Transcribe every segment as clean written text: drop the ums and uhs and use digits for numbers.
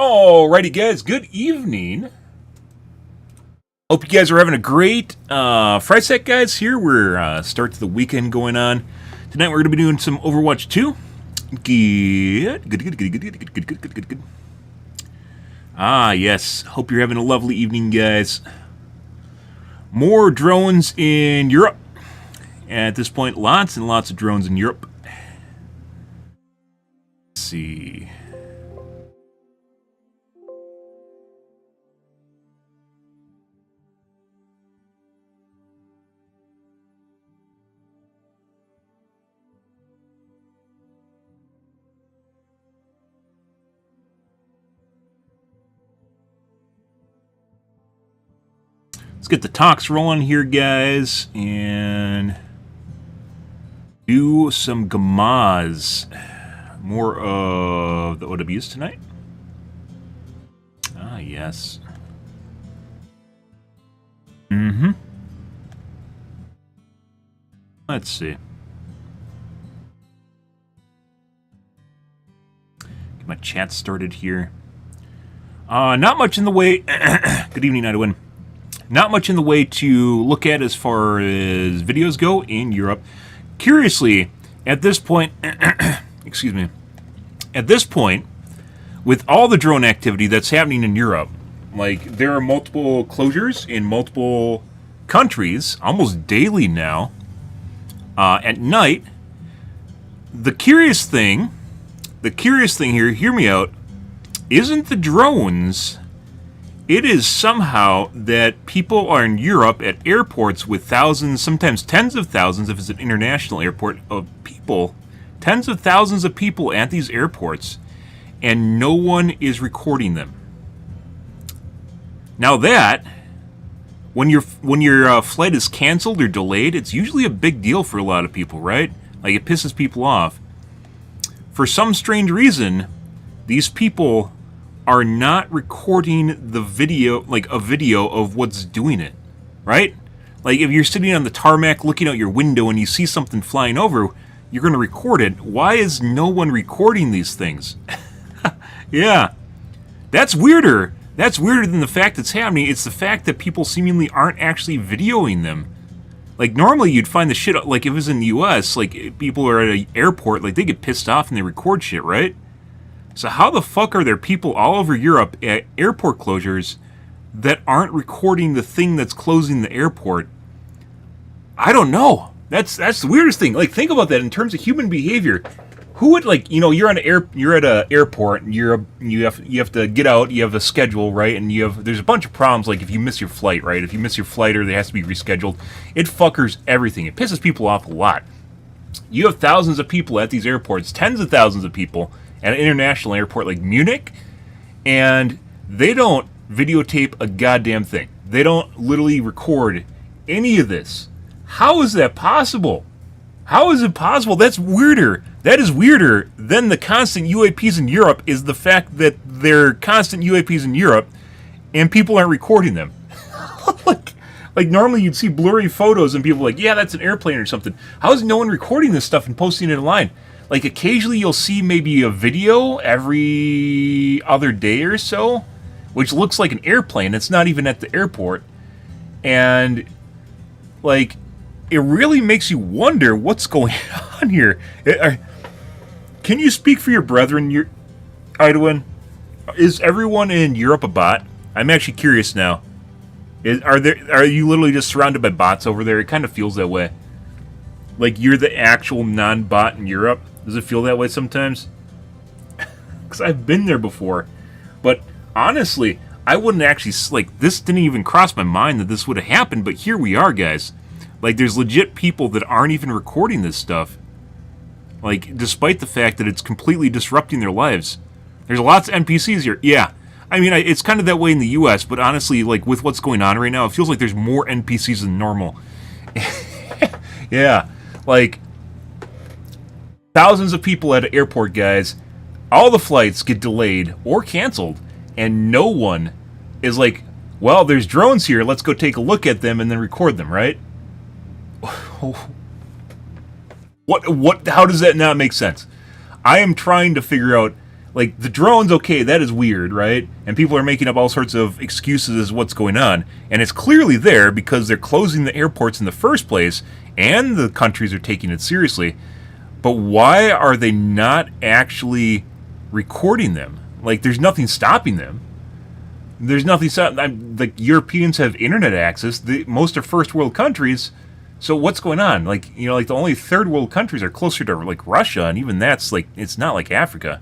Alrighty, guys. Good evening. Hope you guys are having a great Friday set, guys. Here we're start to the weekend going on. Tonight we're going to be doing some Overwatch 2. Good. Ah, yes. Hope you're having a lovely evening, guys. More drones in Europe. At this point, lots and lots of drones in Europe. Let's see. Let's get the talks rolling here, guys, and do some gamaz. More of the OWs tonight. Ah, yes. Let's see. Get my chat started here. Not much in the way... Good evening, Idwin. Not much in the way to look at as far as videos go in Europe. Curiously, at this point, excuse me, at this point, with all the drone activity that's happening in Europe, like there are multiple closures in multiple countries, almost daily now, at night. The curious thing here, hear me out, isn't the drones. It is somehow that people are in Europe at airports with thousands, sometimes tens of thousands, if it's an international airport, of people, tens of thousands of people at these airports, and no one is recording them. Now that, when your flight is canceled or delayed, it's usually a big deal for a lot of people, right? Like, it pisses people off. For some strange reason, these people are not recording the video, like a video of what's doing it, right? Like if you're sitting on the tarmac looking out your window and you see something flying over, you're going to record it. Why is no one recording these things? Yeah, that's weirder. That's weirder than the fact that's happening. It's the fact that people seemingly aren't actually videoing them. Like normally you'd find the shit, like if it was in the US, like people are at an airport, like they get pissed off and they record shit, right? So how the fuck are there people all over Europe at airport closures that aren't recording the thing that's closing the airport? I don't know. That's the weirdest thing. Like think about that in terms of human behavior. Who would you're at an airport and you have to get out, you have a schedule, right? And there's a bunch of problems like if you miss your flight, right? If you miss your flight or it has to be rescheduled, it fuckers everything. It pisses people off a lot. You have thousands of people at these airports, tens of thousands of people at an international airport like Munich, and they don't videotape a goddamn thing. They don't literally record any of this. How is that possible? How is it possible? That's weirder. That is weirder than the constant UAPs in Europe is the fact that they're constant UAPs in Europe and people aren't recording them. Like normally you'd see blurry photos and people are like, yeah, that's an airplane or something. How is no one recording this stuff and posting it online? Like, occasionally you'll see maybe a video every other day or so, which looks like an airplane. It's not even at the airport. And, like, it really makes you wonder what's going on here. Can you speak for your brethren, Idwin? Is everyone in Europe a bot? I'm actually curious now. Are you literally just surrounded by bots over there? It kind of feels that way. Like, you're the actual non-bot in Europe? Does it feel that way sometimes? Because I've been there before. But honestly, I wouldn't actually... Like, this didn't even cross my mind that this would have happened, but here we are, guys. Like, there's legit people that aren't even recording this stuff. Like, despite the fact that it's completely disrupting their lives. There's lots of NPCs here. Yeah. I mean, it's kind of that way in the US, but honestly, like, with what's going on right now, it feels like there's more NPCs than normal. Yeah. Like... Thousands of people at an airport, guys. All the flights get delayed or canceled, and no one is like, well, there's drones here, let's go take a look at them and then record them, right? What, how does that not make sense? I am trying to figure out, Like, the drones, okay, that is weird, right? And people are making up all sorts of excuses as what's going on. And it's clearly there because they're closing the airports in the first place, and the countries are taking it seriously. But why are they not actually recording them? Like, there's nothing stopping them. There's nothing stopping. Like, Europeans have internet access. Most are first world countries. So what's going on? Like, you know, like the only third world countries are closer to like Russia, and even that's like, it's not like Africa.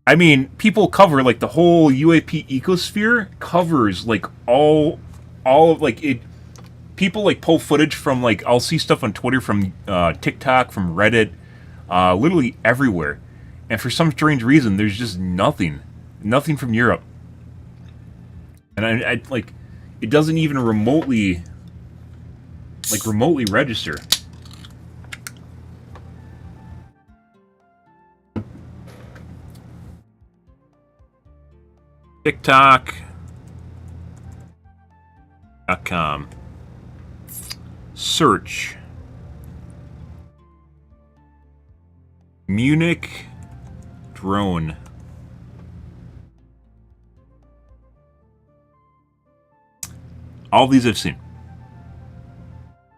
I mean, people cover like the whole UAP ecosphere covers like all of like it. People like pull footage from like, I'll see stuff on Twitter, from TikTok, from Reddit, literally everywhere. And for some strange reason, there's just nothing from Europe. And I like, it doesn't even remotely register. TikTok.com. Search Munich drone. All of these I've seen.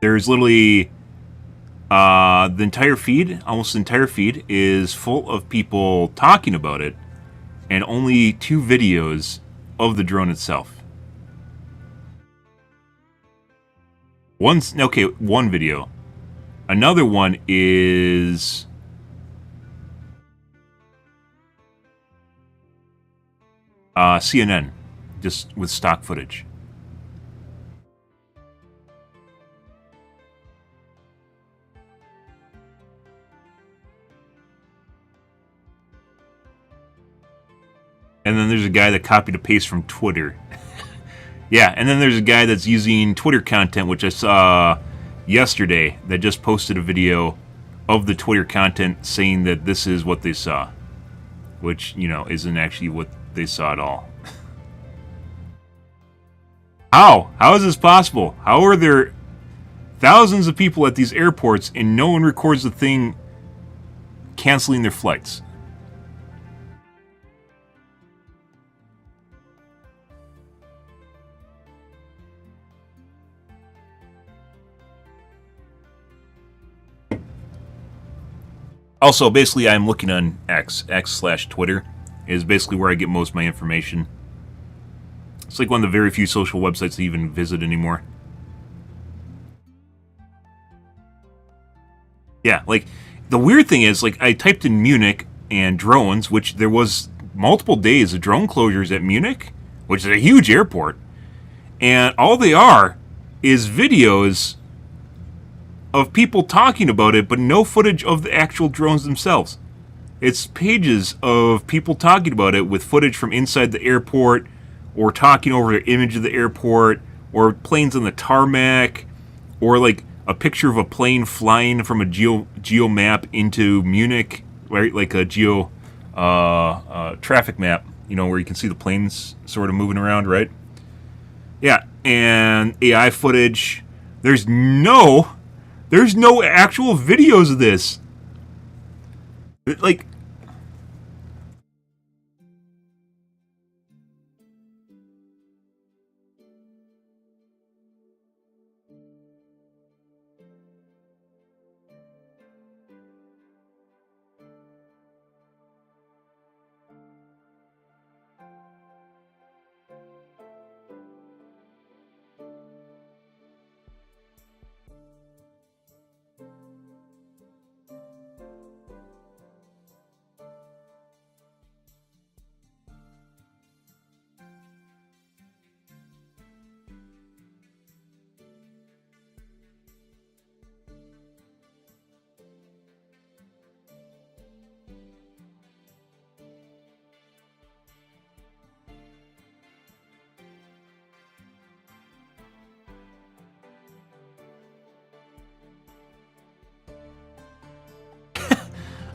There's literally the entire feed, almost the entire feed, is full of people talking about it, and only 2 videos of the drone itself. One video. Another one is CNN, just with stock footage. And then there's a guy that copied and pasted from Twitter. Yeah, and then there's a guy that's using Twitter content, which I saw yesterday, that just posted a video of the Twitter content saying that this is what they saw. Which, you know, isn't actually what they saw at all. How? How is this possible? How are there thousands of people at these airports and no one records the thing canceling their flights? Also, basically, I'm looking on X/Twitter, is basically where I get most of my information. It's like one of the very few social websites I even visit anymore. Yeah, like, the weird thing is, like, I typed in Munich and drones, which there was multiple days of drone closures at Munich, which is a huge airport, and all they are is videos of people talking about it, but no footage of the actual drones themselves. It's pages of people talking about it with footage from inside the airport, or talking over the image of the airport, or planes on the tarmac, or like a picture of a plane flying from a geo map into Munich, right? Like a traffic map, you know, where you can see the planes sort of moving around, right? Yeah, and AI footage. There's no actual videos of this. Like,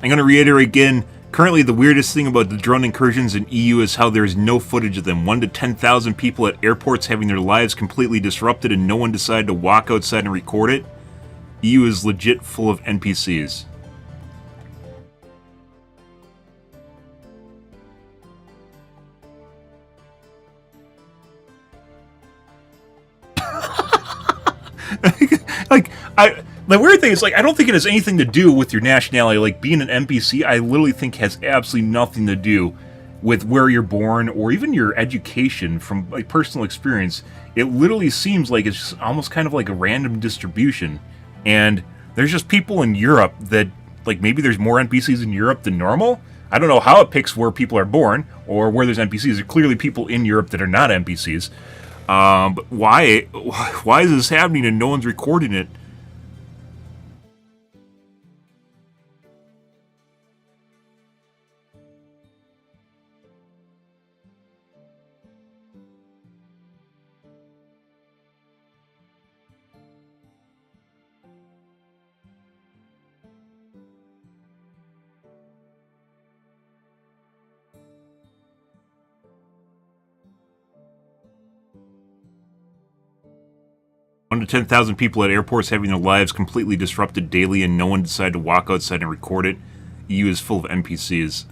I'm going to reiterate again, currently the weirdest thing about the drone incursions in EU is how there is no footage of them. 1 to 10,000 people at airports having their lives completely disrupted and no one decided to walk outside and record it. EU is legit full of NPCs. Like, the weird thing is, like, I don't think it has anything to do with your nationality. Like, being an NPC, I literally think has absolutely nothing to do with where you're born or even your education. From like personal experience, it literally seems like it's just almost kind of like a random distribution. And there's just people in Europe that, like, maybe there's more NPCs in Europe than normal. I don't know how it picks where people are born or where there's NPCs. There are clearly people in Europe that are not NPCs. But why is this happening and no one's recording it? One to 10,000 people at airports having their lives completely disrupted daily, and no one decided to walk outside and record it. EU is full of NPCs.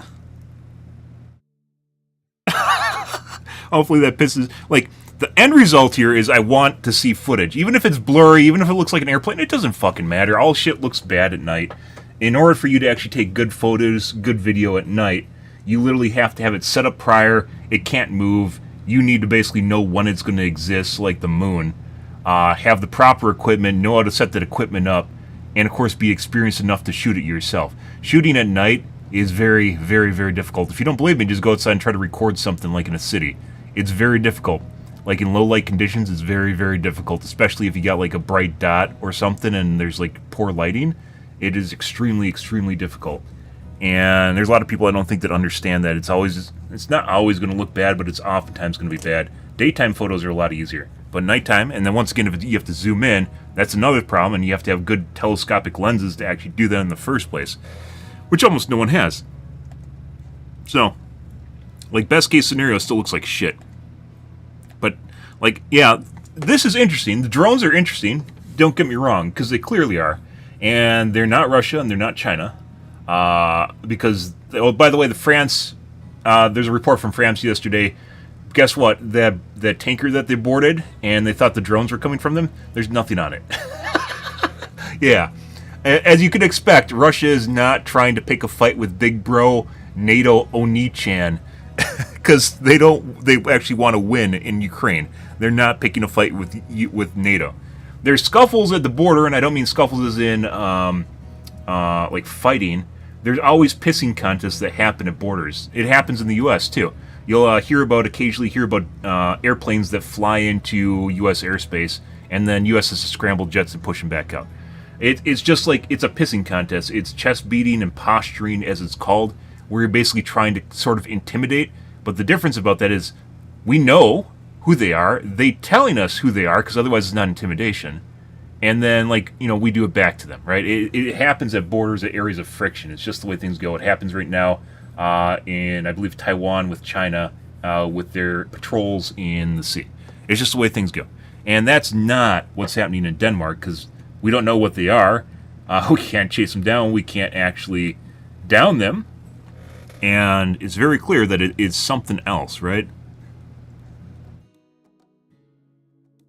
Hopefully that pisses... Like, the end result here is I want to see footage. Even if it's blurry, even if it looks like an airplane, it doesn't fucking matter. All shit looks bad at night. In order for you to actually take good photos, good video at night, you literally have to have it set up prior. It can't move. You need to basically know when it's going to exist, like the moon. Have the proper equipment, know how to set that equipment up, and of course be experienced enough to shoot it yourself. Shooting at night is very, very, very difficult. If you don't believe me, just go outside and try to record something like in a city. It's very difficult. Like in low light conditions, it's very, very difficult, especially if you got like a bright dot or something and there's like poor lighting. It is extremely, extremely difficult. And there's a lot of people I don't think that understand that. It's not always going to look bad, but it's oftentimes going to be bad. Daytime photos are a lot easier. But nighttime, and then once again, if you have to zoom in, that's another problem, and you have to have good telescopic lenses to actually do that in the first place, which almost no one has. So, like, best case scenario still looks like shit. But, like, yeah, this is interesting. The drones are interesting, don't get me wrong, because they clearly are. And they're not Russia, and they're not China. Because, oh, by the way, there's a report from France yesterday. Guess what? The tanker that they boarded, and they thought the drones were coming from them, there's nothing on it. Yeah. As you could expect, Russia is not trying to pick a fight with big bro NATO Oni-chan, because they actually want to win in Ukraine. They're not picking a fight with NATO. There's scuffles at the border, and I don't mean scuffles as in like fighting. There's always pissing contests that happen at borders. It happens in the U.S. too. You'll occasionally hear about airplanes that fly into U.S. airspace, and then U.S. has to scramble jets and push them back out. It's just like, it's a pissing contest. It's chest beating and posturing, as it's called, where you're basically trying to sort of intimidate. But the difference about that is, we know who they are. They telling us who they are, because otherwise it's not intimidation. And then, like, we do it back to them, right? It happens at borders, at areas of friction. It's just the way things go. It happens right now in, I believe, Taiwan with China, with their patrols in the sea. It's just the way things go. And that's not what's happening in Denmark, because we don't know what they are. We can't chase them down. We can't actually down them. And it's very clear that it is something else, right?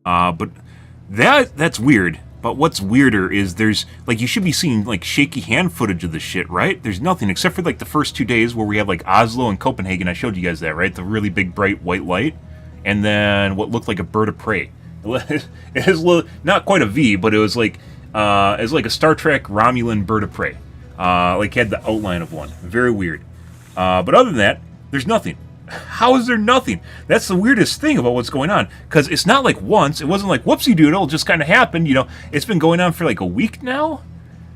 But that's weird. But what's weirder is there's, like, you should be seeing, like, shaky hand footage of this shit, right? There's nothing, except for, like, the first 2 days where we have, like, Oslo and Copenhagen. I showed you guys that, right? The really big, bright white light. And then what looked like a bird of prey. It was not quite a V, but it was like a Star Trek Romulan bird of prey. Like, had the outline of one. Very weird. But other than that, there's nothing. How is there nothing? That's the weirdest thing about what's going on. Because it's not like once. It wasn't like, whoopsie doodle, it just kind of happened. It's been going on for like a week now.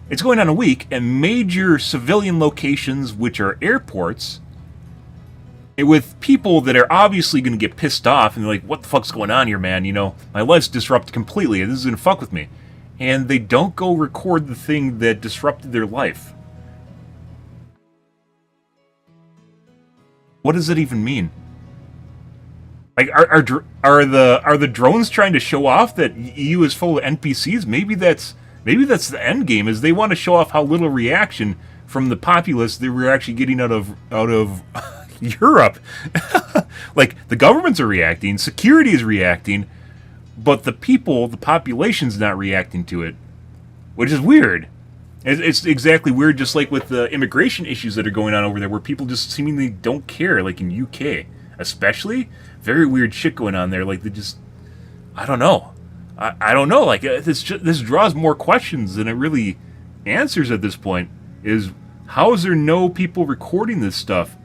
It's going on a week, and major civilian locations, which are airports, with people that are obviously going to get pissed off, and they're like, what the fuck's going on here, man? My life's disrupted completely, and this is going to fuck with me. And they don't go record the thing that disrupted their life. What does it even mean? Like, are the drones trying to show off that EU is full of NPCs? Maybe that's the end game, is they want to show off how little reaction from the populace they were actually getting out of Europe. Like, the governments are reacting, security is reacting, but the people, the population's not reacting to it, which is weird. It's exactly weird, just like with the immigration issues that are going on over there, where people just seemingly don't care, like in UK, especially. Very weird shit going on there. Like, they just, I don't know. I don't know. Like, this draws more questions than it really answers at this point. Is, how is there no people recording this stuff?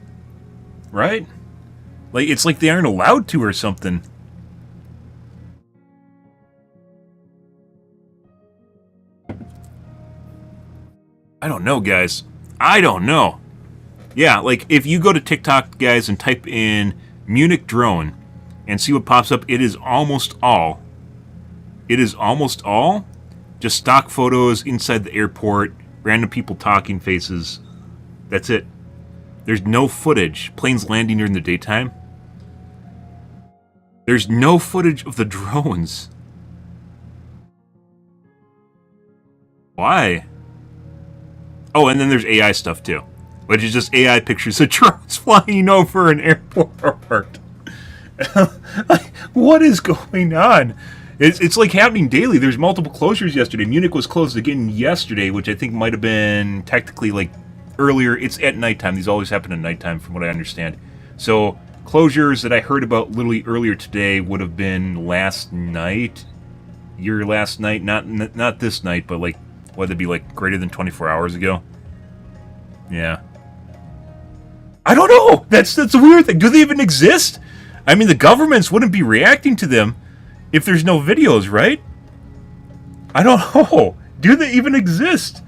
Right? Like, it's like they aren't allowed to or something. I don't know, guys. I don't know. Yeah, like, if you go to TikTok, guys, and type in Munich drone and see what pops up, it is almost all. It is almost all just stock photos inside the airport, random people talking, faces. That's it. There's no footage. Planes landing during the daytime. There's no footage of the drones. Why? Oh, and then there's AI stuff too, which is just AI pictures of drones flying over an airport. Like, what is going on? It's like happening daily. There's multiple closures yesterday. Munich was closed again yesterday, which I think might have been technically like earlier. It's at nighttime. These always happen at nighttime, from what I understand. So closures that I heard about literally earlier today would have been last night. Your last night, not this night, but like, would it be like greater than 24 hours ago? Yeah. I don't know. That's a weird thing. Do they even exist? I mean, the governments wouldn't be reacting to them if there's no videos, right? I don't know. Do they even exist?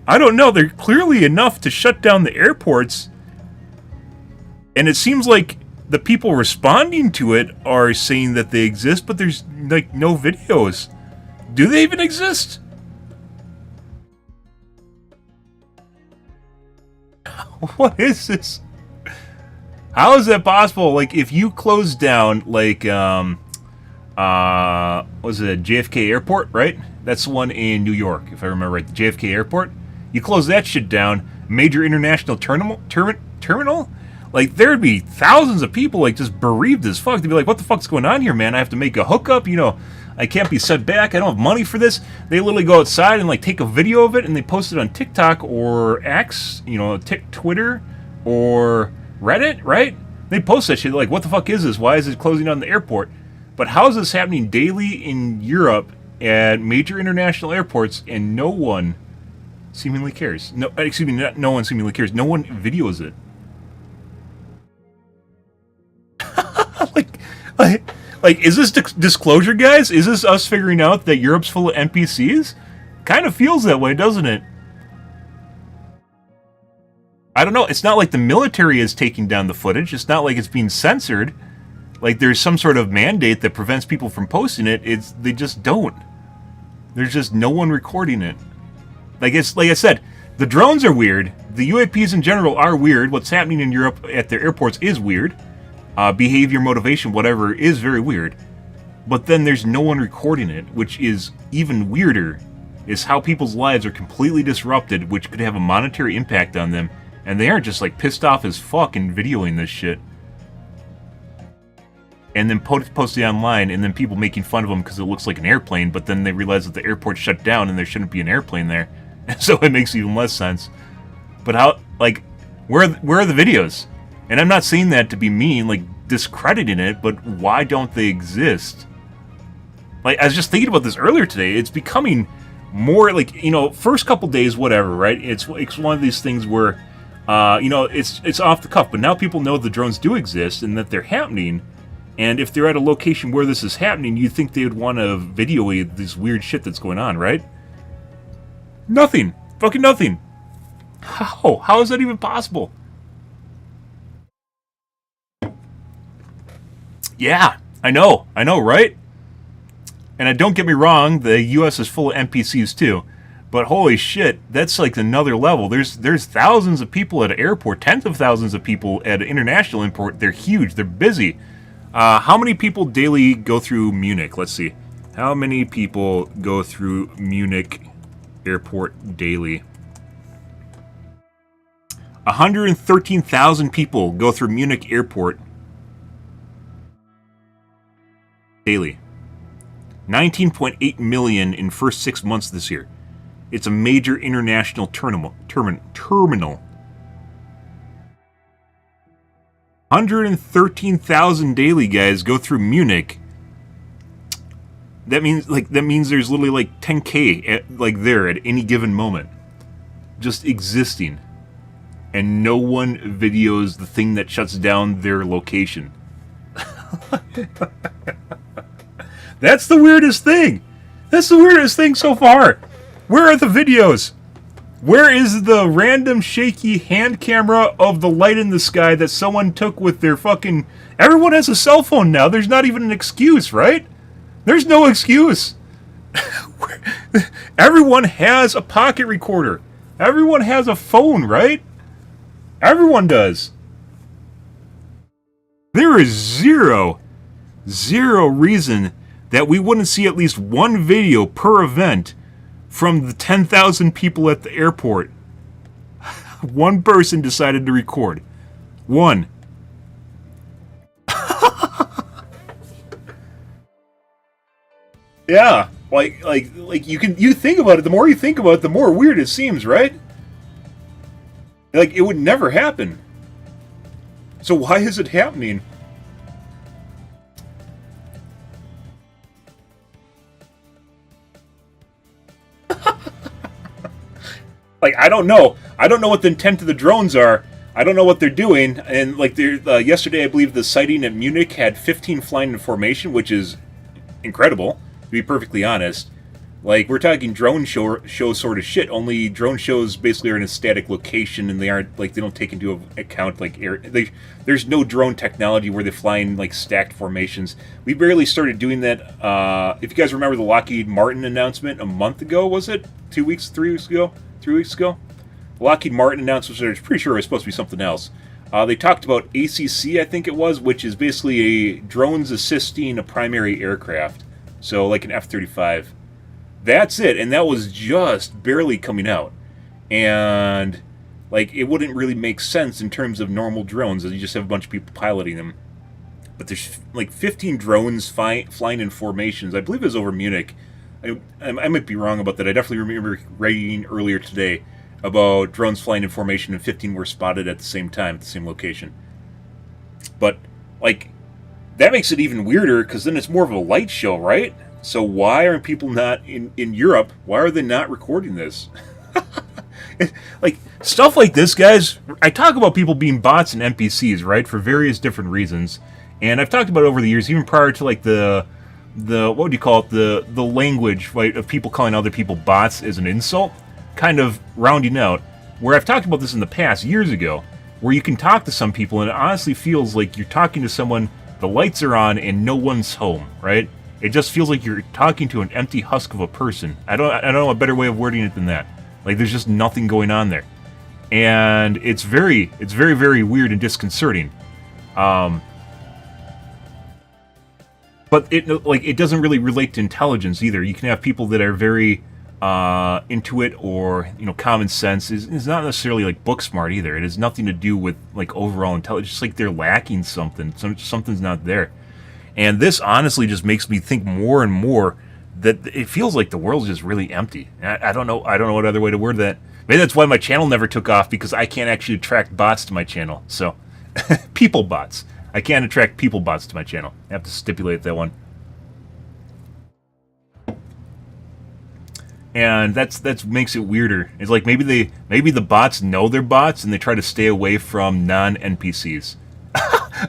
I don't know. They're clearly enough to shut down the airports. And it seems like the people responding to it are saying that they exist, but there's like no videos. Do they even exist? What is this? How is that possible? Like, if you close down, like, was it JFK Airport, right? That's the one in New York, if I remember right. The JFK Airport. You close that shit down, major international terminal? Like, there'd be thousands of people, like, just bereaved as fuck. They'd be like, what the fuck's going on here, man? I have to make a hookup, you know. I can't be sent back. I don't have money for this. They literally go outside and, like, take a video of it, and they post it on TikTok or X, you know, Twitter or Reddit, right? They post that shit like, what the fuck is this? Why is it closing down the airport? But how is this happening daily in Europe at major international airports, and no one seemingly cares? No, excuse me, no one seemingly cares. No one videos it. Like, is this disclosure, guys? Is this us figuring out that Europe's full of NPCs? Kind of feels that way, doesn't it? I don't know. It's not like the military is taking down the footage. It's not like it's being censored. Like, there's some sort of mandate that prevents people from posting it. They just don't. There's just no one recording it. Like I said, the drones are weird. The UAPs in general are weird. What's happening in Europe at their airports is weird. Behavior, motivation, whatever, is very weird. But then there's no one recording it, which is even weirder, is how people's lives are completely disrupted, which could have a monetary impact on them, and they aren't just, like, pissed off as fuck and videoing this shit. And then post it online, and then people making fun of them because it looks like an airplane, but then they realize that the airport's shut down and there shouldn't be an airplane there. So it makes even less sense. But how, like, where are the videos? And I'm not saying that to be mean, like, discrediting it, but why don't they exist? Like, I was just thinking about this earlier today. It's becoming more, like, you know, first couple days, whatever, right? It's one of these things where, you know, it's off the cuff, but now people know the drones do exist and that they're happening. And if they're at a location where this is happening, you'd think they would want to video this weird shit that's going on, right? Nothing. Fucking nothing. How? How is that even possible? Yeah, I know, right? And don't get me wrong, the U.S. is full of NPCs too, but holy shit, that's like another level. There's thousands of people at an airport, tens of thousands of people at an international airport. They're huge, they're busy. How many people daily go through Munich? Let's see. How many people go through Munich airport daily? 113,000 people go through Munich airport daily. 19.8 million in first 6 months this year. It's a major international terminal. 113,000 daily, guys, go through Munich. That means there's literally like 10K there at any given moment, just existing, and no one videos the thing that shuts down their location. That's the weirdest thing. That's the weirdest thing so far. Where are the videos? Where is the random shaky hand camera of the light in the sky that someone took with their fucking... Everyone has a cell phone now. There's not even an excuse, right? There's no excuse. Everyone has a pocket recorder. Everyone has a phone, right? Everyone does. There is zero reason that we wouldn't see at least one video per event from the 10,000 people at the airport. One person decided to record. One. Yeah, like you think about it. The more you think about it, the more weird it seems, right? Like, it would never happen. So why is it happening? Like, I don't know. I don't know what the intent of the drones are. I don't know what they're doing. And like, yesterday, I believe the sighting at Munich had 15 flying in formation, which is incredible, to be perfectly honest. Like, we're talking drone show sort of shit. Only drone shows basically are in a static location, and they aren't, like, they don't take into account, like, there's no drone technology where they fly in, like, stacked formations. We barely started doing that. If you guys remember the Lockheed Martin announcement a month ago, was it? 3 weeks ago? The Lockheed Martin announcement, I was pretty sure it was supposed to be something else. They talked about ACC, I think it was, which is basically a drones assisting a primary aircraft. So, like an F-35. That's it, and that was just barely coming out. And, like, it wouldn't really make sense in terms of normal drones, as you just have a bunch of people piloting them. But there's, like, 15 drones flying in formations. I believe it was over Munich. I might be wrong about that. I definitely remember reading earlier today about drones flying in formation, and 15 were spotted at the same time, at the same location. But, like, that makes it even weirder, because then it's more of a light show, right? So why aren't people not in Europe? Why are they not recording this? Like, stuff like this, guys. I talk about people being bots and NPCs, right, for various different reasons. And I've talked about it over the years, even prior to, like, the what would you call it, the language, right, of people calling other people bots as an insult, kind of rounding out, where I've talked about this in the past, years ago, where you can talk to some people and it honestly feels like you're talking to someone, the lights are on and no one's home, right? It just feels like you're talking to an empty husk of a person. I don't know a better way of wording it than that. Like, there's just nothing going on there. And it's very, very weird and disconcerting. But it doesn't really relate to intelligence either. You can have people that are very intuit, or, you know, common sense is not necessarily like book smart either. It has nothing to do with, like, overall intelligence. It's just like they're lacking something. Something's not there. And this honestly just makes me think more and more that it feels like the world's just really empty. I don't know what other way to word that. Maybe that's why my channel never took off, because I can't actually attract bots to my channel. So, people bots. I can't attract people bots to my channel. I have to stipulate that one. And that makes it weirder. It's like maybe the bots know they're bots and they try to stay away from non-NPCs.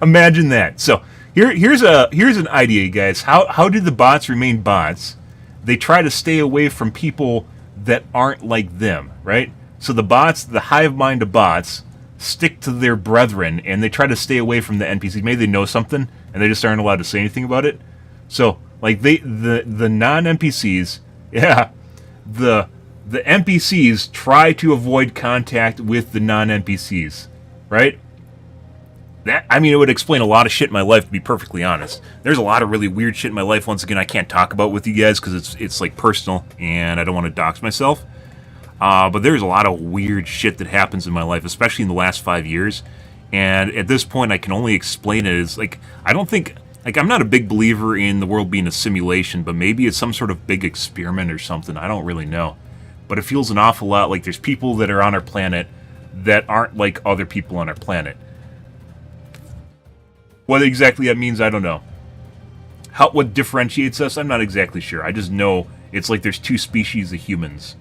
Imagine that. So here's an idea, guys. How do the bots remain bots? They try to stay away from people that aren't like them, right? So the bots, the hive mind of bots, stick to their brethren, and they try to stay away from the NPCs. Maybe they know something and they just aren't allowed to say anything about it. So, like, the non-NPCs, yeah, the NPCs try to avoid contact with the non-NPCs, right? That, I mean, it would explain a lot of shit in my life, to be perfectly honest. There's a lot of really weird shit in my life, once again, I can't talk about with you guys because it's like personal, and I don't want to dox myself. But there's a lot of weird shit that happens in my life, especially in the last 5 years. And at this point, I can only explain it as, like, I don't think Like, I'm not a big believer in the world being a simulation, but maybe it's some sort of big experiment or something. I don't really know. But it feels an awful lot like there's people that are on our planet that aren't like other people on our planet. What exactly that means, I don't know. What differentiates us, I'm not exactly sure. I just know it's like there's two species of humans.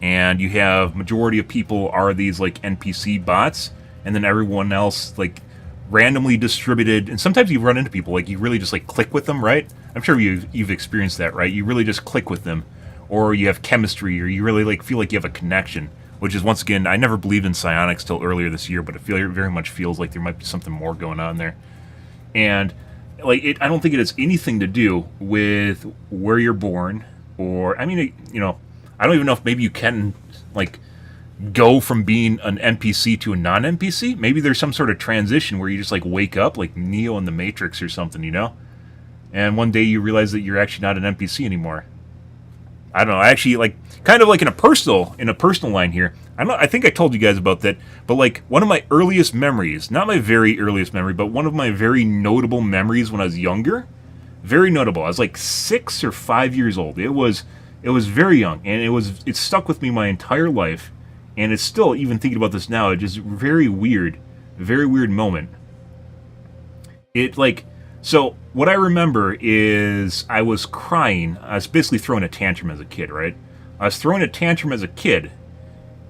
And you have majority of people are these like NPC bots, and then everyone else like randomly distributed. And sometimes you run into people like you really just like click with them, right? I'm sure you've experienced that, right? You really just click with them, or you have chemistry, or you really like feel like you have a connection. Which is, once again, I never believed in psionics till earlier this year, but it very much feels like there might be something more going on there. And like I don't think it has anything to do with where you're born, or I mean, you know, I don't even know if maybe you can like go from being an NPC to a non-NPC. Maybe there's some sort of transition where you just like wake up like Neo in the Matrix or something, you know? And one day you realize that you're actually not an NPC anymore. I don't know. I actually like kind of like in a personal line here. I think I told you guys about that, but like one of my earliest memories, not my very earliest memory, but one of my very notable memories when I was younger, very notable. I was like 6 or 5 years old. It was very young, and it stuck with me my entire life. And it's still, even thinking about this now, it's just very weird moment. So what I remember is I was crying. I was basically throwing a tantrum as a kid, right? I was throwing a tantrum as a kid,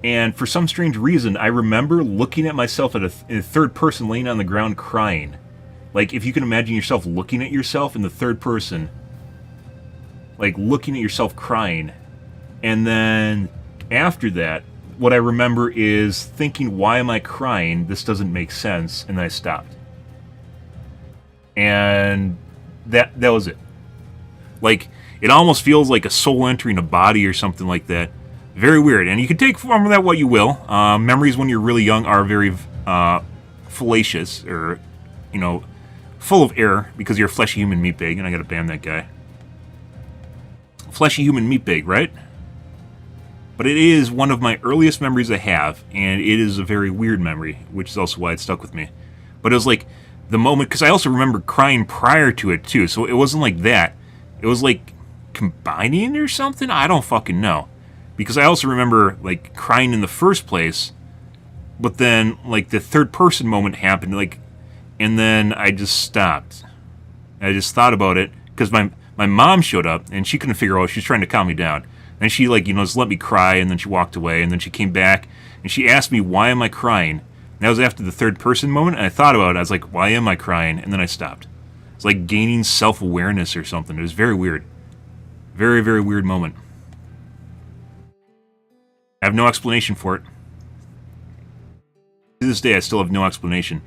and for some strange reason, I remember looking at myself in a third person laying on the ground crying. Like, if you can imagine yourself looking at yourself in the third person, like looking at yourself crying. And then after that, what I remember is thinking, why am I crying? This doesn't make sense. And then I stopped. And that was it. Like, it almost feels like a soul entering a body or something like that. Very weird. And you can take from that what you will. Memories when you're really young are very fallacious, or, you know, full of error, because you're a fleshy human meatbag, and I gotta ban that guy. Fleshy human meatbag, right? But it is one of my earliest memories I have, and it is a very weird memory, which is also why it stuck with me. But it was like the moment, because I also remember crying prior to it too, so it wasn't like that. It was like combining or something? I don't fucking know. Because I also remember like crying in the first place, but then like the third person moment happened, like, and then I just stopped. I just thought about it, because my mom showed up, and she couldn't figure out, she was trying to calm me down. And she, like, you know, just let me cry, and then she walked away, and then she came back, and she asked me, why am I crying? And that was after the third person moment, and I thought about it. I was like, why am I crying? And then I stopped. It's like gaining self-awareness or something. It was very weird. Very, very weird moment. I have no explanation for it. To this day, I still have no explanation.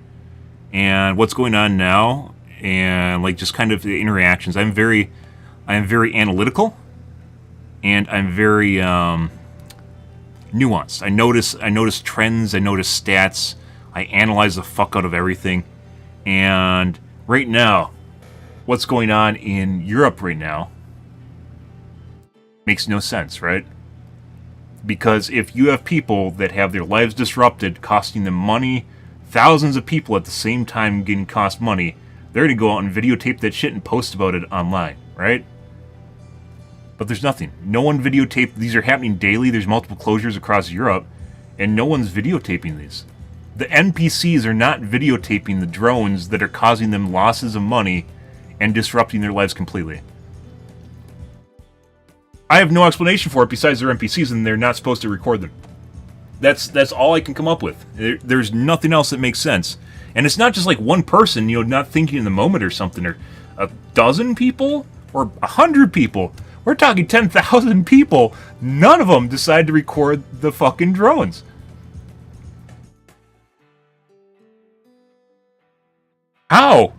And what's going on now, and, like, just kind of the interactions, I am very analytical. And I'm very nuanced. I notice trends. I notice stats. I analyze the fuck out of everything. And right now, what's going on in Europe right now makes no sense, right? Because if you have people that have their lives disrupted, costing them money, thousands of people at the same time getting cost money, they're going to go out and videotape that shit and post about it online, right? But there's nothing. No one videotaped. These are happening daily. There's multiple closures across Europe, and no one's videotaping these. The NPCs are not videotaping the drones that are causing them losses of money and disrupting their lives completely. I have no explanation for it besides they're NPCs and they're not supposed to record them. That's all I can come up with. There's nothing else that makes sense. And it's not just like one person, you know, not thinking in the moment or something, or a dozen people, or 100 people. We're talking 10,000 people. None of them decide to record the fucking drones. How?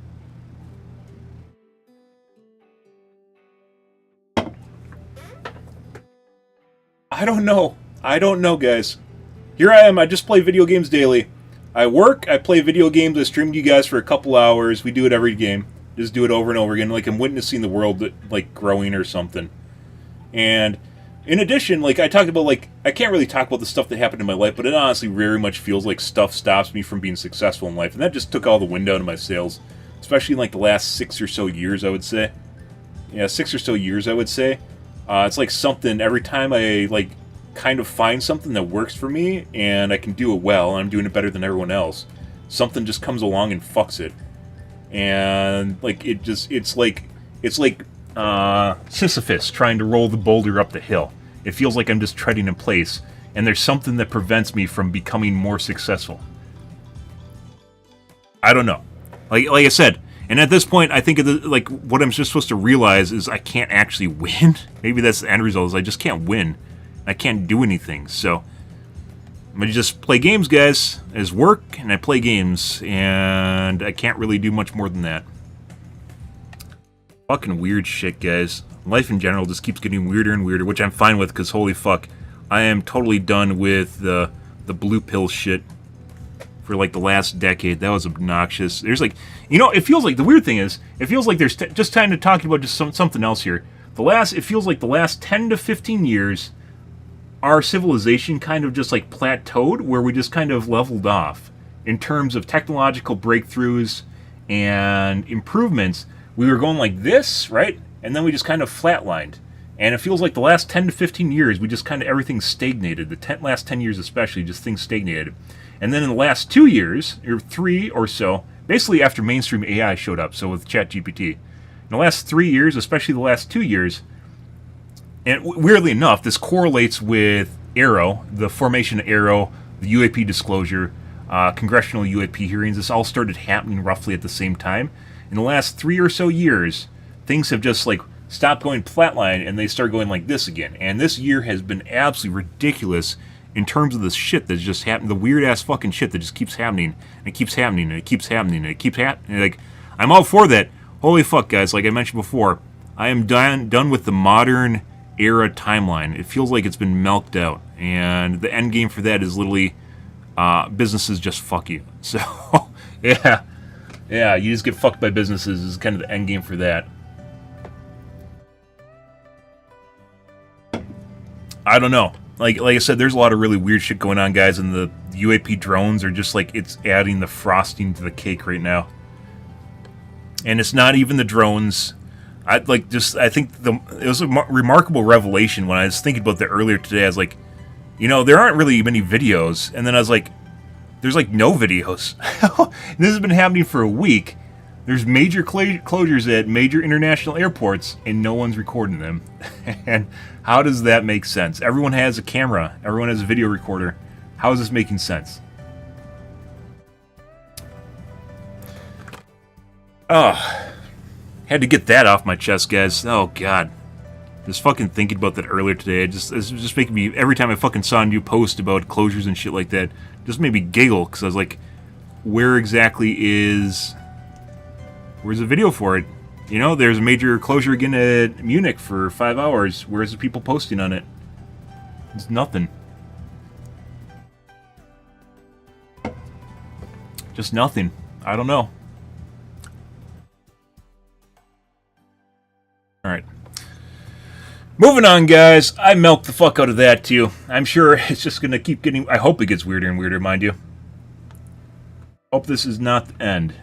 I don't know. I don't know, guys. Here I am. I just play video games daily. I work, I play video games, I stream to you guys for a couple hours. We do it every game. Just do it over and over again, like I'm witnessing the world, like, growing or something. And in addition, like, I talked about, like, I can't really talk about the stuff that happened in my life, but it honestly very much feels like stuff stops me from being successful in life, and that just took all the wind out of my sails. especially in like the last 6 or so years, I would say. Yeah, 6 or so years, I would say. It's like something, every time I like kind of find something that works for me and I can do it well and I'm doing it better than everyone else, something just comes along and fucks it. And like it's like Sisyphus trying to roll the boulder up the hill. It feels like I'm just treading in place, and there's something that prevents me from becoming more successful. I don't know. Like I said, and at this point, I think like what I'm just supposed to realize is I can't actually win. Maybe that's the end result, is I just can't win. I can't do anything. So I'm gonna just play games, guys. As work, and I play games, and I can't really do much more than that. Fucking weird shit, guys. Life in general just keeps getting weirder and weirder, which I'm fine with, because holy fuck, I am totally done with the blue pill shit for like the last decade. That was obnoxious. There's like, you know, it feels like, the weird thing is, it feels like there's just time to talk about just something else here. It feels like the last 10 to 15 years, our civilization kind of just like plateaued, where we just kind of leveled off in terms of technological breakthroughs and improvements. We were going like this, right? And then we just kind of flatlined. And it feels like the last 10 to 15 years, we just kind of, everything stagnated. The last 10 years especially, just things stagnated. And then in the last 2 years, or 3 or so, basically after mainstream AI showed up, so with ChatGPT, in the last 3 years, especially the last 2 years, and weirdly enough, this correlates with Arrow, the formation of Arrow, the UAP disclosure, congressional UAP hearings. This all started happening roughly at the same time. In the last 3 or so years, things have just like stopped going flatline, and they start going like this again. And this year has been absolutely ridiculous in terms of the shit that's just happened, the weird ass fucking shit that just keeps happening, and it keeps happening, and it keeps happening, and it keeps happening. Like, I'm all for that. Holy fuck, guys! Like I mentioned before, I am done with the modern era timeline. It feels like it's been milked out, and the end game for that is literally businesses just fuck you. So, yeah, you just get fucked by businesses is kind of the end game for that. I don't know. Like I said, there's a lot of really weird shit going on, guys, and the UAP drones are just like, it's adding the frosting to the cake right now. And it's not even the drones. I think it was a remarkable revelation when I was thinking about that earlier today. I was like, you know, there aren't really many videos, and then I was like, there's like no videos. This has been happening for a week. There's major closures at major international airports, and no one's recording them. And how does that make sense? Everyone has a camera. Everyone has a video recorder. How is this making sense? Oh, had to get that off my chest, guys. Oh, God. Just fucking thinking about that earlier today. It's just making me, every time I fucking saw a new post about closures and shit like that, just made me giggle, because I was like, where exactly is... Where's the video for it? You know, there's a major closure again at Munich for 5 hours. Where's the people posting on it? It's nothing. Just nothing. I don't know. Alright. Moving on, guys. I milked the fuck out of that, too. I'm sure it's just gonna keep getting... I hope it gets weirder and weirder, mind you. Hope this is not the end.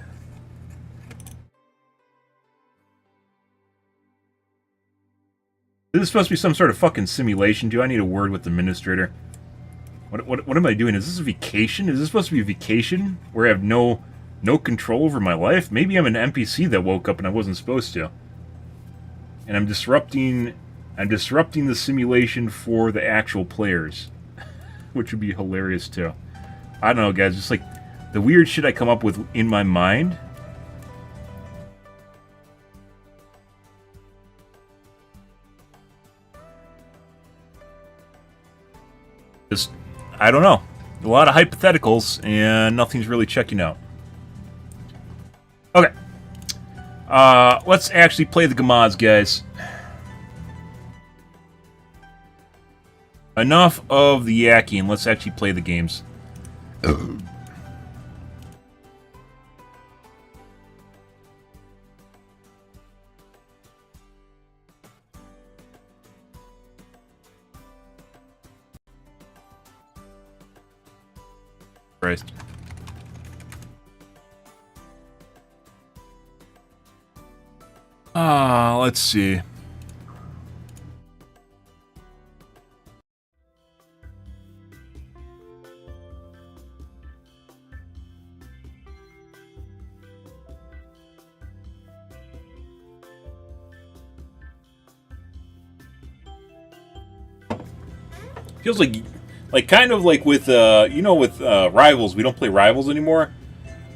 This is supposed to be some sort of fucking simulation. Do I need a word with the administrator? What am I doing? Is this a vacation? Is this supposed to be a vacation where I have no control over my life? Maybe I'm an NPC that woke up and I wasn't supposed to. And I'm disrupting the simulation for the actual players. Which would be hilarious too. I don't know, guys, just like the weird shit I come up with in my mind. Just, I don't know. A lot of hypotheticals, and nothing's really checking out. Okay. Let's actually play the Gamaz, guys. Enough of the yakking. Let's actually play the games. Christ. Let's see. Feels like kind of like with with Rivals, we don't play Rivals anymore.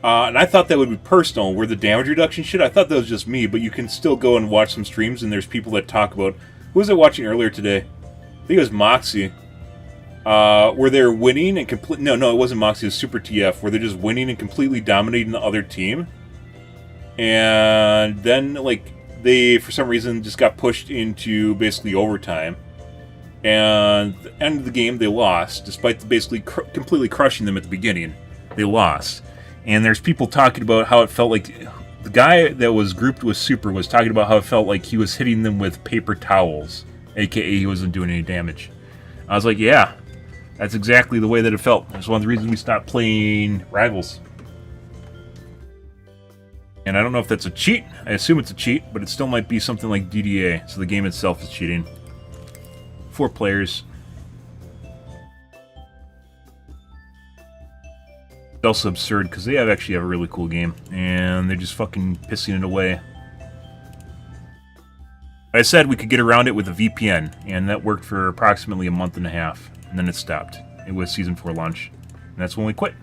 And I thought that would be personal, where the damage reduction shit. I thought that was just me, but you can still go and watch some streams, and there's people that talk about. Who was I watching earlier today? I think it was Moxie. Where they're winning and complete. No, it wasn't Moxie. It was Super TF, where they're just winning and completely dominating the other team, and then like they for some reason just got pushed into basically overtime. And at the end of the game, they lost, despite basically completely crushing them at the beginning. They lost. And there's people talking about how it felt like... The guy that was grouped with Super was talking about how it felt like he was hitting them with paper towels, a.k.a. he wasn't doing any damage. I was like, yeah, that's exactly the way that it felt. That's one of the reasons we stopped playing Rivals. And I don't know if that's a cheat. I assume it's a cheat, but it still might be something like DDA, so the game itself is cheating. 4 players. It's also absurd because they actually have a really cool game, and they're just fucking pissing it away. I said we could get around it with a VPN, and that worked for approximately a month and a half, and then it stopped. It was Season 4 launch, and that's when we quit.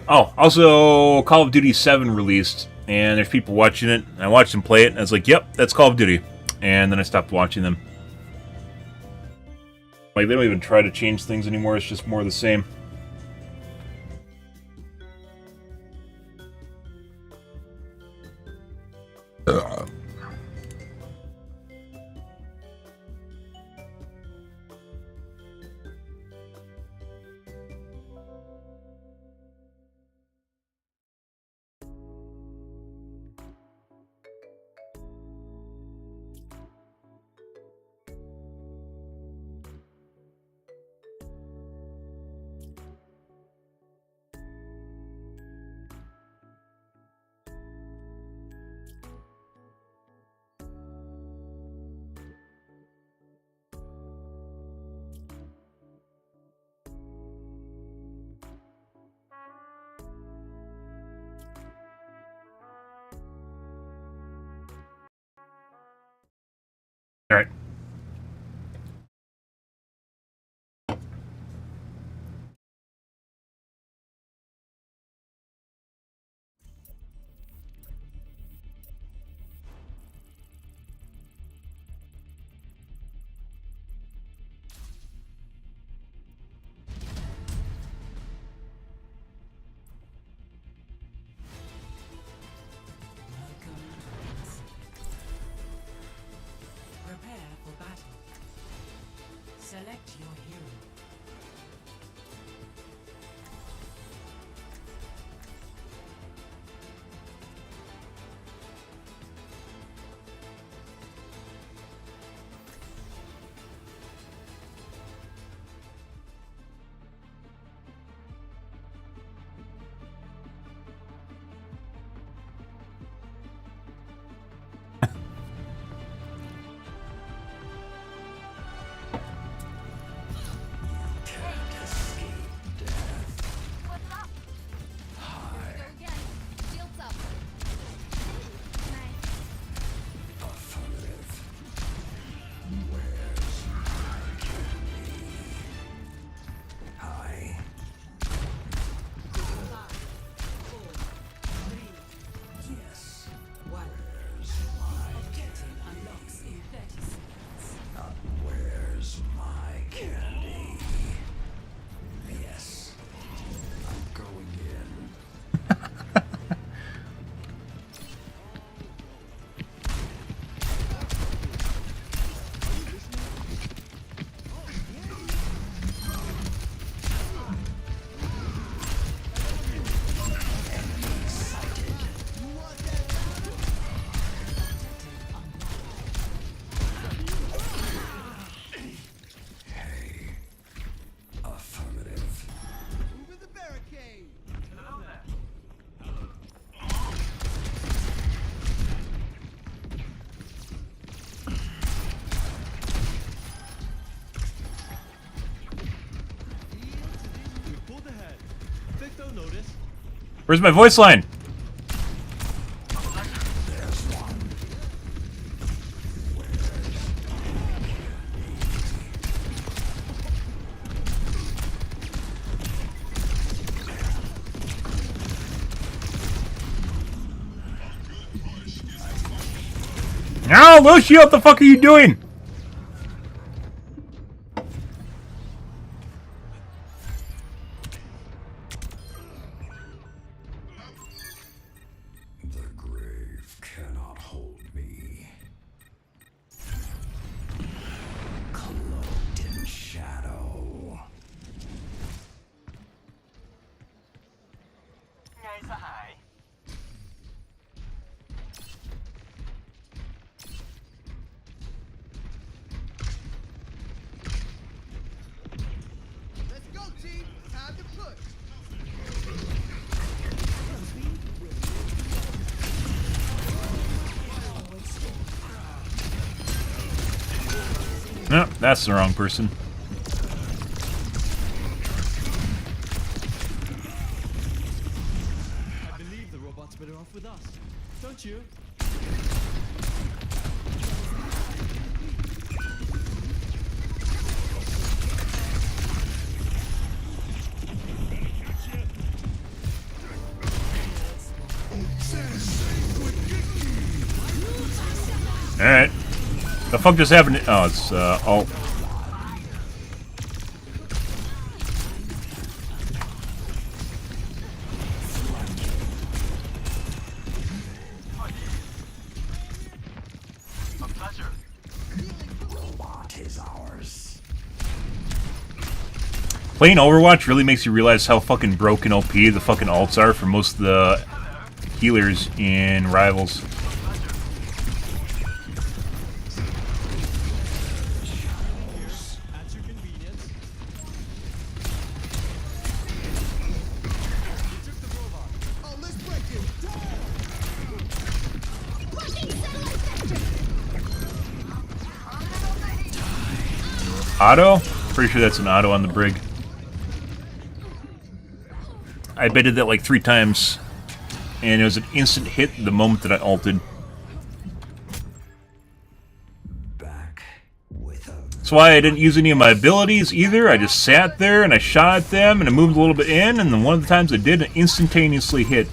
Oh, also Call of Duty 7 released, and there's people watching it. I watched them play it, and I was like, yep, that's Call of Duty. And then I stopped watching them. Like, they don't even try to change things anymore, it's just more of the same. Alright. Select your hero. Where's my voice line? No, Lucio, what the fuck are you doing? The grave cannot hold me. Cloaked in shadow. Let's go, team. Time to push. No, that's the wrong person. I believe the robot's better off with us, don't you? Alright. The fuck just happened? Oh, it's, alt. Robot is ours. Playing Overwatch really makes you realize how fucking broken OP the fucking alts are for most of the healers in Rivals. At your convenience. You took the robot. Oh, let's break it. Auto? Pretty sure that's an auto on the brig. I betted that like 3 times, and it was an instant hit the moment that I ulted. Back with a That's why I didn't use any of my abilities either. I just sat there and I shot at them and I moved a little bit in, and then one of the times I did, it instantaneously hit.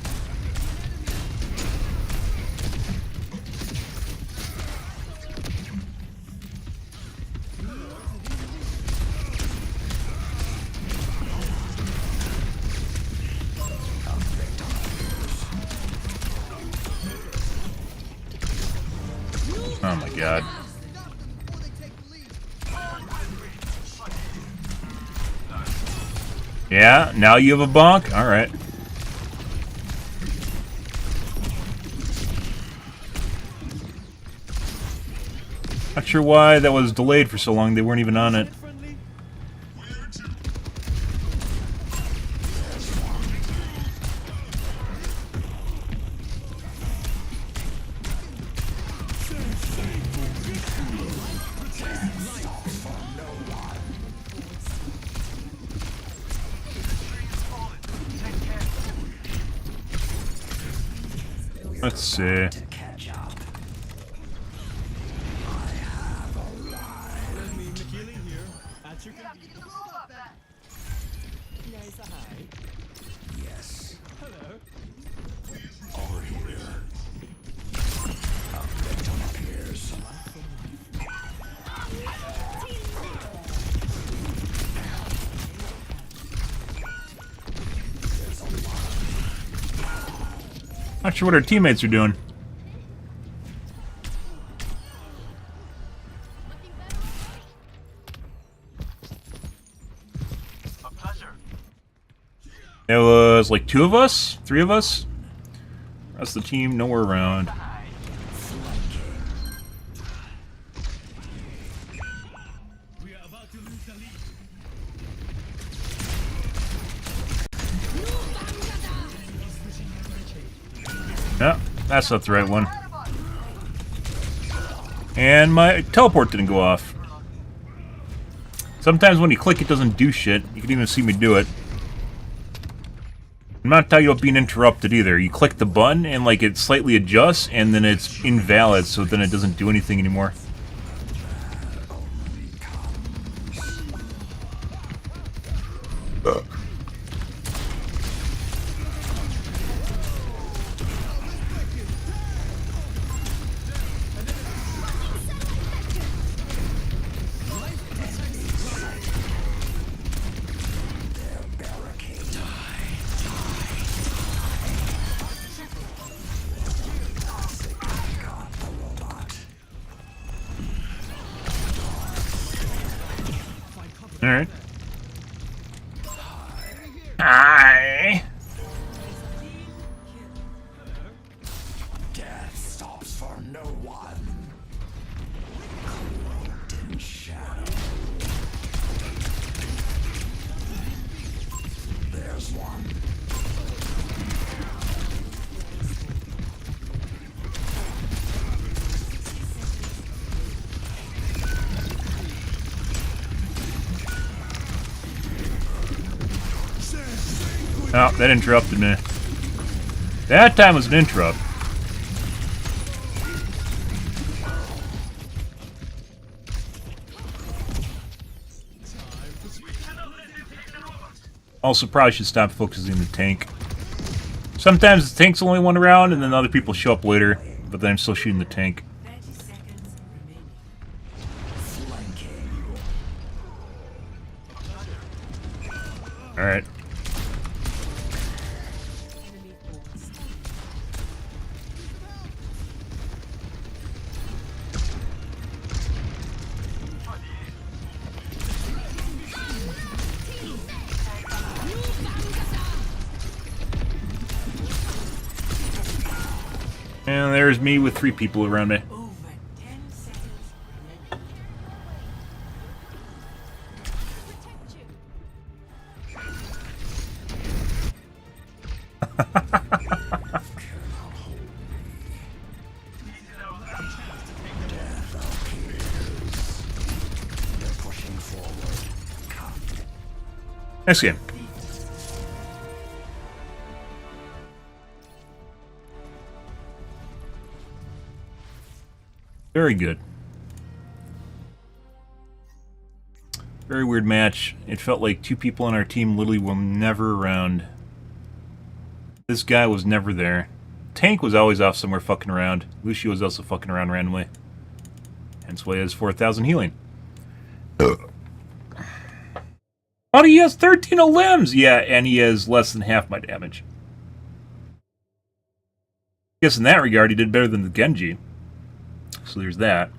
Oh my god. Before they take the lead. Yeah, now you have a bonk? Alright. Not sure why that was delayed for so long. They weren't even on it. Friendly? Let's see. to catch up. Friendly McKeely here. At your convenience. The robot back. Nice hi. Yes. Hello. Over here. A victim appears. Not sure what our teammates are doing. It was like 2 of us? 3 of us? That's the team, nowhere around. We are about to lose the lead. No, that's not the right one. And my teleport didn't go off. Sometimes when you click, it doesn't do shit. You can even see me do it. I'm not talking about being interrupted either. You click the button and like it slightly adjusts and then it's invalid, so then it doesn't do anything anymore. Alright. Hi. Death stops for no one. Cloaked in shadow. There's one. Oh, that interrupted me. That time was an interrupt. Also, probably should stop focusing the tank. Sometimes the tank's the only one around, and then other people show up later, but then I'm still shooting the tank. 30 seconds remaining. Alright. Enemy force. And there's me with 3 people around me. Over 10 seconds remaining. Next game. Very good. Very weird match. It felt like 2 people on our team literally were never around. This guy was never there. Tank was always off somewhere fucking around. Lucio was also fucking around randomly. Hence why he has 4,000 healing. Oh, he has 13 limbs! Yeah, and he has less than half my damage. Guess in that regard, he did better than the Genji. So there's that.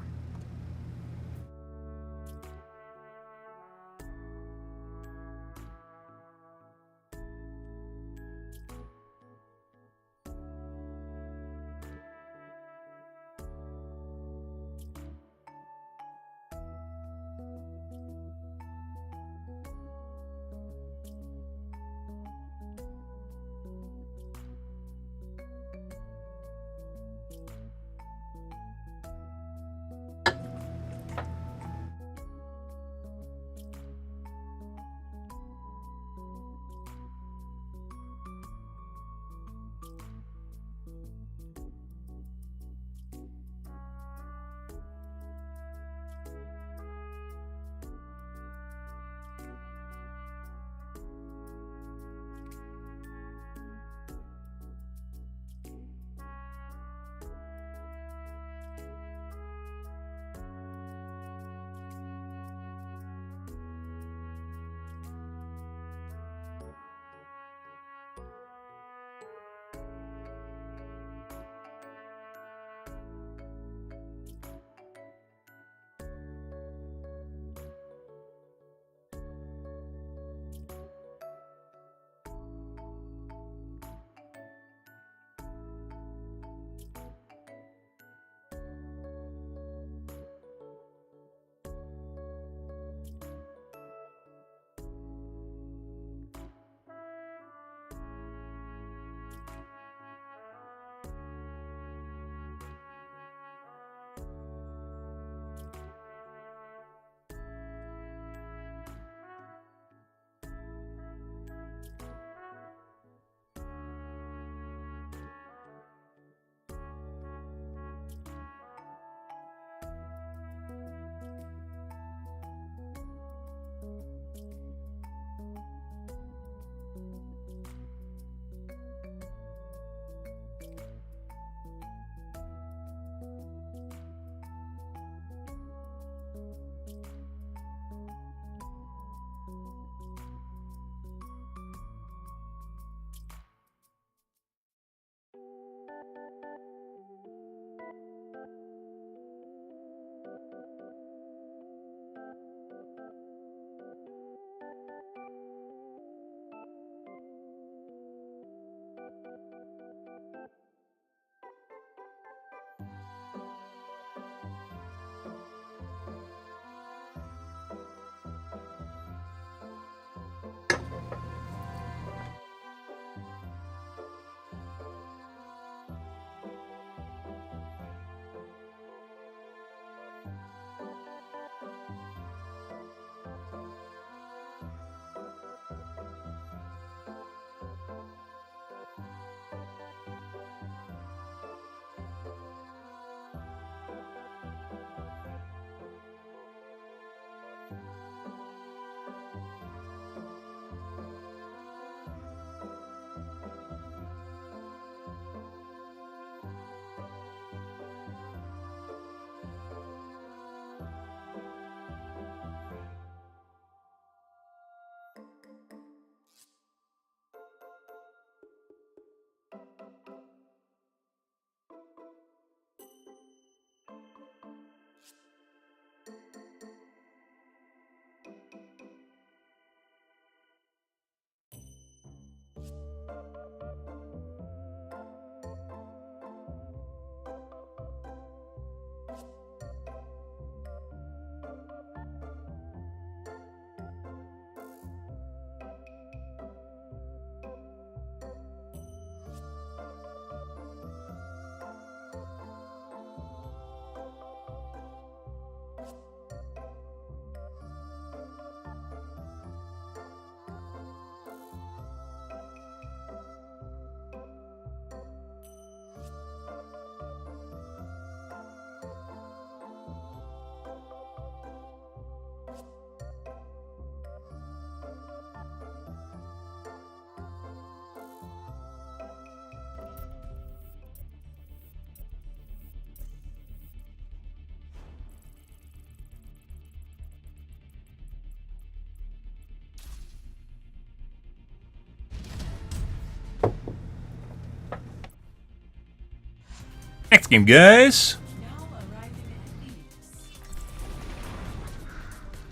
game, guys. Now arriving at Phoenix.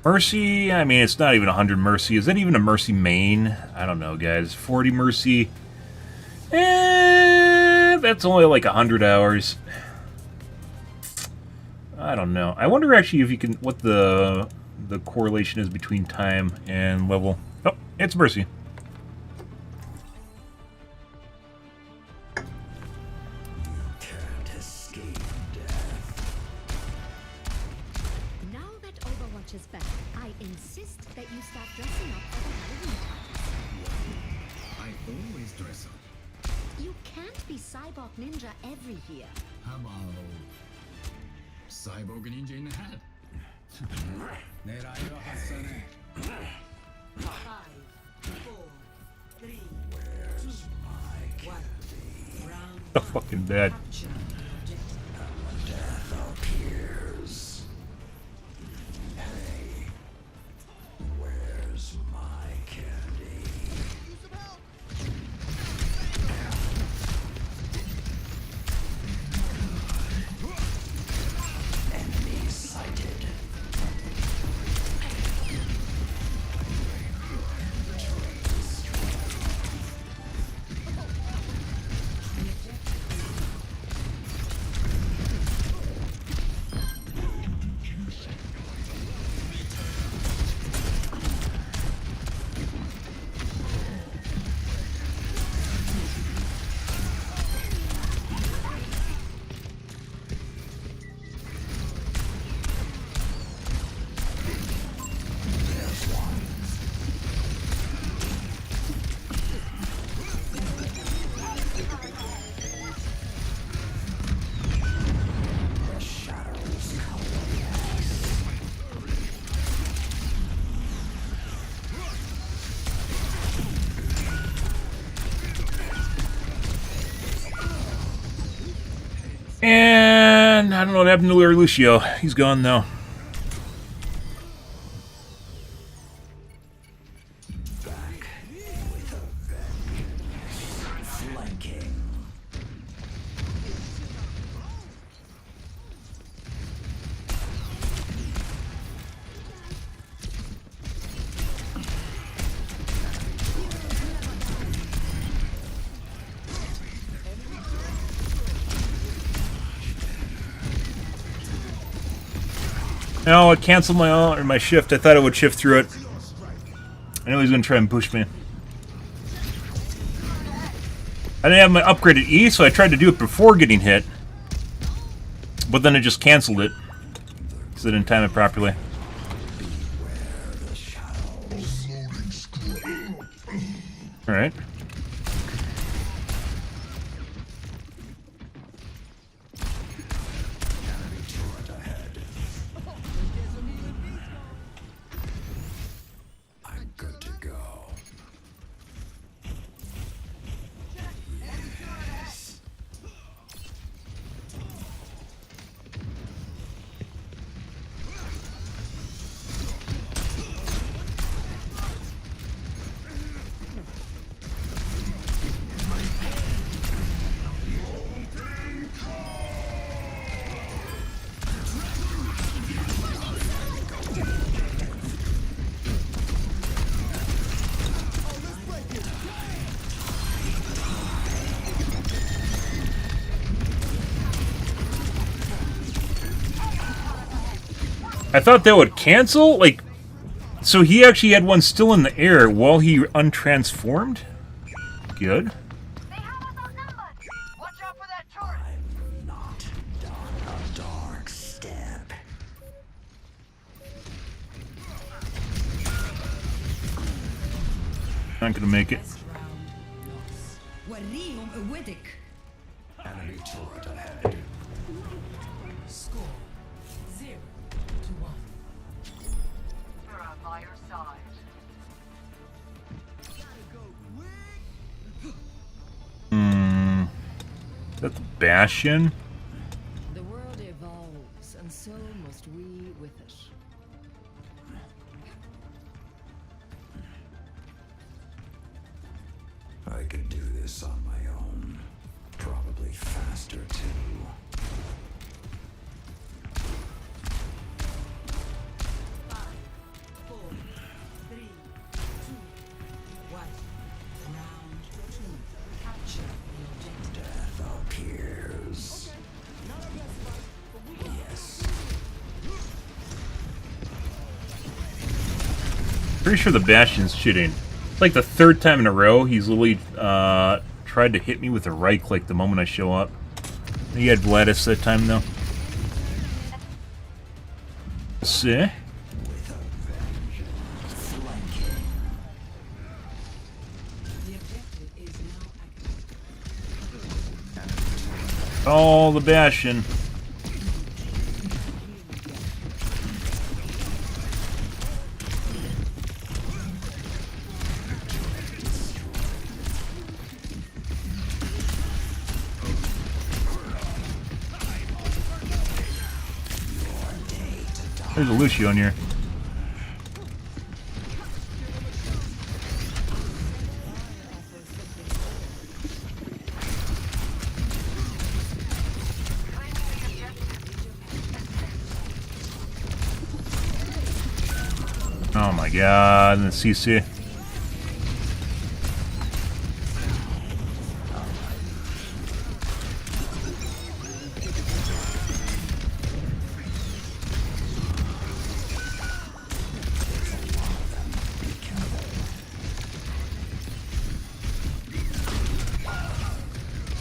Mercy, I mean, it's not even 100 Mercy. Is that even a Mercy main? I don't know, guys. 40 Mercy. That's only like 100 hours. I don't know. I wonder actually if you can, what the correlation is between time and level. Oh, it's Mercy. Can't escape death. Now that Overwatch is back, I insist that you start dressing up for the Halloween parties. I always dress up. You can't be Cyborg Ninja every year. How about Cyborg Ninja in the hat? 狙いは外さねえ。 5, 4, 3, 2, 1. Round So fucking bad. capture objective. Death appears. Hey, where's my candy? Use some help. Enemy sighted. And I don't know what happened to Lucio. He's gone now. Back with a vengeance. Flanking. No, it canceled my shift. I thought it would shift through it. I know he was going to try and push me. I didn't have my upgraded E, so I tried to do it before getting hit. But then it just canceled it. Because I didn't time it properly. Alright. I'm good to go. I thought that would cancel? Like, so he actually had one still in the air while he untransformed? Good. They have us outnumbered. Watch out for that turret. I'm not done a dark step. Not gonna make it. First round loss. Enemy turret ahead. Score 0 to 1. We're on by your side. Is that the Bastion? The world evolves, and so must we with it. I could do this on my own. Probably faster too. Appears. Yes. Pretty sure the Bastion's cheating. It's like the third time in a row he's literally tried to hit me with a right click the moment I show up. He had Gladys that time though. See? Oh, the Bastion. There's a Lucio in here. Oh my god, and the CC.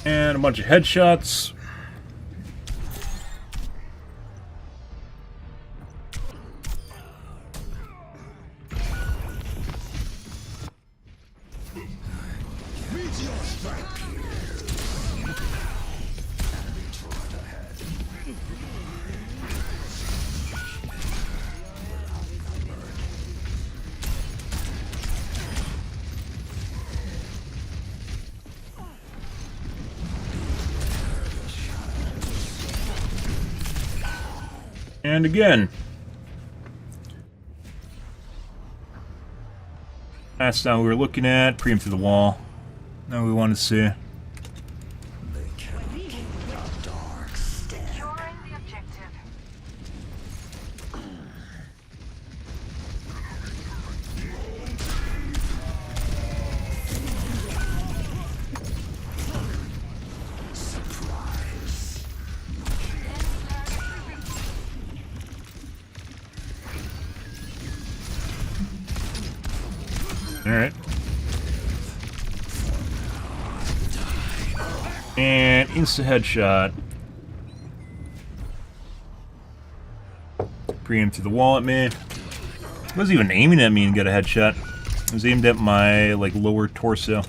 And a bunch of headshots. And again. That's not what we were looking at. Preempt through the wall. Now we want to see. They cannot keep the dark stand. Securing the objective. Surprise. Alright. And insta headshot. Preempt through the wall at me. It wasn't even aiming at me and got a headshot. It was aimed at my like lower torso.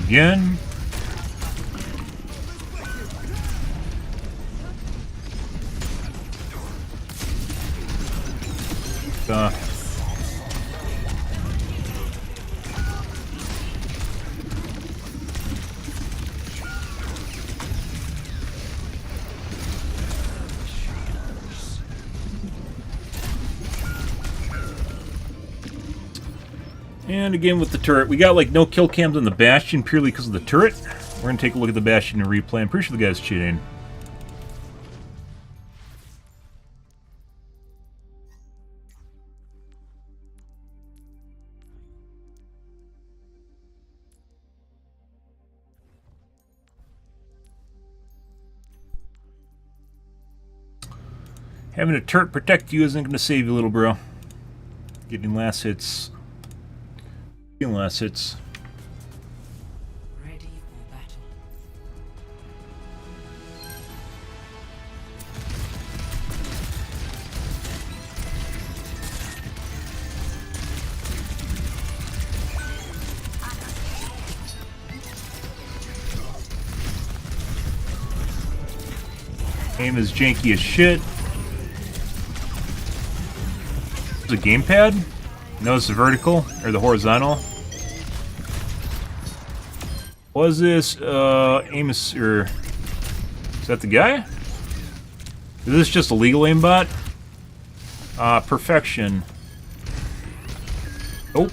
Again. And again with the turret. We got like no kill cams on the Bastion purely because of the turret. We're going to take a look at the Bastion and replay. I'm pretty sure the guy's cheating. Having a turret protect you isn't going to save you, little bro. Getting last hits. Getting last hits. Ready for battle. Aim is janky as shit. Is it a gamepad? No, it's the vertical or the horizontal. Was this aim is that the guy? Is this just a legal aimbot? Perfection. Oh,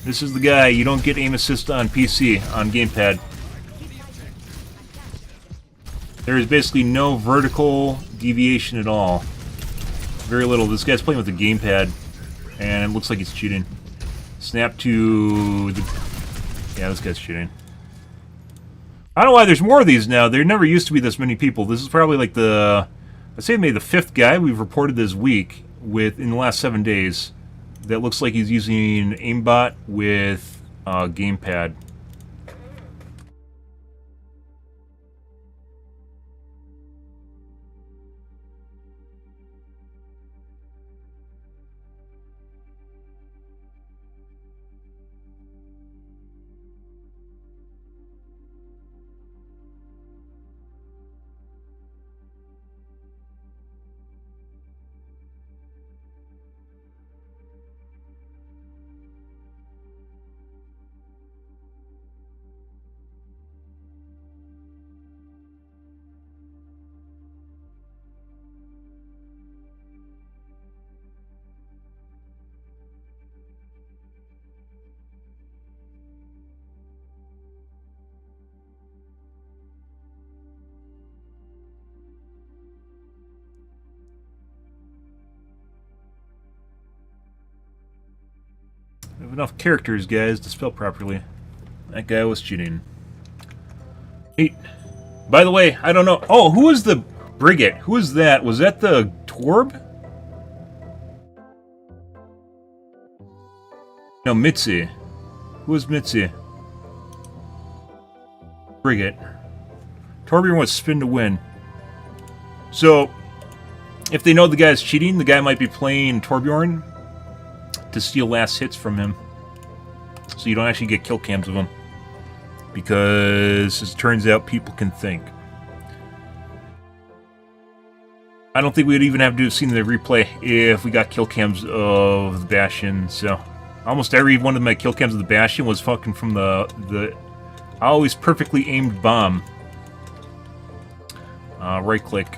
this is the guy. You don't get aim assist on PC on gamepad. There is basically no vertical deviation at all. Very little. This guy's playing with the gamepad, and it looks like he's cheating. Snap to the... Yeah, this guy's cheating. I don't know why there's more of these now. There never used to be this many people. This is probably like the... I'd say maybe the 5th guy we've reported this week in the last 7 days. That looks like he's using aimbot with gamepad. We have enough characters, guys, to spell properly. That guy was cheating. 8. By the way, I don't know. Oh, who is the Brigate? Who is that? Was that the Torb? No, Mitzi. Who is Mitzi? Brigate. Torbjorn wants spin to win. So, if they know the guy's cheating, the guy might be playing Torbjorn to steal last hits from him. So you don't actually get kill cams of him. Because, as it turns out, people can think. I don't think we'd even have to have seen the replay if we got kill cams of the Bastion, so... Almost every one of my kill cams of the Bastion was fucking from the always perfectly aimed bomb. Right click.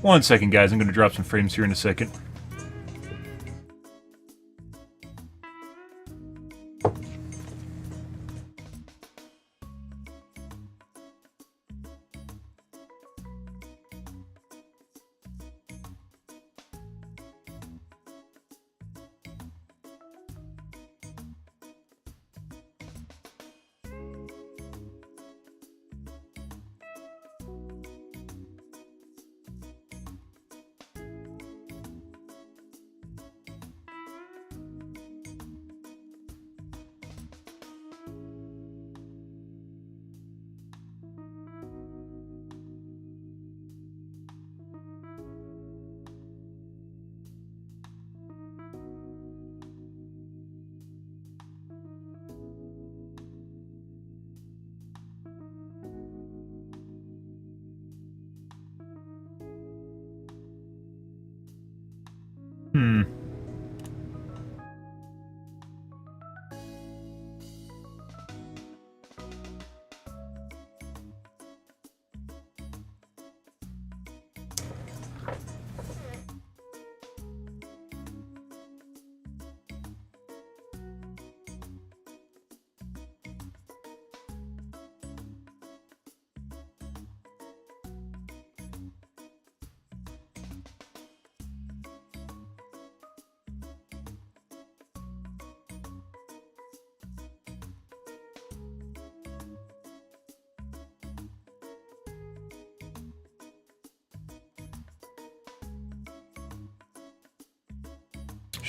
1 second, guys. I'm going to drop some frames here in a second.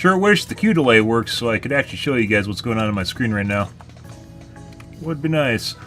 Sure wish the Q delay works so I could actually show you guys what's going on my screen right now. Would be nice.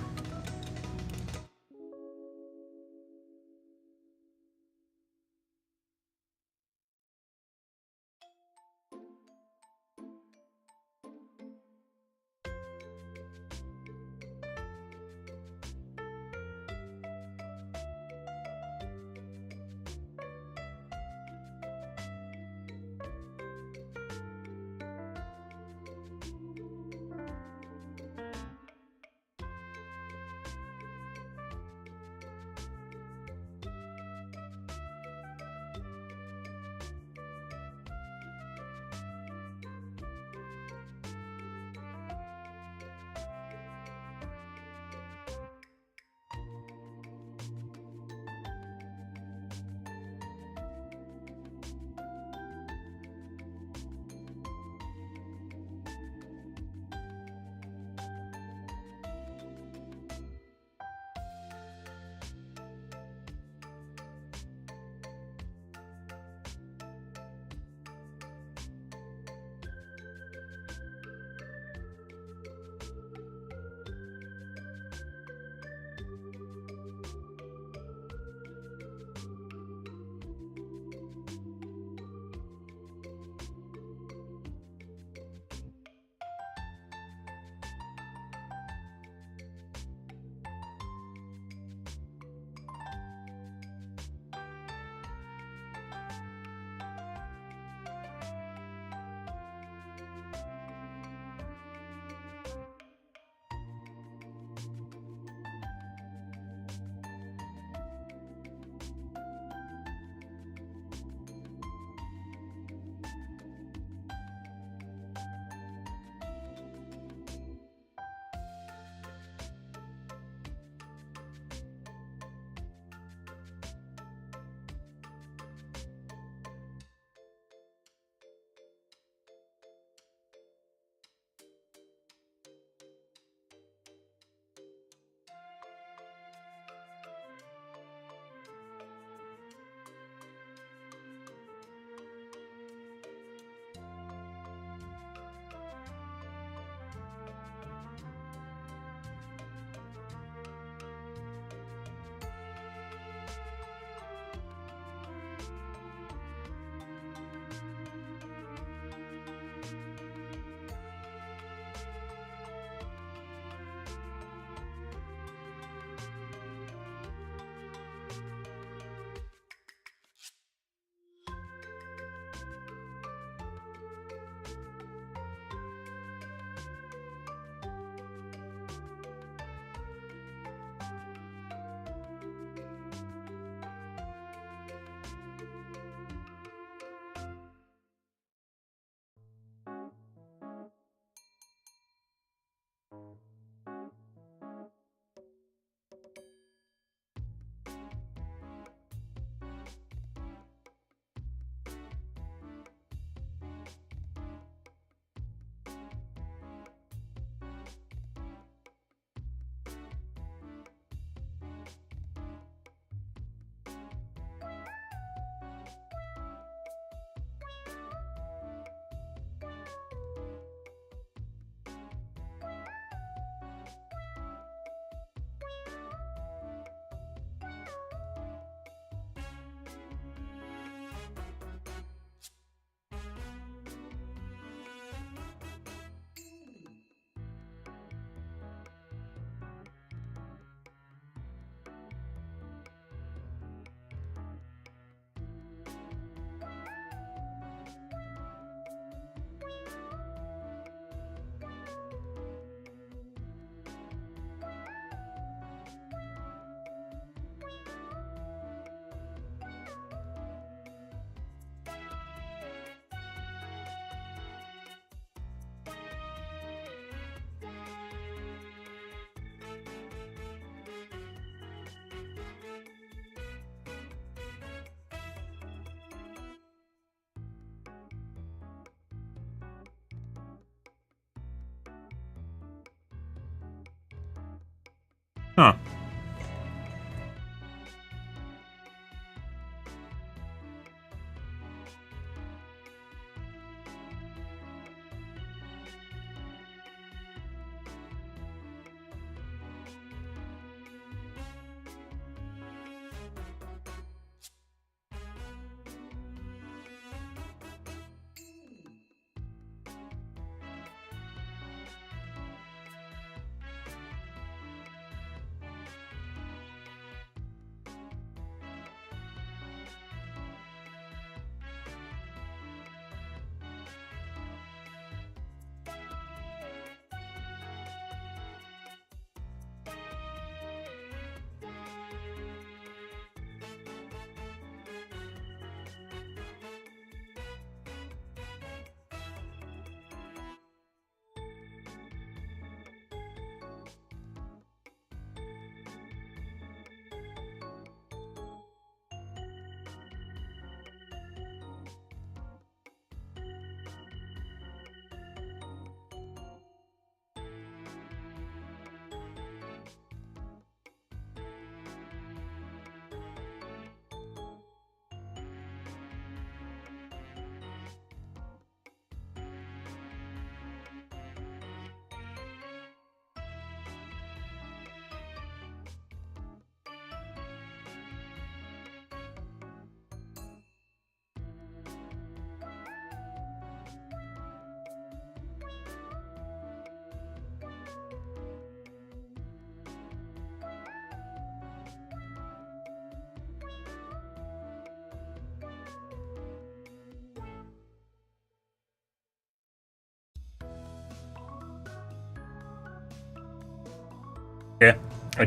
I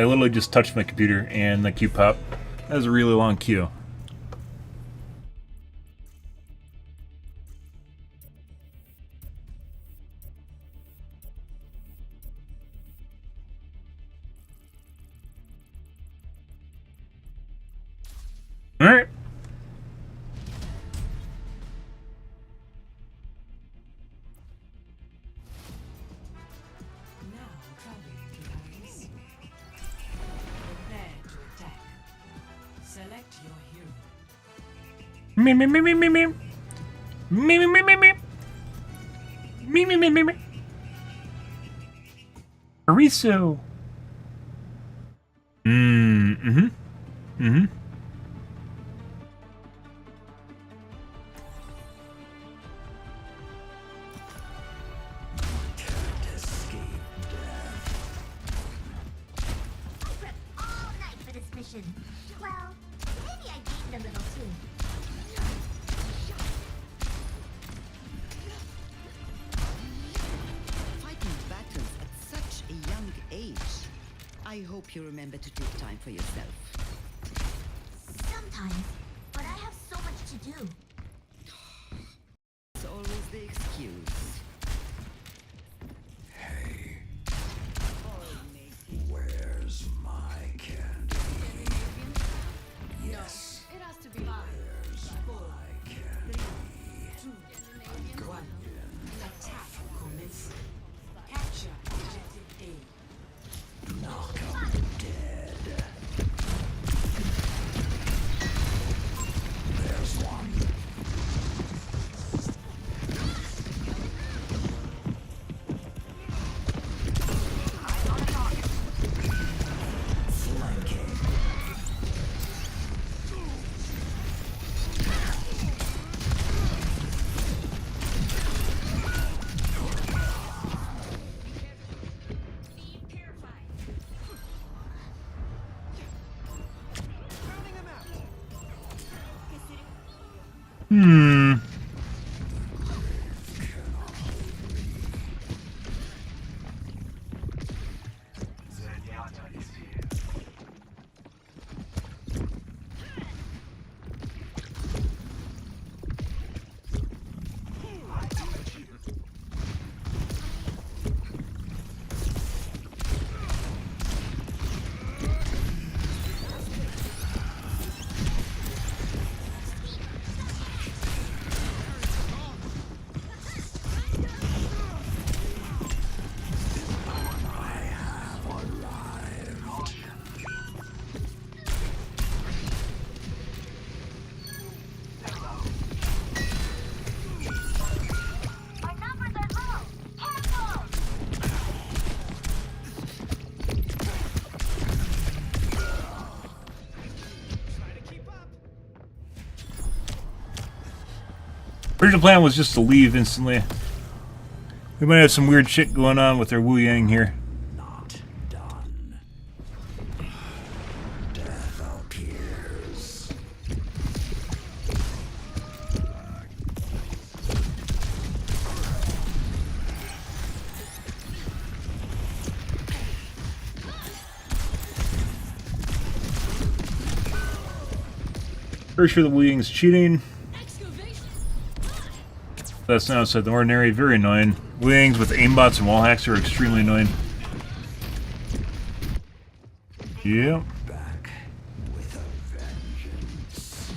literally just touched my computer and the queue popped. That was a really long queue. Alright. Now traveling to Paris. Prepare to attack. Select your hero. Me me me me me me. Me me me me me. Me me me me me. Ariso. Mm-hmm. Mm-hmm. All night for this mission. Well, maybe I gained a little too. Fighting battles at such a young age. I hope you remember to take time for yourself. Sometimes, but I have so much to do. It's always the excuse. Hey, where's my candy? Yes, It has to be where's my candy? one. Attack commence. Capture objective A. Knock 'em dead. There's one. Flanking. Hmm. My numbers are low. Careful! Original plan was just to leave instantly. We might have some weird shit going on with our Wu Yang here. Not done. Death appears. Pretty sure the Wu Yang's cheating. That's not outside the ordinary. Very annoying. Wu Yangs with aimbots and wall hacks are extremely annoying. Yep. Back with a vengeance.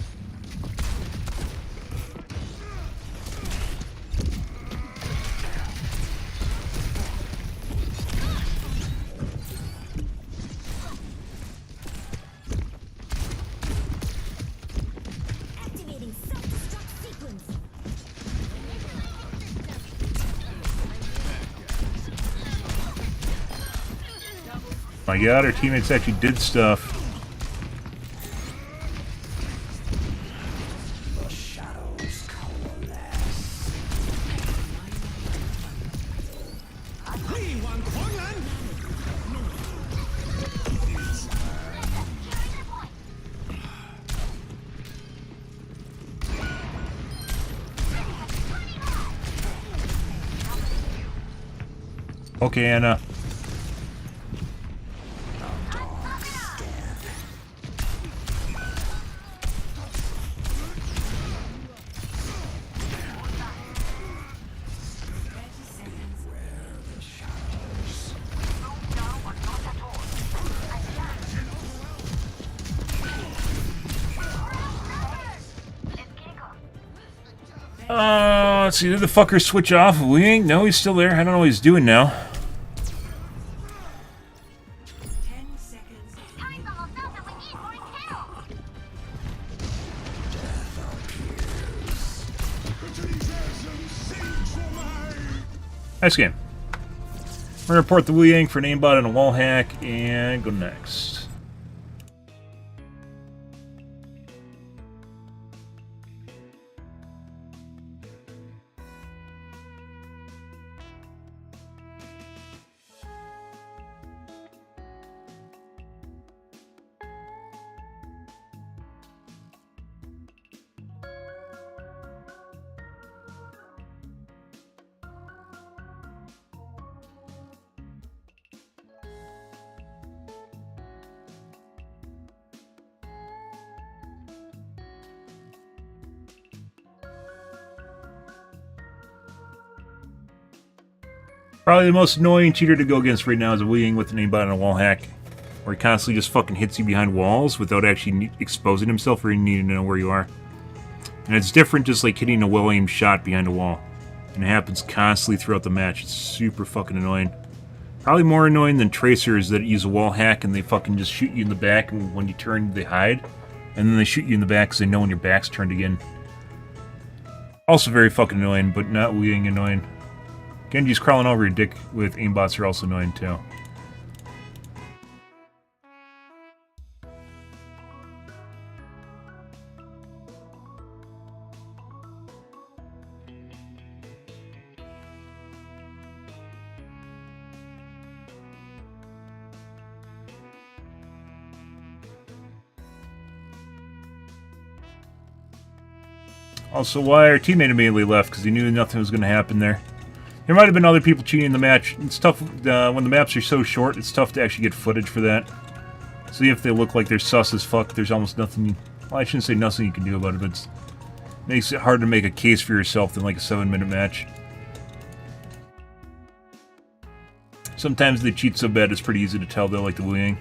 Activating self-destruct sequence. My god, our teammates actually did stuff. The shadows coalesce. Okay, Anna. Let's see, did the fucker switch off? We ain't. No, he's still there. I don't know what he's doing now. Nice game. I'm gonna report the Wu Yang for an aimbot and a wall hack, and go next. Probably the most annoying cheater to go against right now is a Wu Yang with an aimbot and a wall hack, where he constantly just fucking hits you behind walls without actually exposing himself or even needing to know where you are. And it's different just like hitting a well-aimed shot behind a wall. And it happens constantly throughout the match. It's super fucking annoying. Probably more annoying than tracers that use a wall hack and they fucking just shoot you in the back, and when you turn they hide. And then they shoot you in the back because they know when your back's turned again. Also very fucking annoying, but not Wu Yang annoying. Genji's crawling over your dick with aimbots are also annoying too. Also, why our teammate immediately left because he knew nothing was going to happen there. There might have been other people cheating in the match. It's tough when the maps are so short. It's tough to actually get footage for that. So if they look like they're sus as fuck, there's almost nothing. Well, I shouldn't say nothing you can do about it, but it makes it hard to make a case for yourself than like a 7-minute match. Sometimes they cheat so bad it's pretty easy to tell they're like the Wu Yang.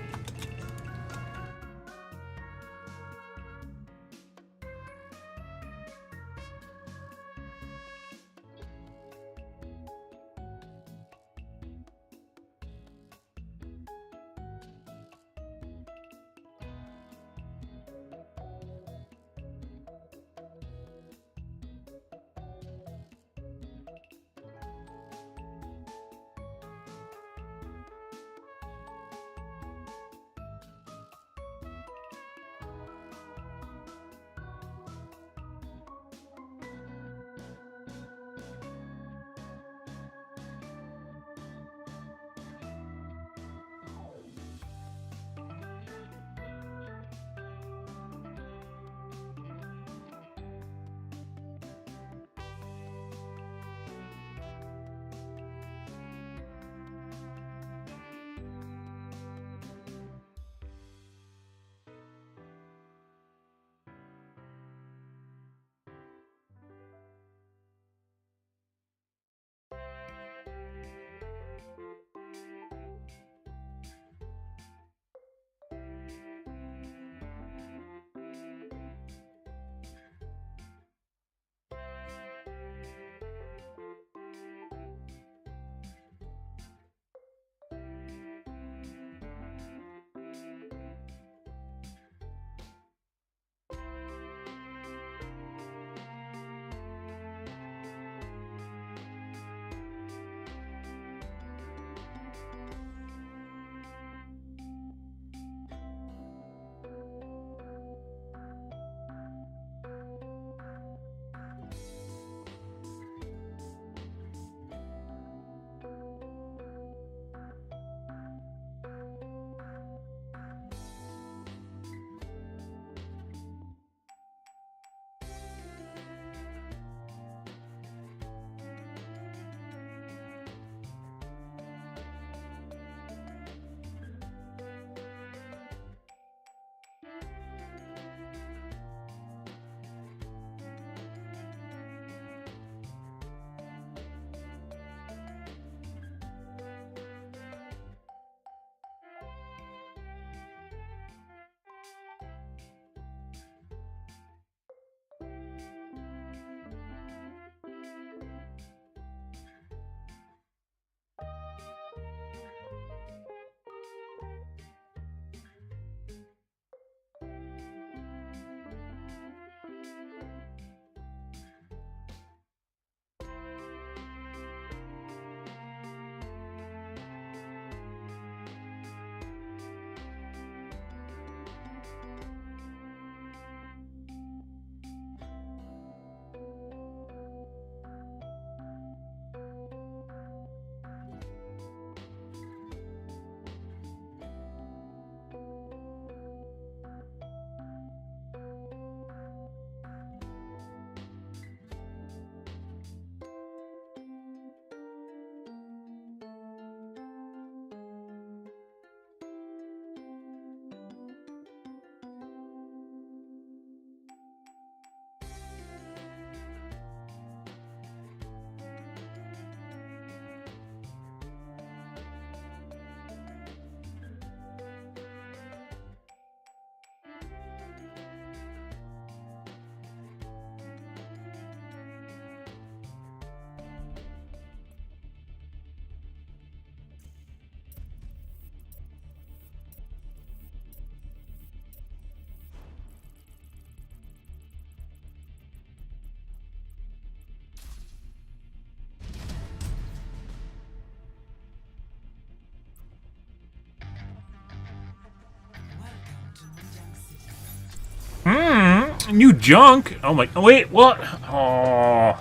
New junk? Oh my... Oh, wait, what? Oh.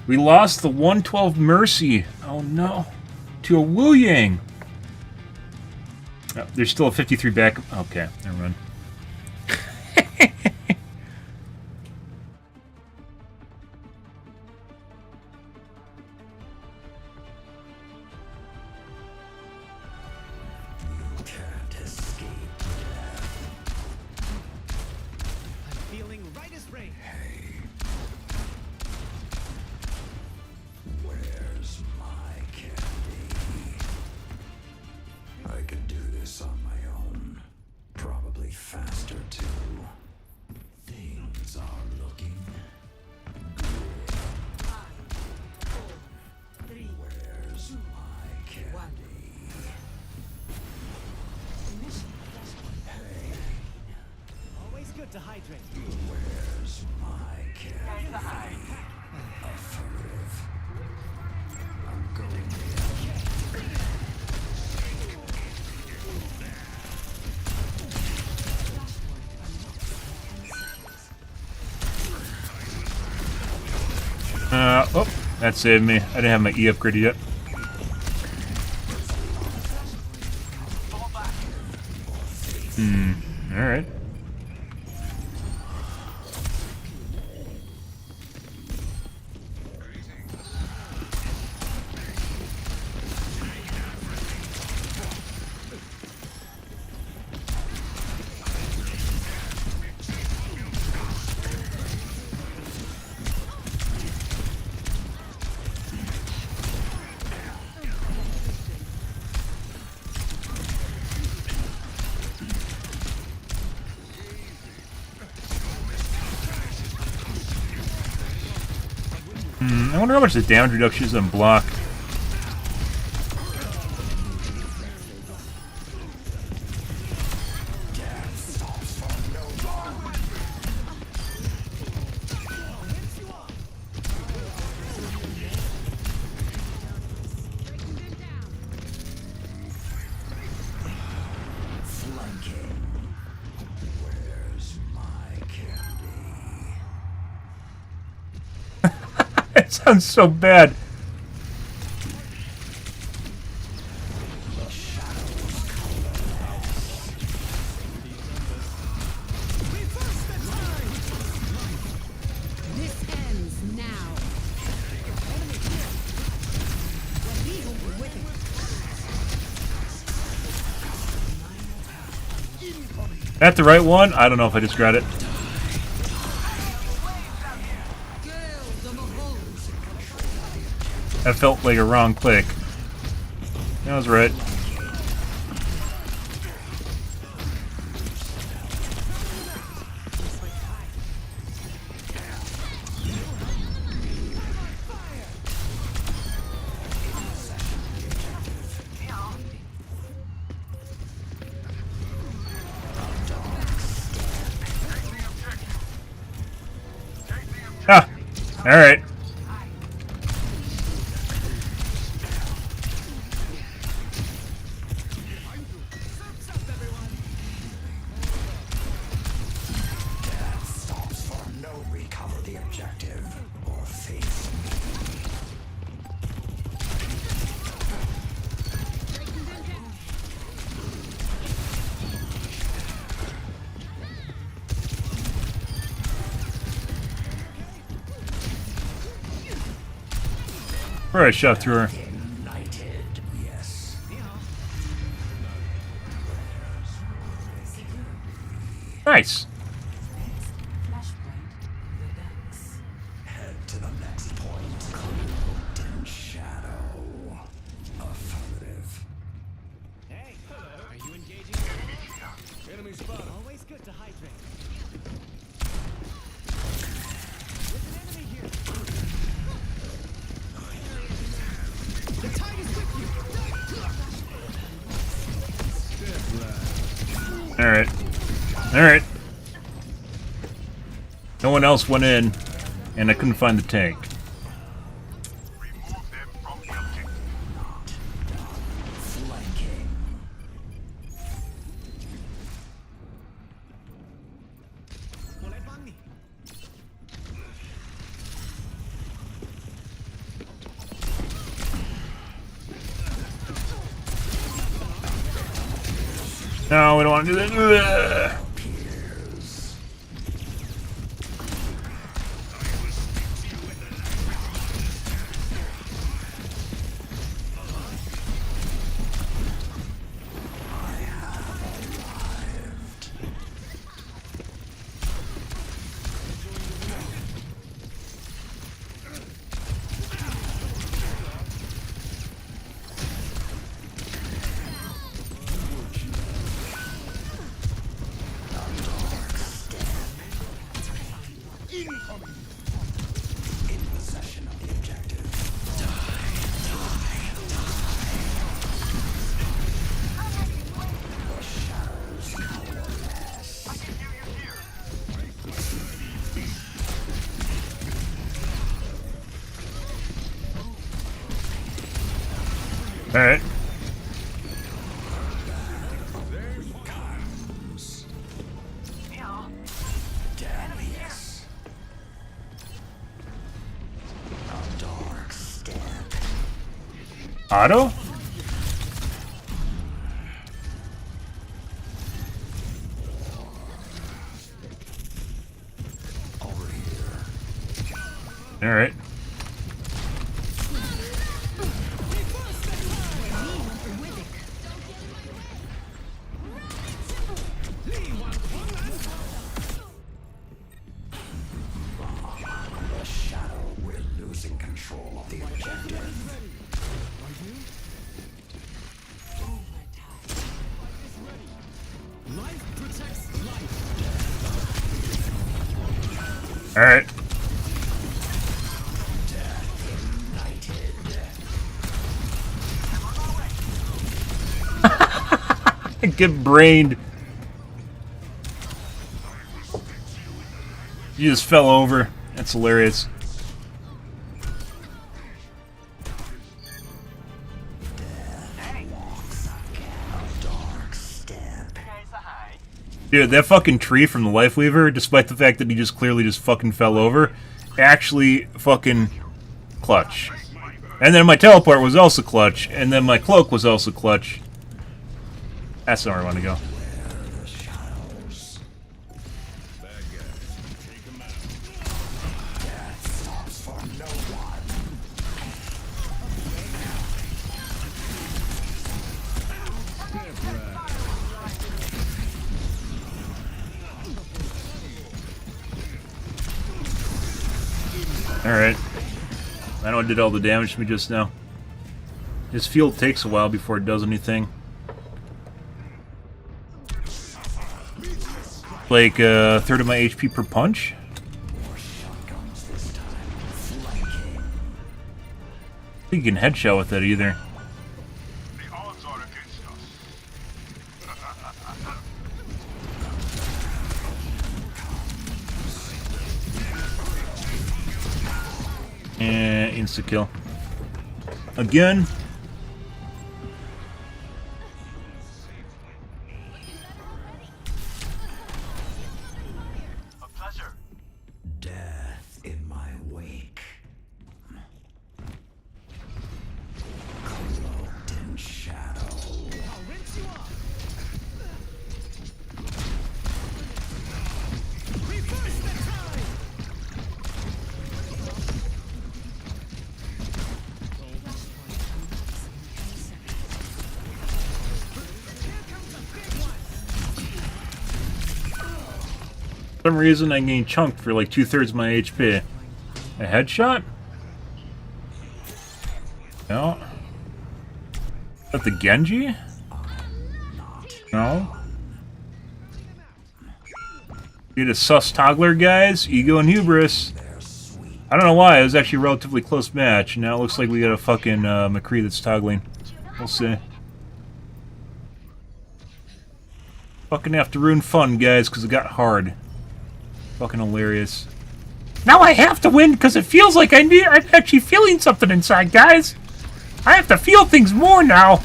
We lost the 112 Mercy. Oh, no. To a Wu Yang. Oh, there's still a 53 back... Okay, never mind. Can't escape. I'm feeling right as rain. Hey. Where's my candy? I could do this on my own. Probably faster too. Things are looking good. Where's my candy? Hey, Always good to hydrate. where's my candy? Affirmative. I'm going in. Oh, that saved me. I didn't have my E upgraded yet. Alright. I wonder how much the damage reduction is on block. Flanking. Where's my candy? It sounds so bad. This ends now. That the right one? I don't know if I just grabbed it. That felt like a wrong click. That was right. Ah! Alright. Stops for no recover the objective or face Where I shot through her. ignited. Yes. Nice. Head to the next point. Cloaked in shadow. Affirmative. Hey, are you engaging? Enemy spot. Always good to hydrate. There's an enemy here. The tide is with you. Alright. Alright. No one else went in, and I couldn't find the tank. Flanking. Volevanni. No, we don't want to do that. Ugh. All right. Auto? All right. All right. Get brained. You just fell over. That's hilarious. Dude, that fucking tree from the Life Weaver, despite the fact that he just clearly just fucking fell over, actually fucking clutch. And then my teleport was also clutch, and then my cloak was also clutch. That's not where I want to go. Alright. I know it did all the damage to me just now. His field takes a while before it does anything. Like a third of my HP per punch? I think you can headshot with that either. The odds are against us. Insta-kill. Again. A pleasure. Death in my wake. Cloaked in shadow. I'll rinse you off. Reverse the time. For some reason I gained chunked for like 2/3 of my HP. A headshot? No. Is that the Genji? No. Get a sus toggler, guys. Ego and hubris. I don't know why. It was actually a relatively close match. Now it looks like we got a fucking McCree that's toggling. We'll see. Fucking have to ruin fun, guys, because it got hard. Fucking hilarious. Now I have to win because it feels like I'm actually feeling something inside, guys. I have to feel things more now.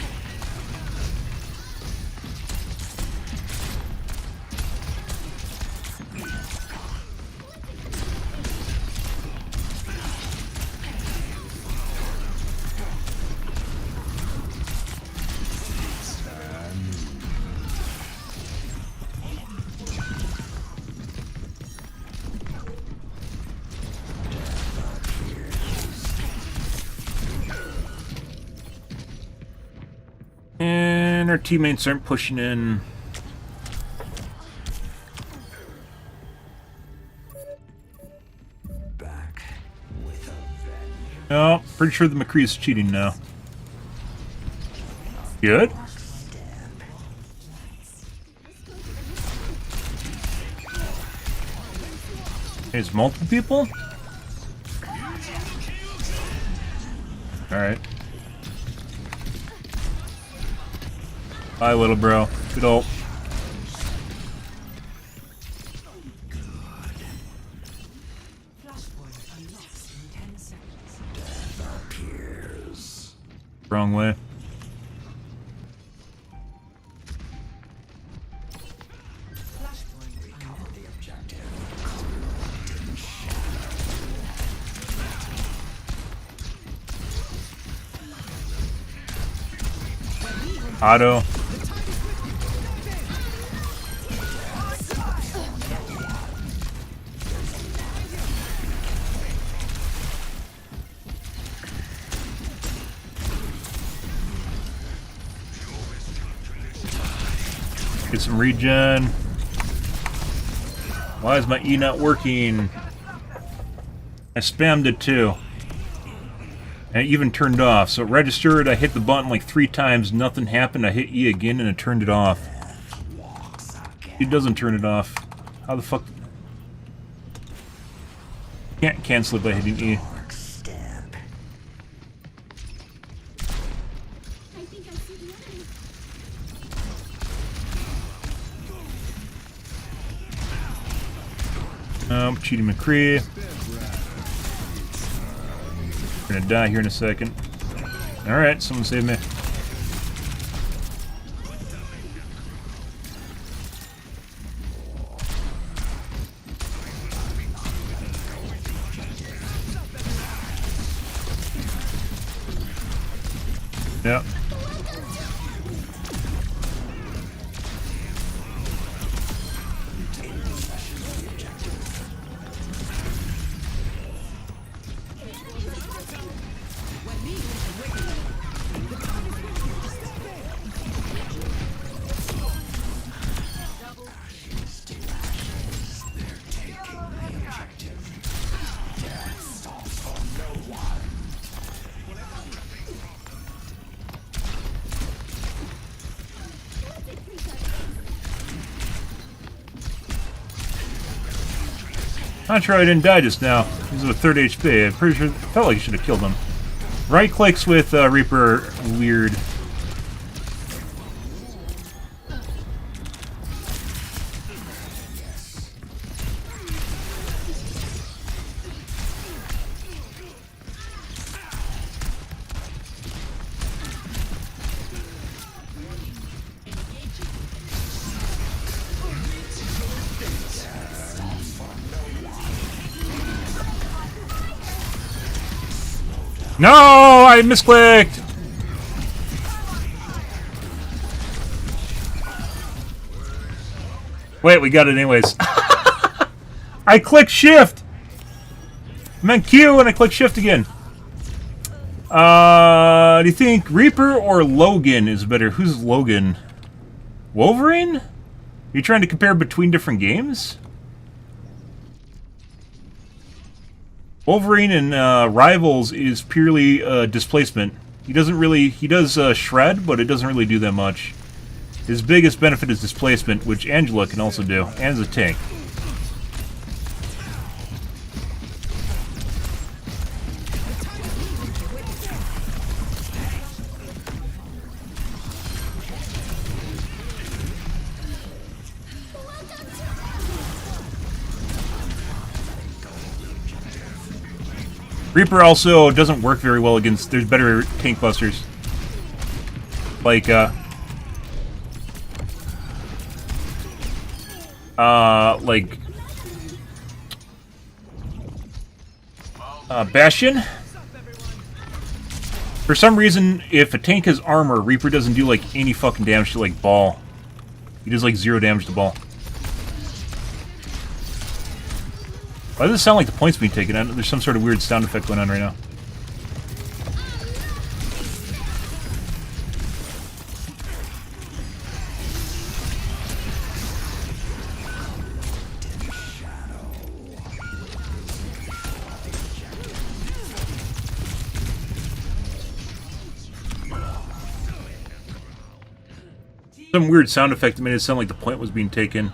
And our teammates aren't pushing in. Back with a vengeance. No, pretty sure the McCree is cheating now. Good. There's multiple people? Alright. Bye, little bro. Good ult. Wrong way. Auto. Get some regen. Why is my E not working? I spammed it too. And it even turned off. So it registered, I hit the button like 3 times, nothing happened. I hit E again and it turned it off. It doesn't turn it off. How the fuck? Can't cancel it by hitting E. Cheating McCree. Gonna die here in a second. Alright, someone save me. Yep. Not sure I didn't die just now. He was at 3rd HP. I'm pretty sure felt like I should have killed him. Right clicks with Reaper are weird. No, I misclicked. Wait, we got it anyways. I clicked shift. I meant Q and I clicked shift again. Do you think Reaper or Logan is better? Who's Logan? Wolverine? Are you trying to compare between different games? Wolverine in Rivals is purely displacement. He doesn't really... He does shred, but it doesn't really do that much. His biggest benefit is displacement, which Angela can also do, and as a tank. Reaper also doesn't work very well against... There's better tank busters. Like, Bastion. For some reason, if a tank has armor, Reaper doesn't do, like, any fucking damage to, like, Ball. He does, like, 0 damage to Ball. Why does it sound like the point's being taken out? There's some sort of weird sound effect going on right now. Some weird sound effect that made it sound like the point was being taken.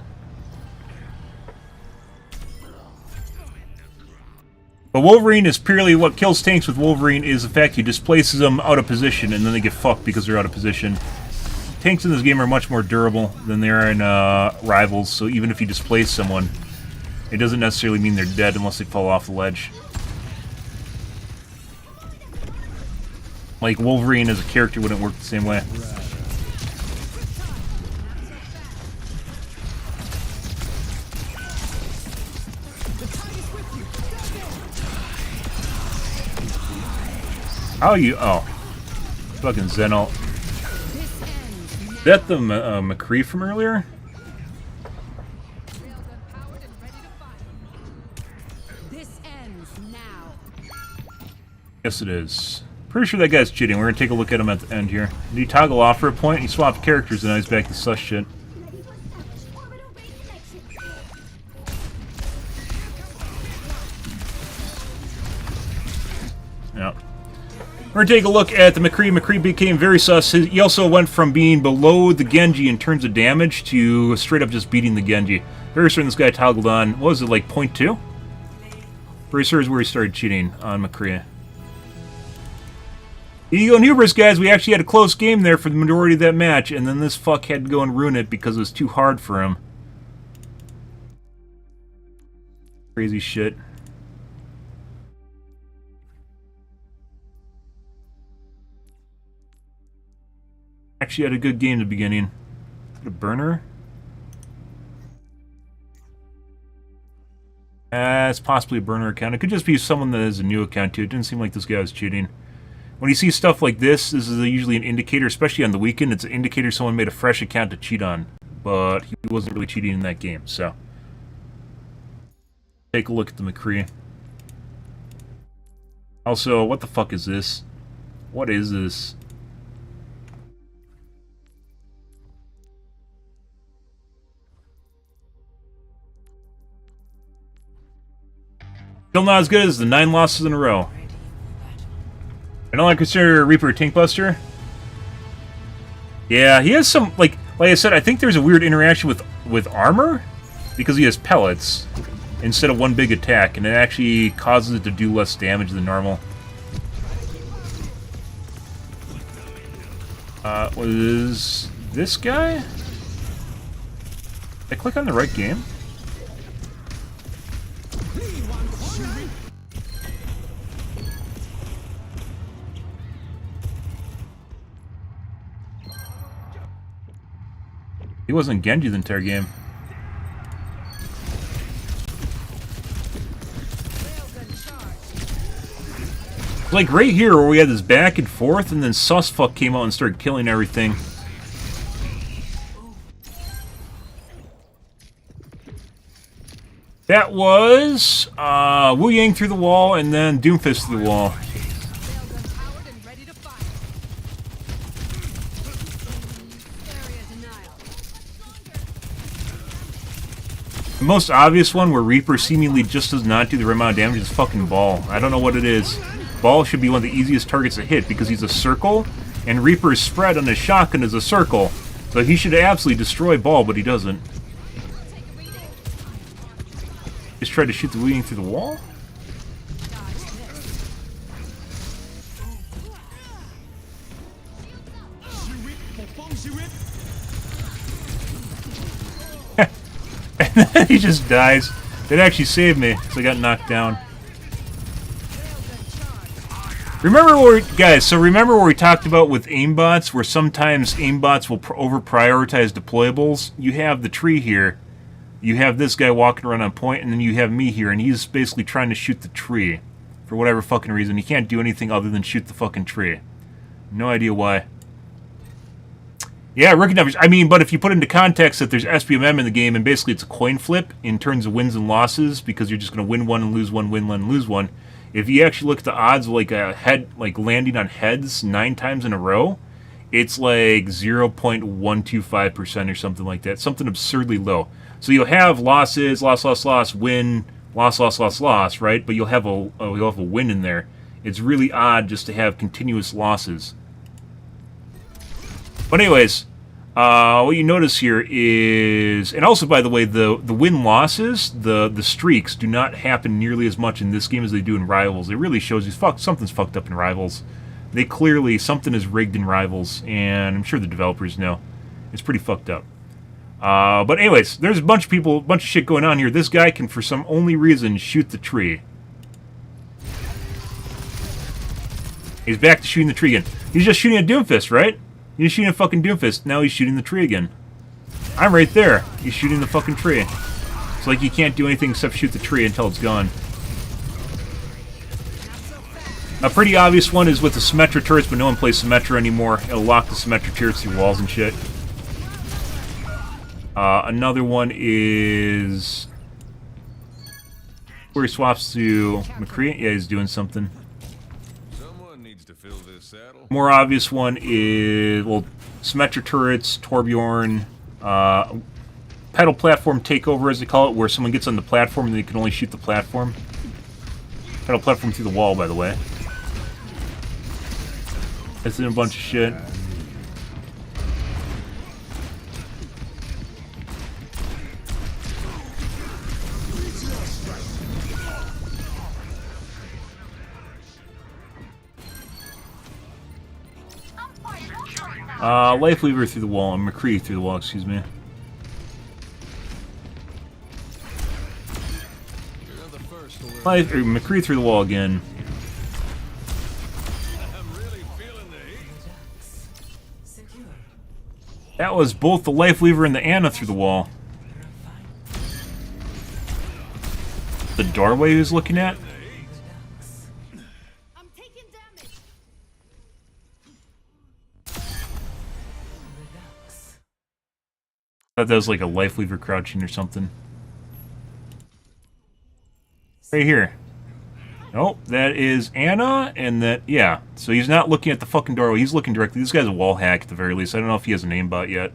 But Wolverine is purely what kills tanks with Wolverine is the fact he displaces them out of position and then they get fucked because they're out of position. Tanks in this game are much more durable than they are in Rivals, so even if you displace someone, it doesn't necessarily mean they're dead unless they fall off the ledge. Like, Wolverine as a character wouldn't work the same way. How you... Oh. Fucking Zenalt. Is that the McCree from earlier? This ends now. Yes, it is. Pretty sure that guy's cheating. We're gonna take a look at him at the end here. Did he toggle off for a point? He swapped characters and now he's back to sus shit. Yeah. We're going to take a look at the McCree. McCree became very sus. He also went from being below the Genji in terms of damage to straight up just beating the Genji. Very certain this guy toggled on, what was it, like 0.2? Very certain is where he started cheating on McCree. Ego and Hubris, guys, we actually had a close game there for the majority of that match, and then this fuck had to go and ruin it because it was too hard for him. Crazy shit. Actually had a good game in the beginning. A burner? It's possibly a burner account. It could just be someone that has a new account too. It didn't seem like this guy was cheating. When you see stuff like this is usually an indicator, especially on the weekend. It's an indicator someone made a fresh account to cheat on. But he wasn't really cheating in that game, so. Take a look at the McCree. Also, what the fuck is this? What is this? Still not as good as the 9 losses in a row. I don't consider Reaper a tank buster. Yeah, he has some, like I said, I think there's a weird interaction with armor because he has pellets instead of one big attack, and it actually causes it to do less damage than normal. Was this guy? Did I click on the right game? He wasn't Genji the entire game. Like right here where we had this back and forth and then Susfuck came out and started killing everything. That was Wu Yang through the wall and then Doomfist through the wall. The most obvious one where Reaper seemingly just does not do the right amount of damage is fucking Ball. I don't know what it is. Ball should be one of the easiest targets to hit because he's a circle, and Reaper's spread on his shotgun is a circle. So he should absolutely destroy Ball, but he doesn't. Just tried to shoot the Weeding through the wall? And then he just dies. It actually saved me, so I got knocked down. Remember where, guys, so remember where we talked about with aimbots, where sometimes aimbots will over-prioritize deployables? You have the tree here. You have this guy walking around on point, and then you have me here, and he's basically trying to shoot the tree. For whatever fucking reason. He can't do anything other than shoot the fucking tree. No idea why. Yeah, rookie numbers. I mean, but if you put into context that there's SBMM in the game, and basically it's a coin flip in terms of wins and losses, because you're just going to win one and lose one, win one and lose one. If you actually look at the odds of like a head, like landing on heads 9 times in a row, it's like 0.125% or something like that. Something absurdly low. So you'll have losses, loss, loss, loss, win, loss, loss, loss, loss, right? But you'll have a win in there. It's really odd just to have continuous losses. But anyways, What you notice here is, and also by the way, the win-losses, the streaks do not happen nearly as much in this game as they do in Rivals. It really shows you something's fucked up in Rivals. They clearly, something is rigged in Rivals, and I'm sure the developers know. It's pretty fucked up. But anyways, there's a bunch of people, a bunch of shit going on here. This guy can, for some only reason, shoot the tree. He's back to shooting the tree again. He's just shooting a Doomfist, right? He's shooting a fucking Doomfist. Now he's shooting the tree again. I'm right there. He's shooting the fucking tree. It's like you can't do anything except shoot the tree until it's gone. A pretty obvious one is with the Symmetra turrets, but no one plays Symmetra anymore. It'll lock the Symmetra turrets through walls and shit. Another one is where he swaps to McCree. Yeah, he's doing something. Someone needs to fill this saddle. More obvious one is, well, Symmetra turrets, Torbjorn, pedal platform takeover, as they call it, where someone gets on the platform and they can only shoot the platform. Pedal platform through the wall, by the way. That's in a bunch of shit. Life Weaver through the wall, and McCree through the wall, excuse me. McCree through the wall again. That was both the Life Weaver and the Anna through the wall. The doorway he was looking at? I'm taking damage. I thought that was like a Life Weaver crouching or something. Right here. Nope, that is Anna, and that, yeah. So he's not looking at the fucking doorway, he's looking directly. This guy's a wall hack at the very least. I don't know if he has an aimbot yet.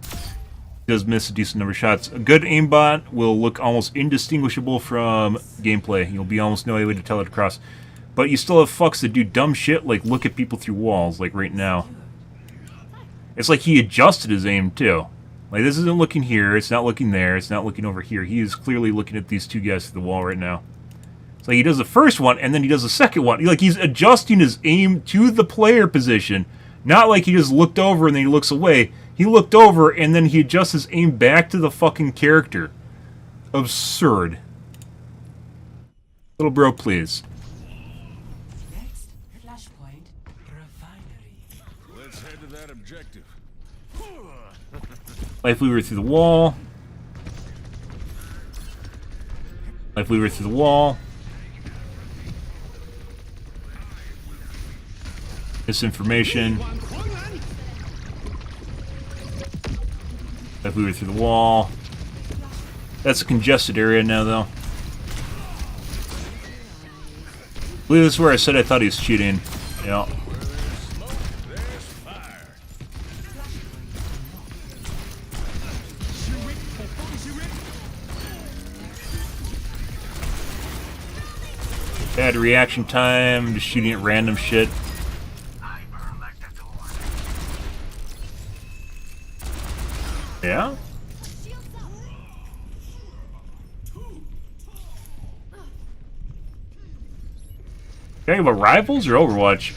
He does miss a decent number of shots. A good aimbot will look almost indistinguishable from gameplay. You'll be almost no way to tell it across. But you still have fucks that do dumb shit, like look at people through walls, like right now. It's like he adjusted his aim, too. Like, this isn't looking here, it's not looking there, it's not looking over here. He is clearly looking at these two guys through the wall right now. So he does the first one, and then he does the second one. Like, he's adjusting his aim to the player position. Not like he just looked over and then he looks away. He looked over, and then he adjusts his aim back to the fucking character. Absurd. Little bro, please. Next, flashpoint, refinery. Let's head to that objective. Life Weaver through the wall. Life Weaver through the wall. Misinformation. Life Weaver through the wall. That's a congested area now, though. I believe this is where I said I thought he was cheating. Yeah. Bad reaction time, just shooting at random shit. Yeah? Talking about Rivals or Overwatch?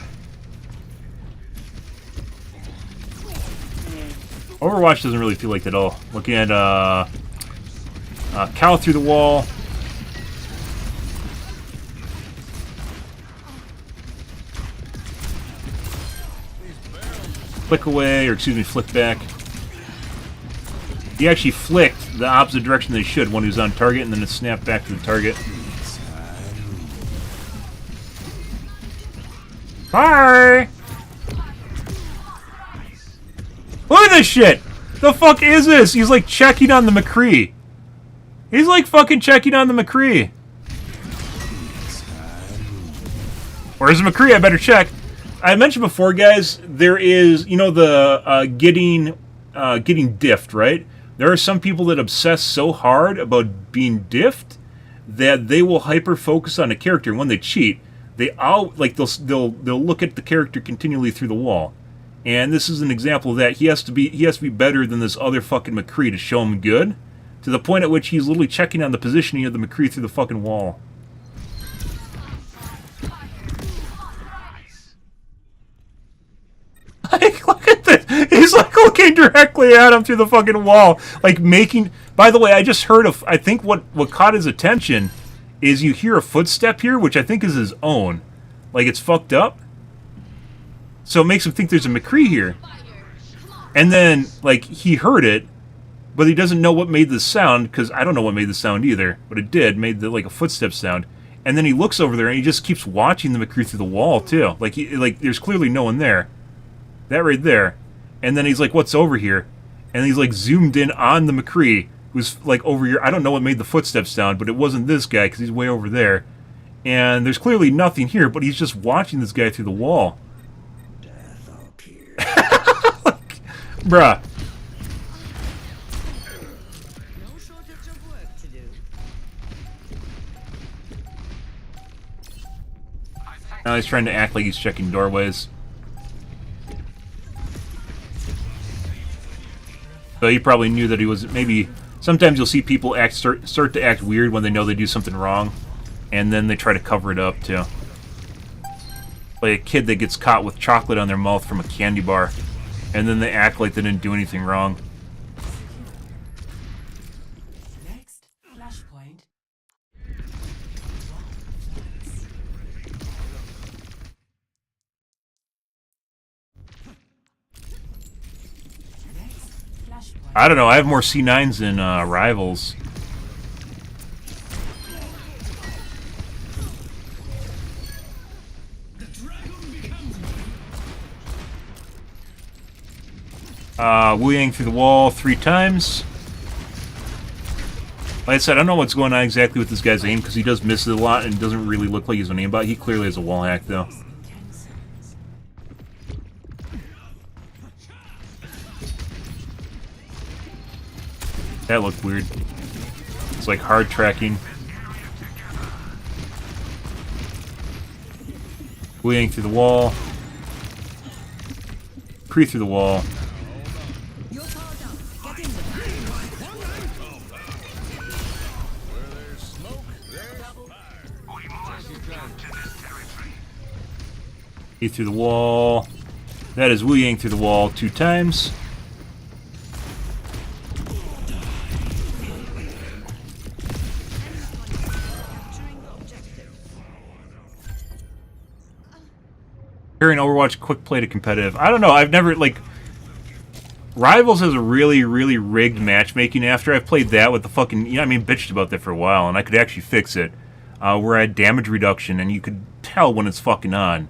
Overwatch doesn't really feel like that at all. Looking at Cow through the wall. Flick away, or excuse me, flick back. He actually flicked the opposite direction they should when he was on target, and then it snapped back to the target. Hi! Look at this shit! The fuck is this? He's like checking on the McCree. He's like fucking checking on the McCree. Where's the McCree? I better check. I mentioned before, guys, there is, you know, the getting diffed, right? There are some people that obsess so hard about being diffed that they will hyper focus on a character. And when they cheat, they'll look at the character continually through the wall, And this is an example of that. He has to be better than this other fucking McCree to show him good, to the point at which he's literally checking on the positioning of the McCree through the fucking wall. Like, look at this. He's like looking directly at him through the fucking wall, like making. By the way, I just heard of. I think what caught his attention is you hear a footstep here, which I think is his own. Like it's fucked up. So it makes him think there's a McCree here. And then, like, he heard it, but he doesn't know what made the sound, because I don't know what made the sound either, but it did, made like a footstep sound. And then he looks over there and he just keeps watching the McCree through the wall, too. Like, there's clearly no one there. That right there. And then he's like, what's over here? And he's like zoomed in on the McCree, who's like over here. I don't know what made the footsteps sound, but it wasn't this guy, because he's way over there. And there's clearly nothing here, but he's just watching this guy through the wall. Bruh. No shortage of work to do. Now he's trying to act like he's checking doorways. So he probably knew that he was maybe. Sometimes you'll see people start to act weird when they know they do something wrong, and then they try to cover it up too. Like a kid that gets caught with chocolate on their mouth from a candy bar, and then they act like they didn't do anything wrong. Next flashpoint. I don't know. I have more C9s than Rivals. Wu Yang through the wall 3 times. Like I said, I don't know what's going on exactly with this guy's aim, because he does miss it a lot and doesn't really look like he's an aimbot. He clearly has a wall hack, though. That looked weird. It's like hard tracking. Wu Yang through the wall. Pre through the wall. He through the wall. That is Wu Yang through the wall 2 times. Carrying Overwatch quick play to competitive. I don't know. I've never, like... Rivals has a really, really rigged matchmaking after. I've played that with the fucking... You know, I mean, bitched about that for a while, and I could actually fix it. Where I had damage reduction, and you could tell when it's fucking on.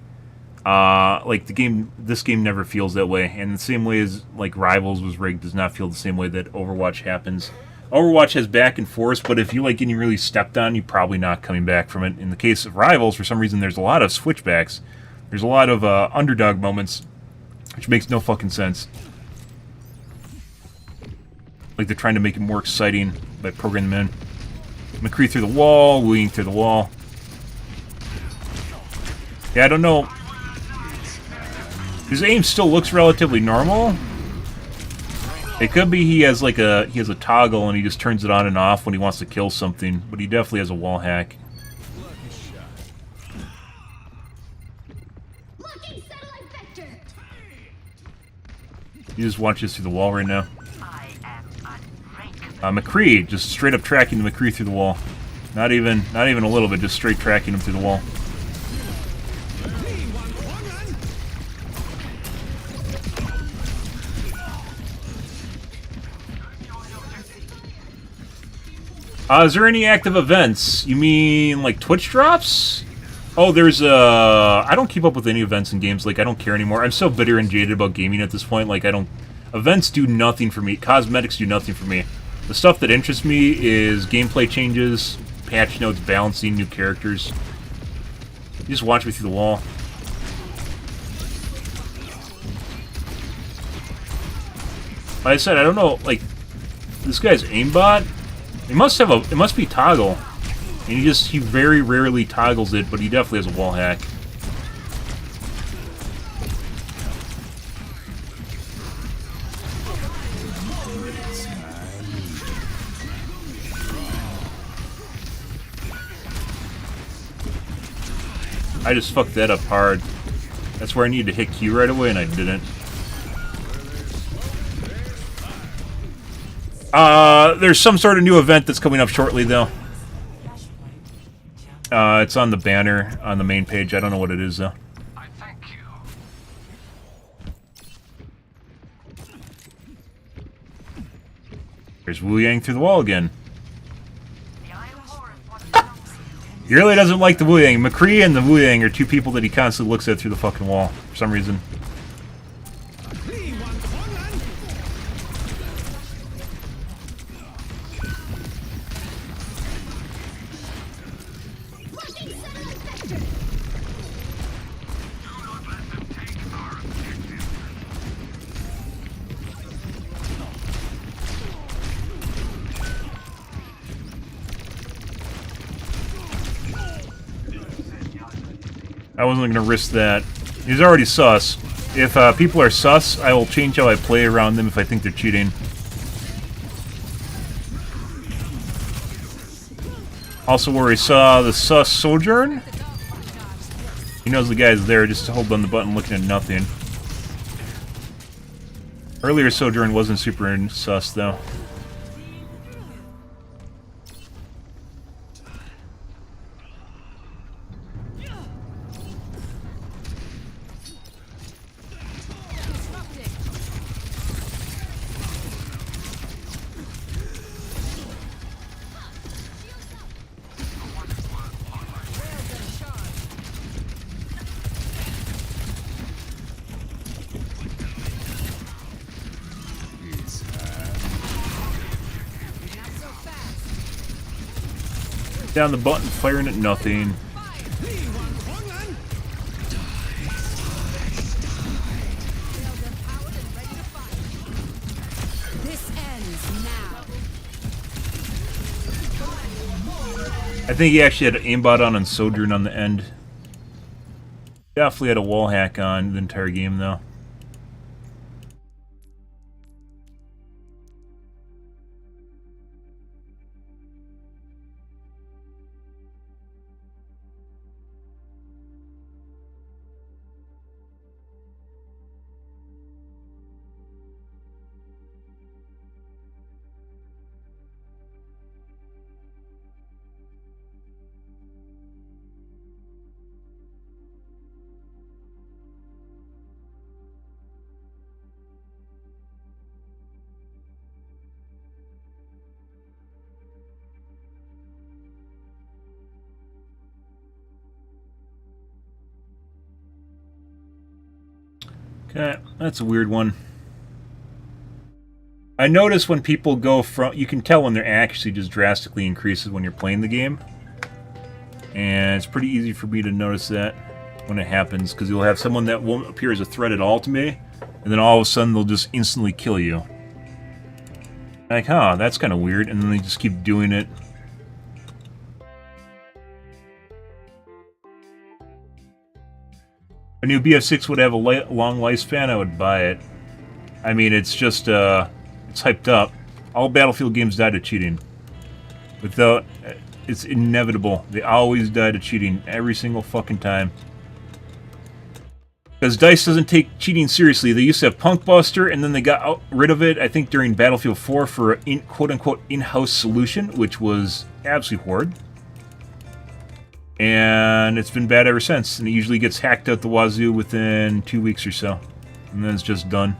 Like, this game never feels that way. And the same way as, like, Rivals was rigged does not feel the same way that Overwatch happens. Overwatch has back and forth, but if you like getting really stepped on, you're probably not coming back from it. In the case of Rivals, for some reason, there's a lot of switchbacks. There's a lot of underdog moments, which makes no fucking sense. Like they're trying to make it more exciting by programming them in. McCree through the wall, Wu Yang through the wall. Yeah, I don't know. His aim still looks relatively normal. It could be he has like a toggle and he just turns it on and off when he wants to kill something, but he definitely has a wall hack. You just watch this through the wall right now. McCree just straight up tracking the McCree through the wall. Not even a little bit, just straight tracking him through the wall. Is there any active events? You mean like Twitch drops? Oh, there's I don't keep up with any events in games. Like, I don't care anymore. I'm so bitter and jaded about gaming at this point. Like, events do nothing for me. Cosmetics do nothing for me. The stuff that interests me is gameplay changes, patch notes, balancing, new characters. You just watch me through the wall. Like I said, I don't know, like, this guy's aimbot, it must be toggle. And he very rarely toggles it, but he definitely has a wall hack. I just fucked that up hard. That's where I needed to hit Q right away, and I didn't. There's some sort of new event that's coming up shortly, though. It's on the banner on the main page. I don't know what it is, though. I thank you. There's Wu Yang through the wall again. He really doesn't like the Wu Yang. McCree and the Wu Yang are two people that he constantly looks at through the fucking wall for some reason. I wasn't going to risk that. He's already sus. If people are sus, I will change how I play around them if I think they're cheating. Also, where he saw the sus Sojourn, he knows the guy's there just to hold on the button looking at nothing. Earlier Sojourn wasn't super sus, though. Down the button, firing at nothing. This ends now. I think he actually had an aimbot on Sojourn on the end. Definitely had a wall hack on the entire game, though. Okay, that's a weird one. I notice when people go from... You can tell when their accuracy just drastically increases when you're playing the game. And it's pretty easy for me to notice that when it happens, because you'll have someone that won't appear as a threat at all to me, and then all of a sudden they'll just instantly kill you. Like, huh, that's kind of weird, and then they just keep doing it. A new BF6 would have a long lifespan, I would buy it. I mean, it's just, it's hyped up. All Battlefield games die to cheating. Without, it's inevitable. They always die to cheating, every single fucking time. Because DICE doesn't take cheating seriously. They used to have Punkbuster, and then they got rid of it, I think, during Battlefield 4 for a quote-unquote in-house solution, which was absolutely horrid. And it's been bad ever since, and it usually gets hacked out the wazoo within 2 weeks or so. And then it's just done.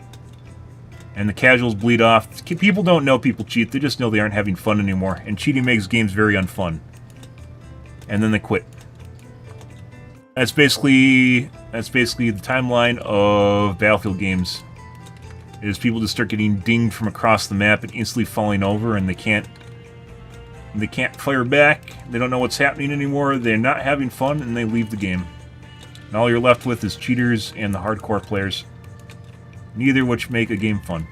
And the casuals bleed off. People don't know people cheat, they just know they aren't having fun anymore. And cheating makes games very unfun. And then they quit. That's basically the timeline of Battlefield games. Is people just start getting dinged from across the map and instantly falling over, and they can't fire back. They don't know what's happening anymore. They're not having fun, and they leave the game. And all you're left with is cheaters and the hardcore players. Neither of which make a game fun.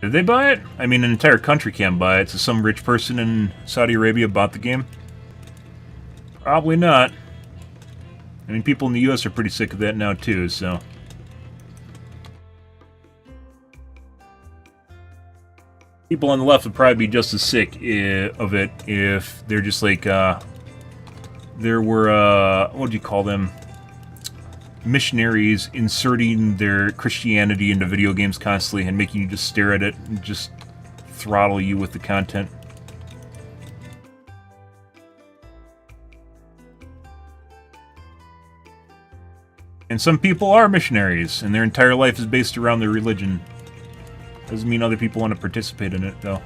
Did they buy it? I mean, an entire country can't buy it, so some rich person in Saudi Arabia bought the game. Probably not. I mean, people in the U.S. are pretty sick of that now, too, so... People on the left would probably be just as sick of it if they're just like, there were, what do you call them? Missionaries inserting their Christianity into video games constantly and making you just stare at it and just throttle you with the content. And some people are missionaries, and their entire life is based around their religion. Doesn't mean other people want to participate in it, though.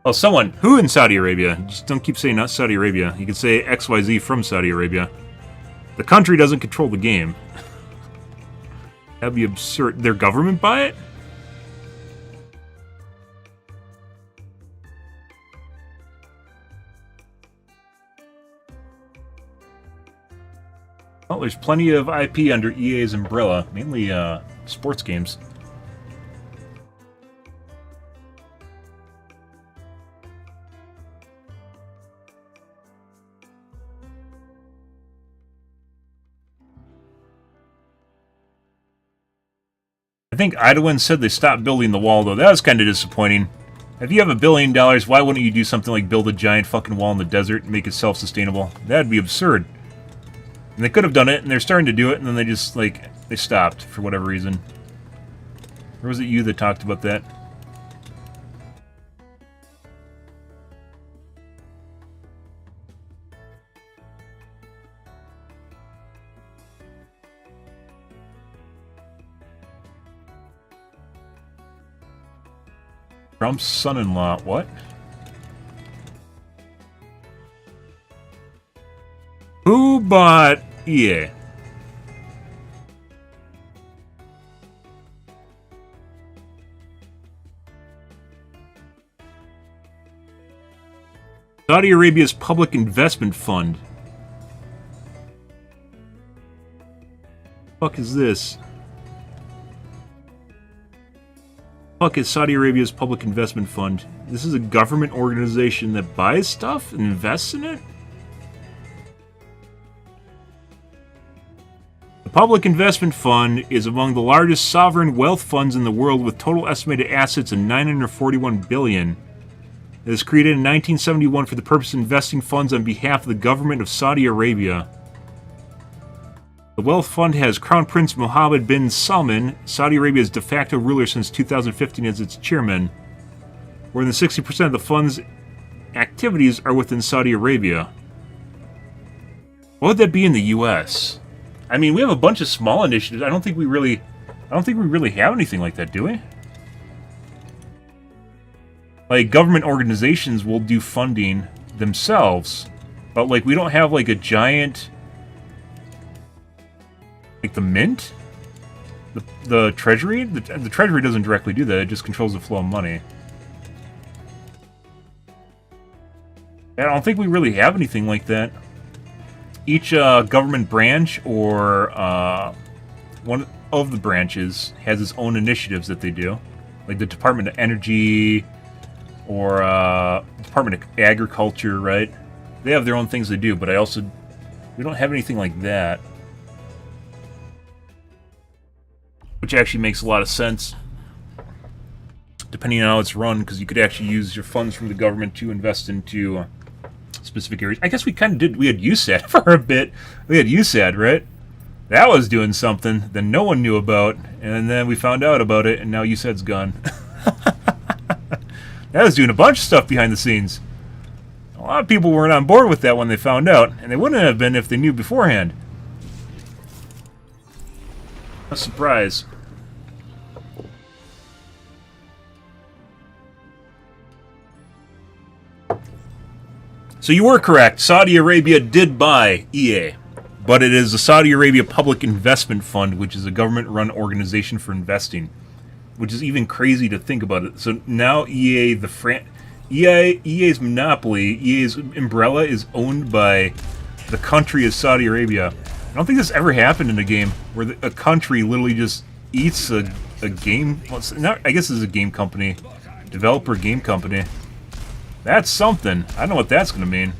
Oh, someone. Who in Saudi Arabia? Just don't keep saying not Saudi Arabia. You can say XYZ from Saudi Arabia. The country doesn't control the game. That'd be absurd. Their government buy it? Well, there's plenty of IP under EA's umbrella, mainly sports games. I think Idawin said they stopped building the wall, though. That was kind of disappointing. If you have $1 billion, why wouldn't you do something like build a giant fucking wall in the desert and make it self-sustainable? That'd be absurd. And they could have done it, and they're starting to do it, and then they just, like, they stopped for whatever reason. Or was it you that talked about that? Trump's son-in-law, what? Who bought EA? Saudi Arabia's public investment fund. What the fuck is this? Fuck is Saudi Arabia's public investment fund? This is a government organization that buys stuff and invests in it? The Public Investment Fund is among the largest sovereign wealth funds in the world with total estimated assets of $941 billion. It was created in 1971 for the purpose of investing funds on behalf of the government of Saudi Arabia. The Wealth Fund has Crown Prince Mohammed bin Salman, Saudi Arabia's de facto ruler since 2015, as its chairman. More than 60% of the fund's activities are within Saudi Arabia. What would that be in the U.S.? I mean, we have a bunch of small initiatives. I don't think we really have anything like that, do we? Like, government organizations will do funding themselves, but, like, we don't have, like, a giant... Like the Mint? The Treasury? The Treasury doesn't directly do that, it just controls the flow of money. I don't think we really have anything like that. Each government branch or one of the branches has its own initiatives that they do. Like the Department of Energy or Department of Agriculture, right? They have their own things they do, but we don't have anything like that. Which actually makes a lot of sense, depending on how it's run, because you could actually use your funds from the government to invest into specific areas. I guess we kind of did. We had USAID for a bit. We had USAID, right? That was doing something that no one knew about, and then we found out about it, and now USAID's gone. That was doing a bunch of stuff behind the scenes. A lot of people weren't on board with that when they found out, and they wouldn't have been if they knew beforehand. A surprise. So you were correct. Saudi Arabia did buy EA, but it is the Saudi Arabia Public Investment Fund, which is a government-run organization for investing. which is even crazy to think about it. So now EA's monopoly, EA's umbrella is owned by the country of Saudi Arabia. I don't think this ever happened in a game where a country literally just eats a game. Well, I guess it's a game company, developer game company. That's something. I don't know what that's going to mean.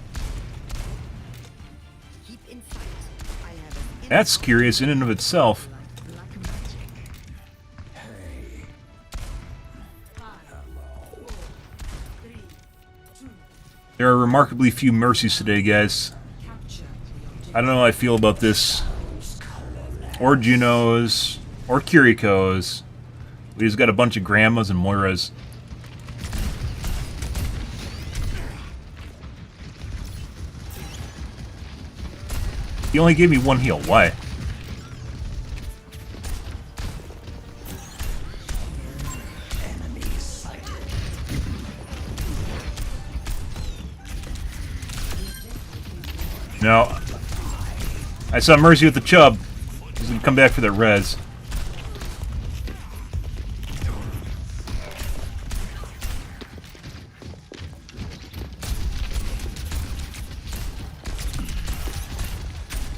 That's curious in and of itself. There are remarkably few mercies today, guys. I don't know how I feel about this. Or Junos. Or Kirikos. We just got a bunch of grandmas and Moiras. He only gave me one heal. Why? No. I saw Mercy with the chub. He's gonna come back for that res.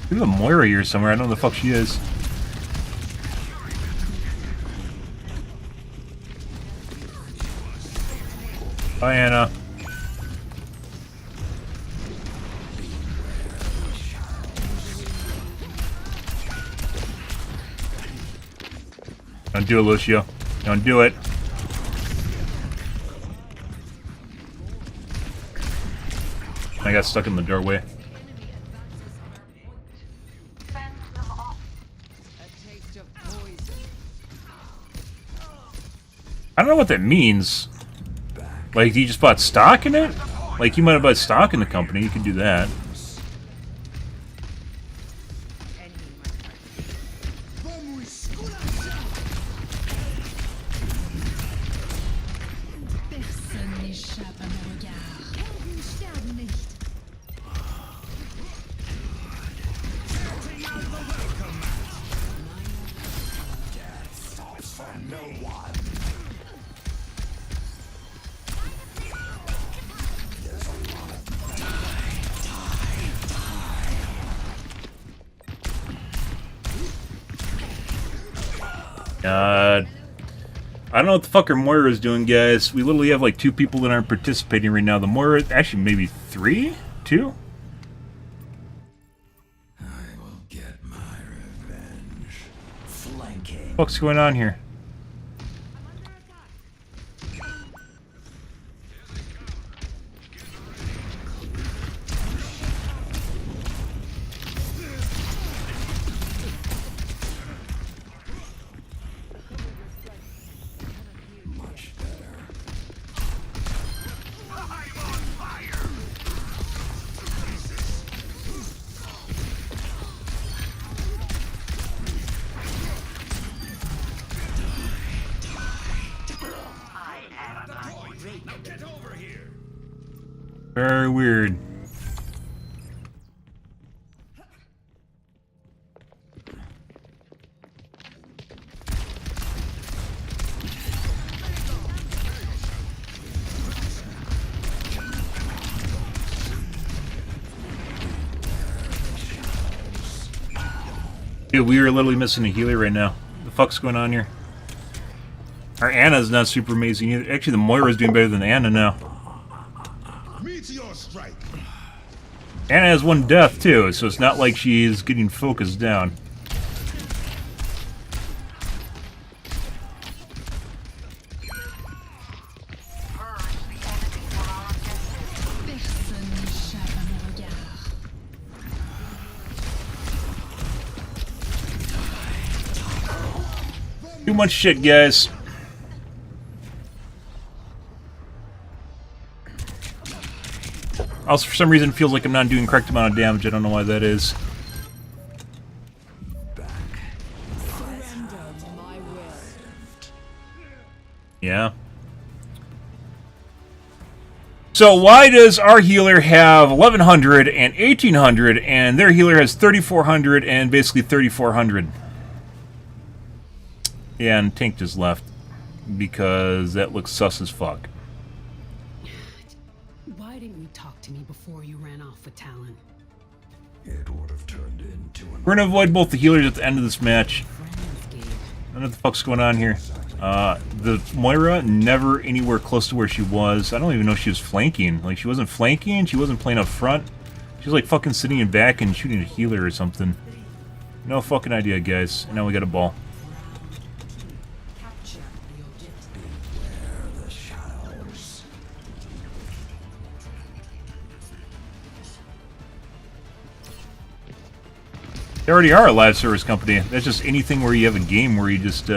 There's a Moira here somewhere. I don't know the fuck she is. Bye, Anna. Don't do it, Lucio. Don't do it. I got stuck in the doorway. I don't know what that means. Like, you just bought stock in it? Like, you might have bought stock in the company. You can do that. I don't know what the fuck our Moira is doing, guys. We literally have like 2 people that aren't participating right now. The Moira, actually maybe 3? 2? I will get my revenge. Flanking. What's going on here? Very weird. Dude, we are literally missing a healer right now. What the fuck's going on here? Our Anna's not super amazing either. Actually, the Moira's doing better than Anna now. Anna has 1 death too, so it's not like she's getting focused down. Too much shit, guys. Also, for some reason, it feels like I'm not doing correct amount of damage. I don't know why that is. Yeah. So why does our healer have 1100 and 1800, and their healer has 3400 and basically 3400? Yeah, and Tank just left. because that looks sus as fuck. Why didn't you talk to me before you ran off with Talon? It would have turned into an... We're gonna avoid both the healers at the end of this match. Friends, Gabe. I don't know what the fuck's going on here. The Moira never anywhere close to where she was. I don't even know if she was flanking. Like, she wasn't flanking, she wasn't playing up front. She was like fucking sitting in back and shooting a healer or something. No fucking idea, guys. And now we got a ball. Beware the shadows. They already are a live service company. That's just anything where you have a game where you just,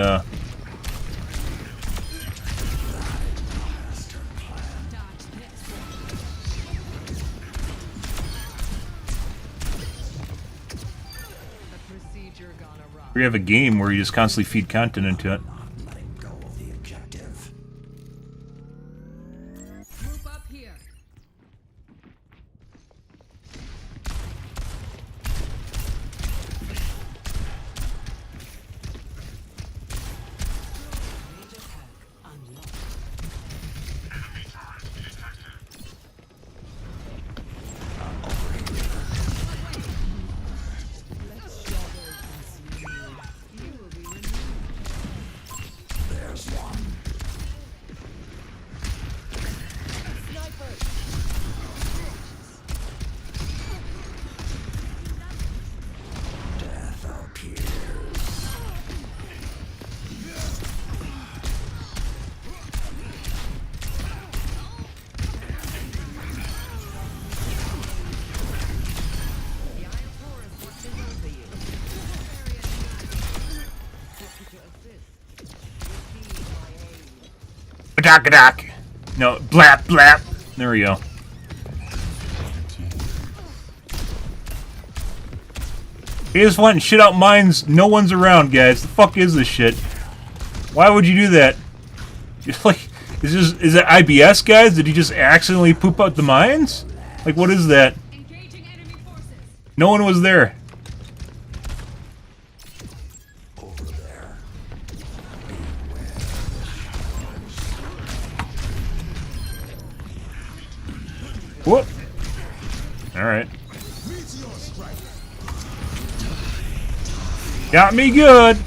we have a game where you just constantly feed content into it. Not letting go of the objective. Group up here. There's one. Death appears. Badak. No, blap blap. There we go. He just went and shit out mines. No one's around, guys. The fuck is this shit? Why would you do that? Just like, is it IBS, guys? Did he just accidentally poop out the mines? Like, what is that? Engaging enemy forces. No one was there. Over there. Whoop. All right. Got me good.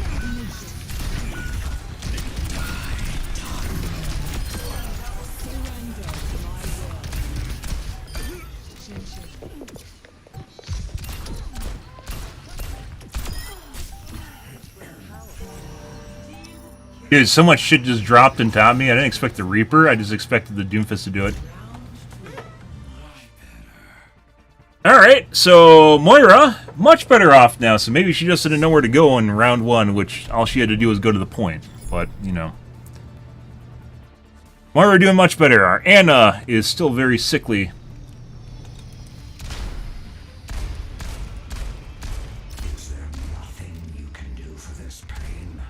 Dude, so much shit just dropped and top me. I didn't expect the Reaper. I just expected the Doomfist to do it. Alright, so Moira, much better off now. So maybe she just didn't know where to go in round one, which all she had to do was go to the point. But, you know. Moira doing much better. Our Anna is still very sickly. Is there nothing you can do for this pain?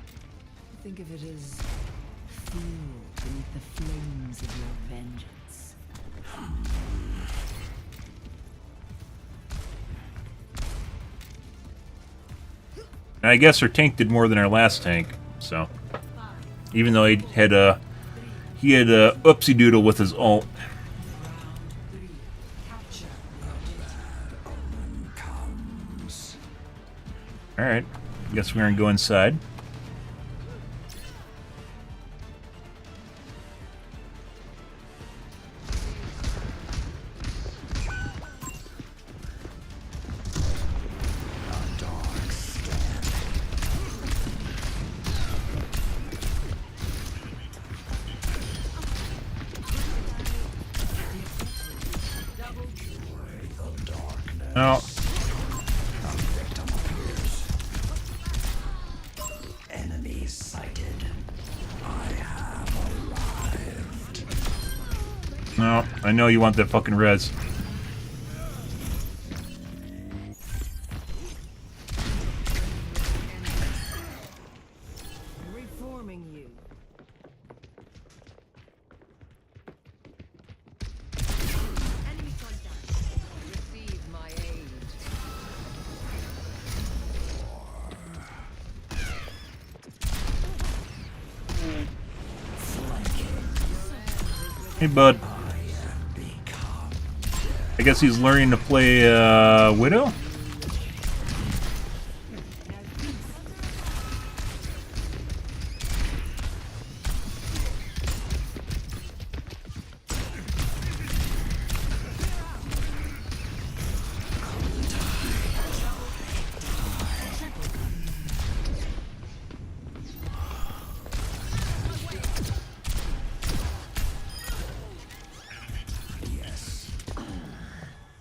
Think of it as fuel beneath the flames of your vengeance. And I guess her tank did more than our last tank, so even though he had a oopsie doodle with his ult. All right, guess we're gonna go inside. No. Enemies sighted. I have arrived. No, I know you want that fucking res. Reforming you. Enemy contact. Receive my aid. Hey, bud. I guess he's learning to play Widow?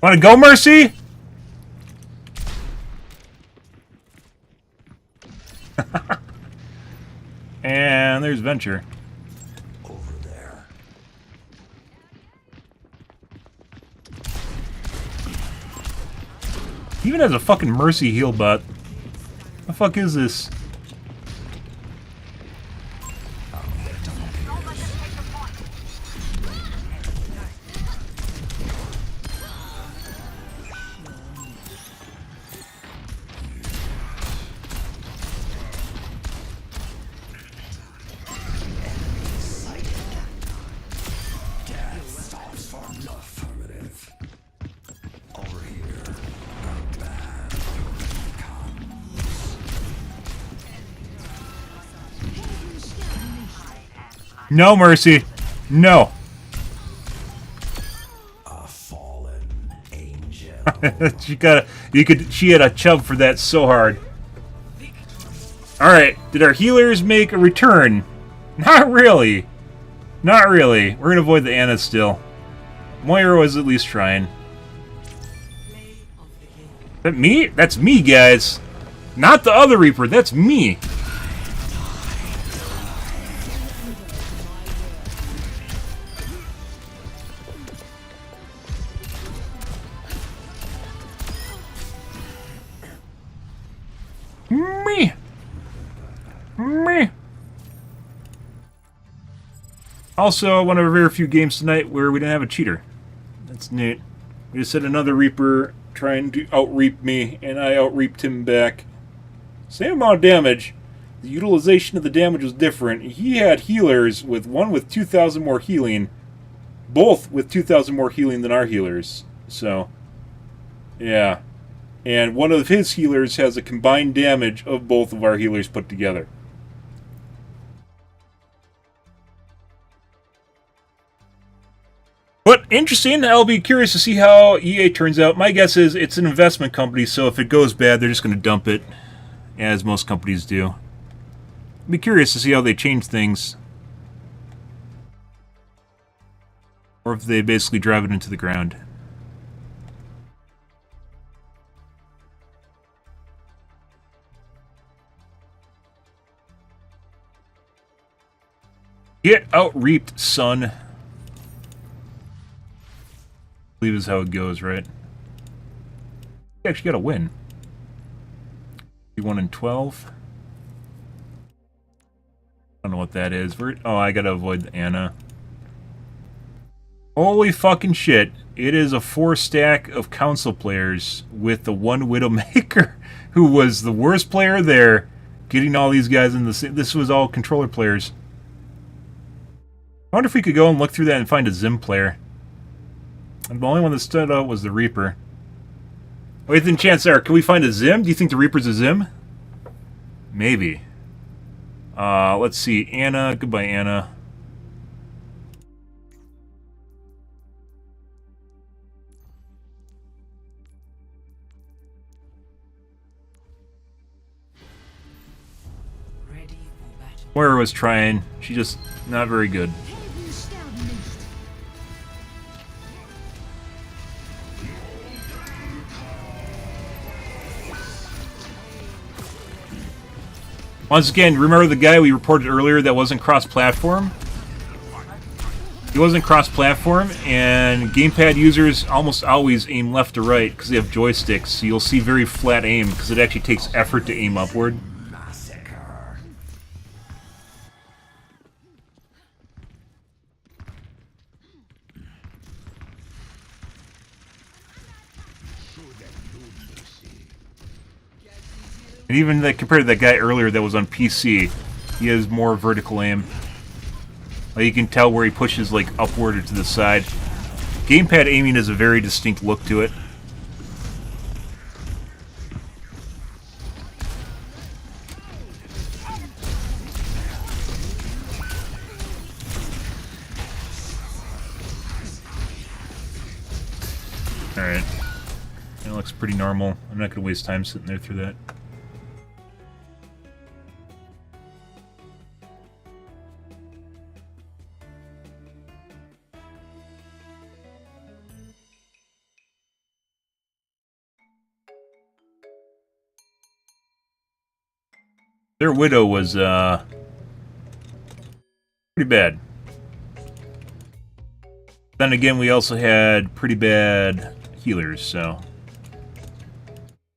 Wanna go, Mercy? And there's Venture. Over there. He even has a fucking Mercy heal bot. The fuck is this? Affirmative. Over here. Bad. No, Mercy. No. A fallen angel. She had a chub for that so hard. Alright, did our healers make a return? Not really. Not really. We're gonna avoid the Anna still. Moira was at least trying. That me? That's me, guys. Not the other Reaper, that's me. Me. Me. Also, one of our very few games tonight where we didn't have a cheater. That's neat. We just had another Reaper trying to out-reap me, and I out-reaped him back. Same amount of damage. The utilization of the damage was different. He had healers, with one with 2,000 more healing. Both with 2,000 more healing than our healers. So, yeah. And one of his healers has a combined damage of both of our healers put together. But interesting, I'll be curious to see how EA turns out. My guess is it's an investment company, so if it goes bad, they're just going to dump it, as most companies do. I'll be curious to see how they change things. Or if they basically drive it into the ground. Get out-reaped, son. I believe is how it goes, right? You actually got a win. 1 and 12. I don't know what that is. Oh, I gotta avoid the Anna. Holy fucking shit. It is a 4-stack of council players with the one Widowmaker who was the worst player there, getting all these guys in the... This was all controller players. I wonder if we could go and look through that and find a Zim player. And the only one that stood out was the Reaper. Wait, then chance there. Can we find a Zim? Do you think the Reaper's a Zim? Maybe. Let's see. Anna. Goodbye, Anna. Moira was trying. She just not very good. Once again, remember the guy we reported earlier that wasn't cross-platform? He wasn't cross-platform, and gamepad users almost always aim left to right because they have joysticks, so you'll see very flat aim because it actually takes effort to aim upward. And even compared to that guy earlier that was on PC, he has more vertical aim. Like you can tell where he pushes like upward or to the side. Gamepad aiming has a very distinct look to it. Alright. That looks pretty normal. I'm not going to waste time sitting there through that. Their Widow was, pretty bad. Then again, we also had pretty bad healers, so...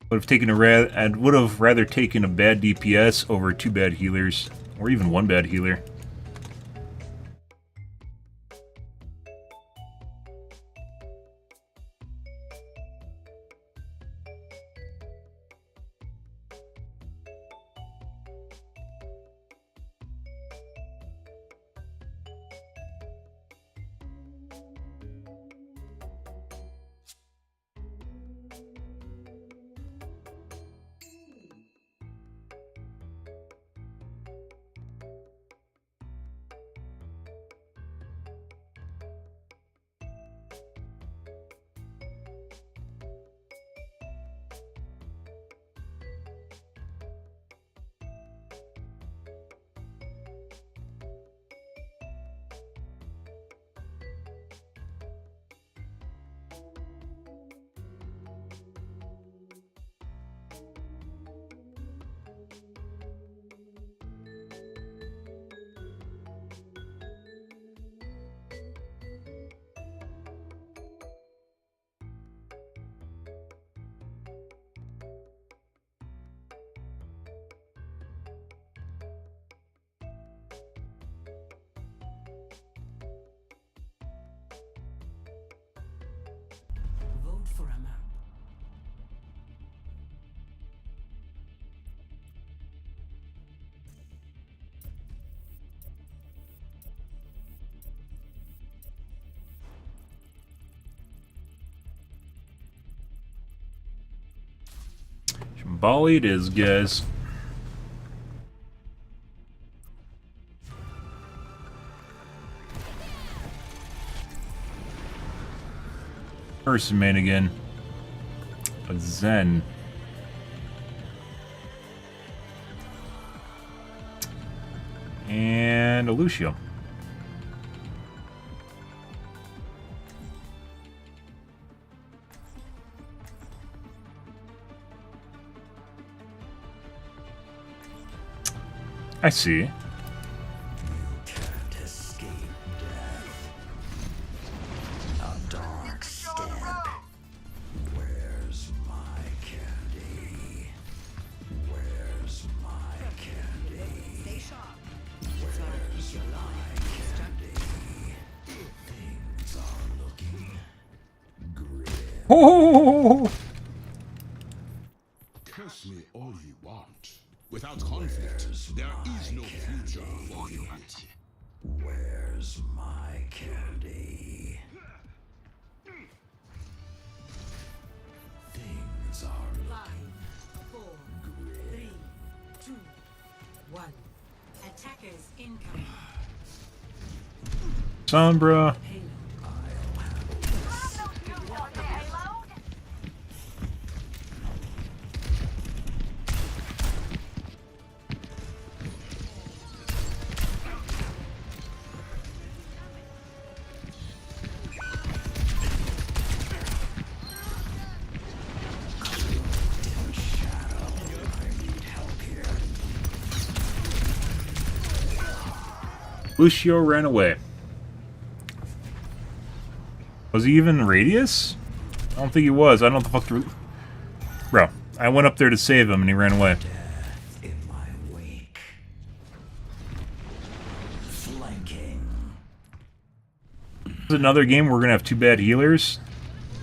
I would have rather taken a bad DPS over 2 bad healers, or even 1 bad healer. Vote for a map. Shambali it is, guys. Person man again. A Zen. And a Lucio. I see. You can't escape death. A dark stamp. Where's my candy? Where's my candy? Stay sharp. Where's my candy? Things are looking grim. Oh! Curse me all you want. Without conflict, there is no future for humanity. Where's my candy? Things are looking 4, 3, 2, 1. Attackers incoming. Sombra. Lucio ran away. Was he even Radius? I don't think he was. I don't know what the fuck. Bro, I went up there to save him and he ran away. death in my wake. Flanking. This is another game where we're gonna have 2 bad healers.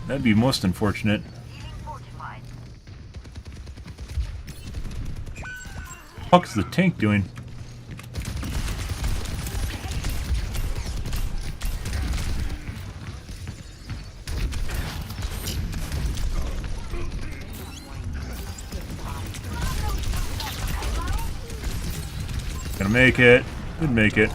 That'd be most unfortunate. What the fuck is the tank doing? Gonna make it. Didn't make it.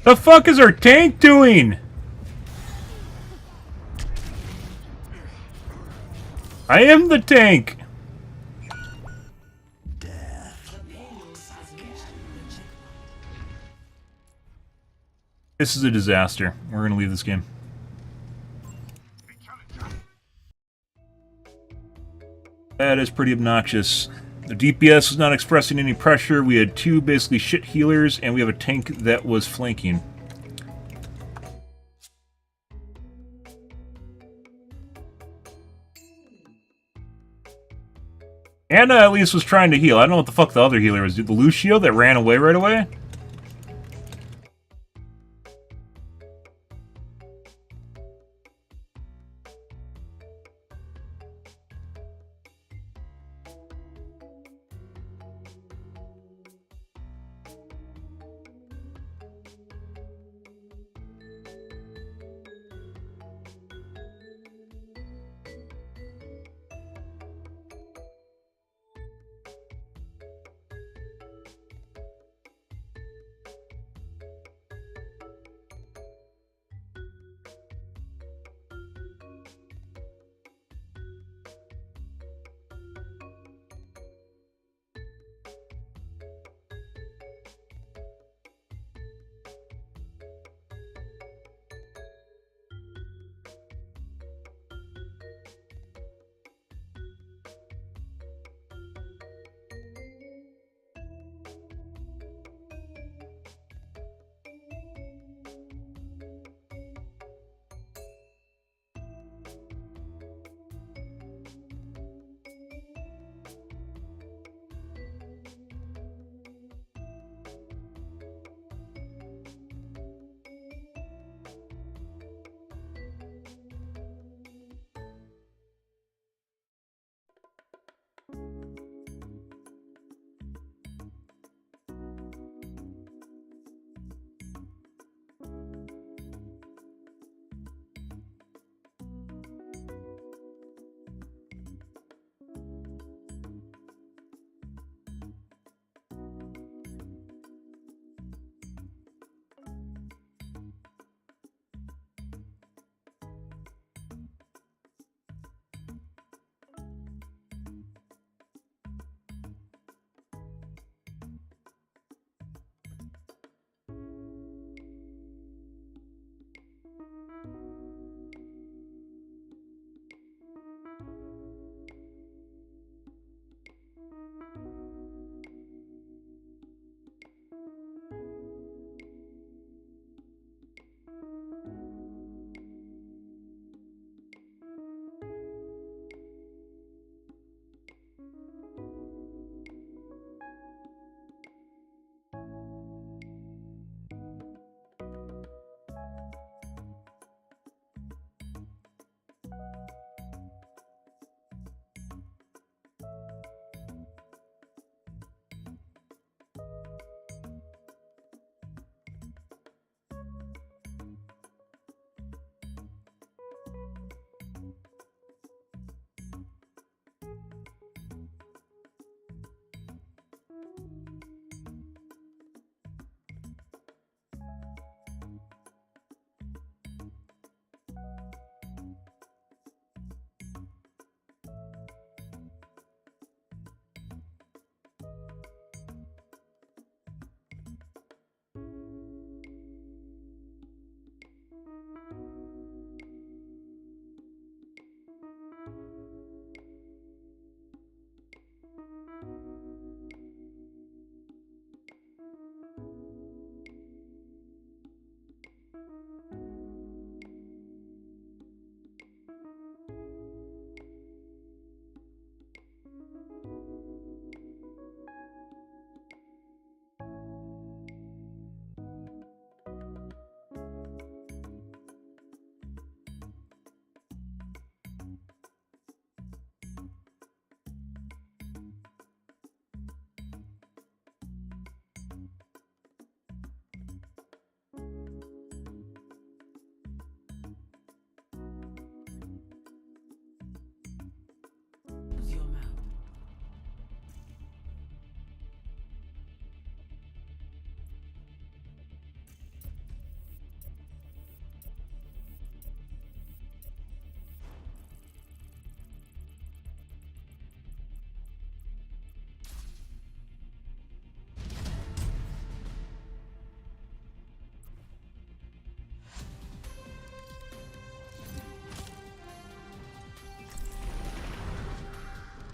The fuck is our tank doing? I am the tank. This is a disaster. We're gonna leave this game. That is pretty obnoxious. The DPS was not expressing any pressure. We had two basically shit healers, and we have a tank that was flanking. Anna at least was trying to heal. I don't know what the fuck the other healer was. The Lucio that ran away right away?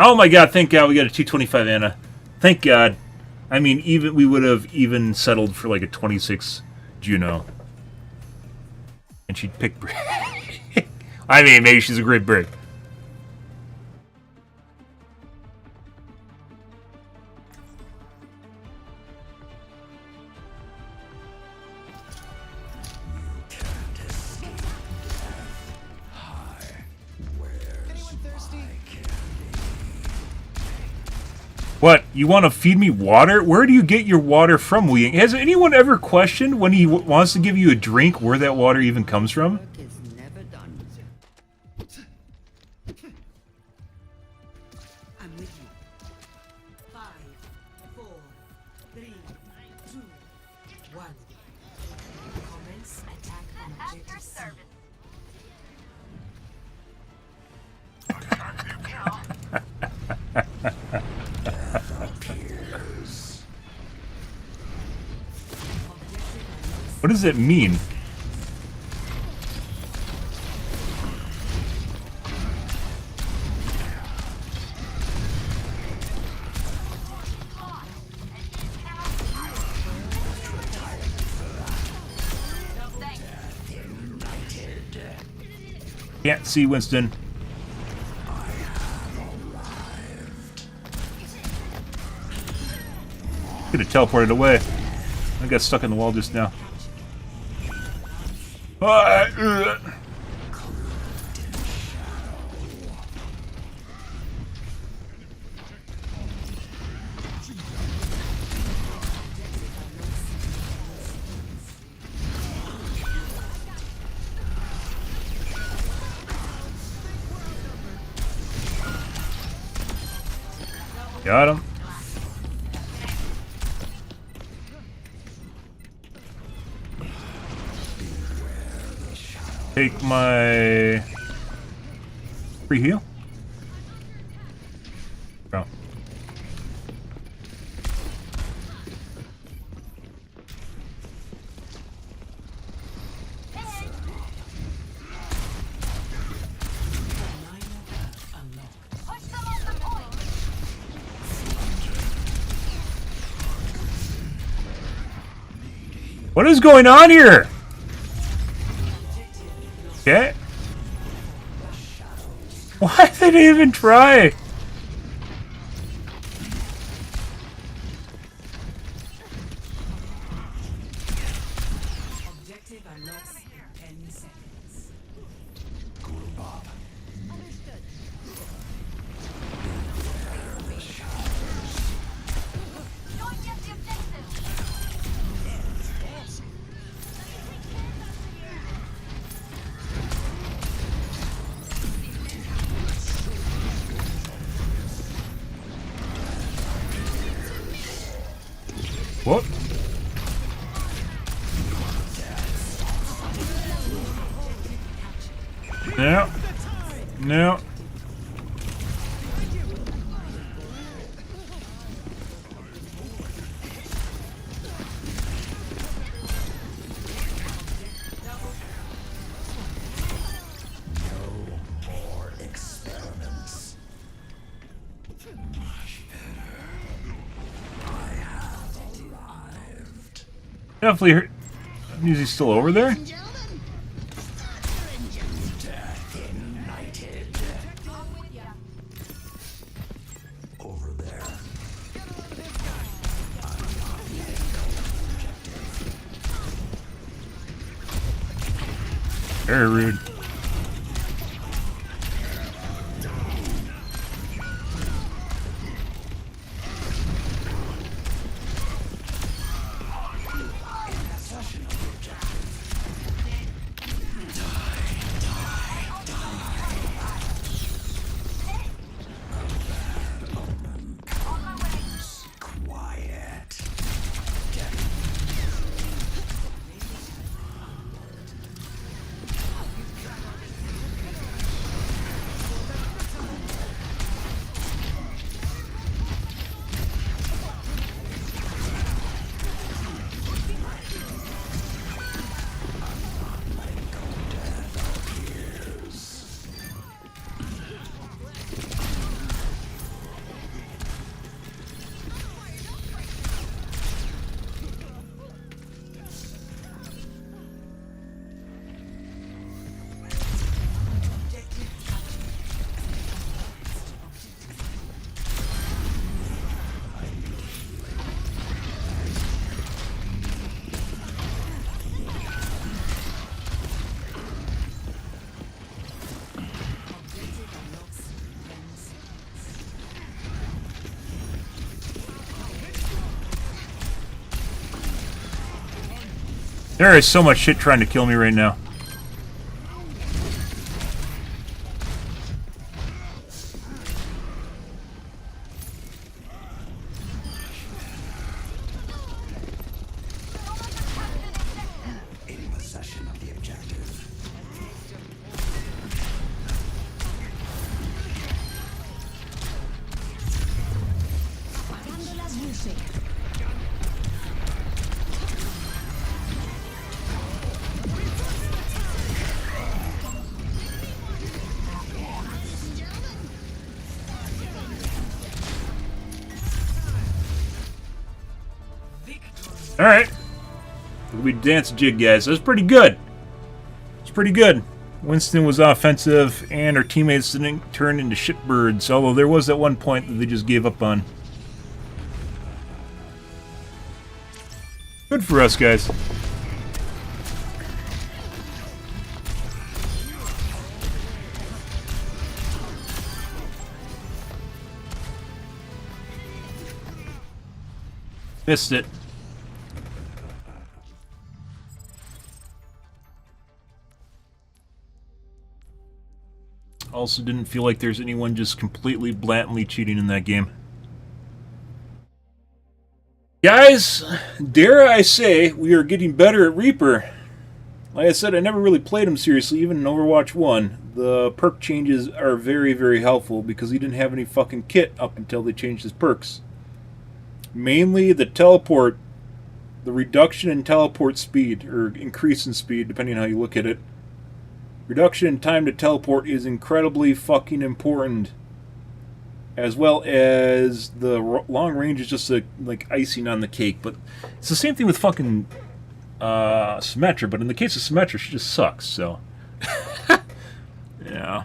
Oh my god, thank god we got a 225 Anna. Thank god. I mean, even we would have even settled for like a 26 Juno. And she'd pick Brick. I mean, maybe she's a great Brick. What? You want to feed me water? Where do you get your water from, Wu Ying? Has anyone ever questioned when he wants to give you a drink where that water even comes from? Work is never done. I'm with you. 5, 4, 3, 2, 1. Commence attack on objective C. What does it mean? Can't see Winston. Could have teleported away. I got stuck in the wall just now. Got him. Take my free heal. Oh. What is going on here? Okay. Why did they even try? Objective unlocks in 10 seconds. What? No. No. More experiments. Much better. I have arrived. Definitely heard. Is he still over there? Death ignited. Over there. Very rude. Quiet. There is so much shit trying to kill me right now. In possession of the objective. Alright. We dance jig, guys. That was pretty good. It's pretty good. Winston was offensive, and our teammates didn't turn into shitbirds, although there was that one point that they just gave up on. Good for us, guys. Missed it. Also didn't feel like there's anyone just completely blatantly cheating in that game. Guys, dare I say, we are getting better at Reaper. Like I said, I never really played him seriously, even in Overwatch 1. The perk changes are very, very helpful because he didn't have any fucking kit up until they changed his perks. Mainly the teleport, the reduction in teleport speed, or increase in speed, depending on how you look at it. Reduction in time to teleport is incredibly fucking important. As well as the long range is just like icing on the cake. But it's the same thing with fucking Symmetra, but in the case of Symmetra, she just sucks, so. Yeah.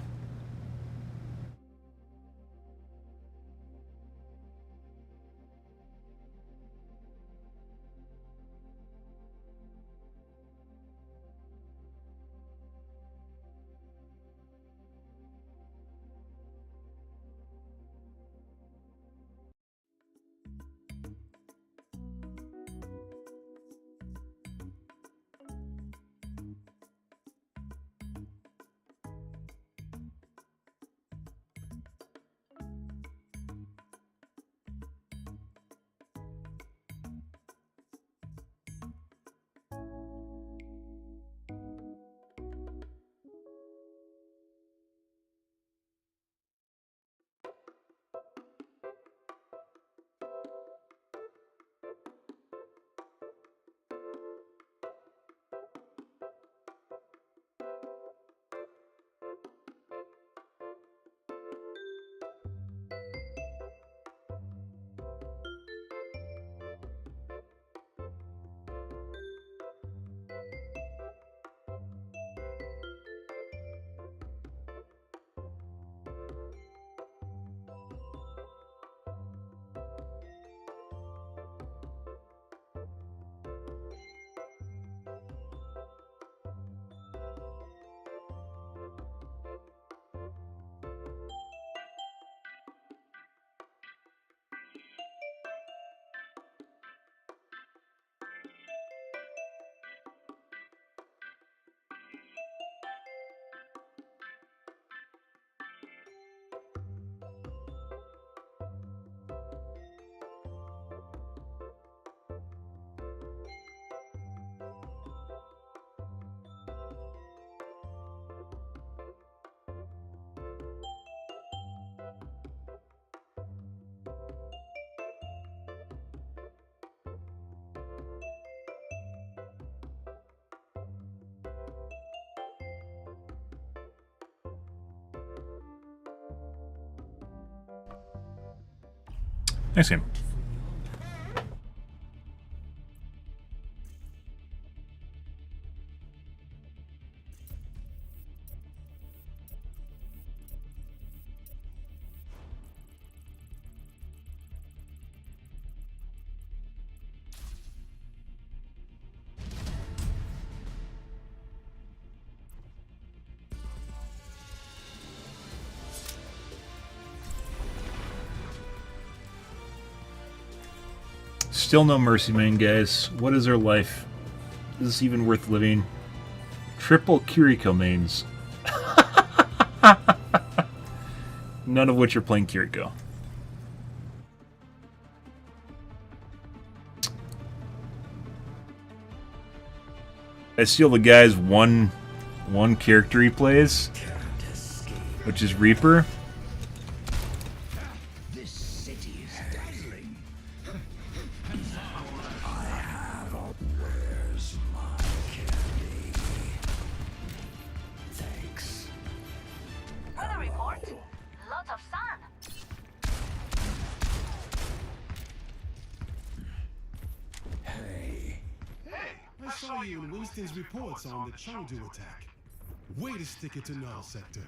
Nice game. Still no Mercy Main, guys. What is her life? Is this even worth living? Triple Kiriko mains. None of which are playing Kiriko. I steal the guy's one character he plays, which is Reaper. This city is dazzling. I have a where's my candy? Thanks. Weather report. Lots of sun. Hey. I saw you in Winston's reports on the Chengdu attack. Way to stick it to null sector.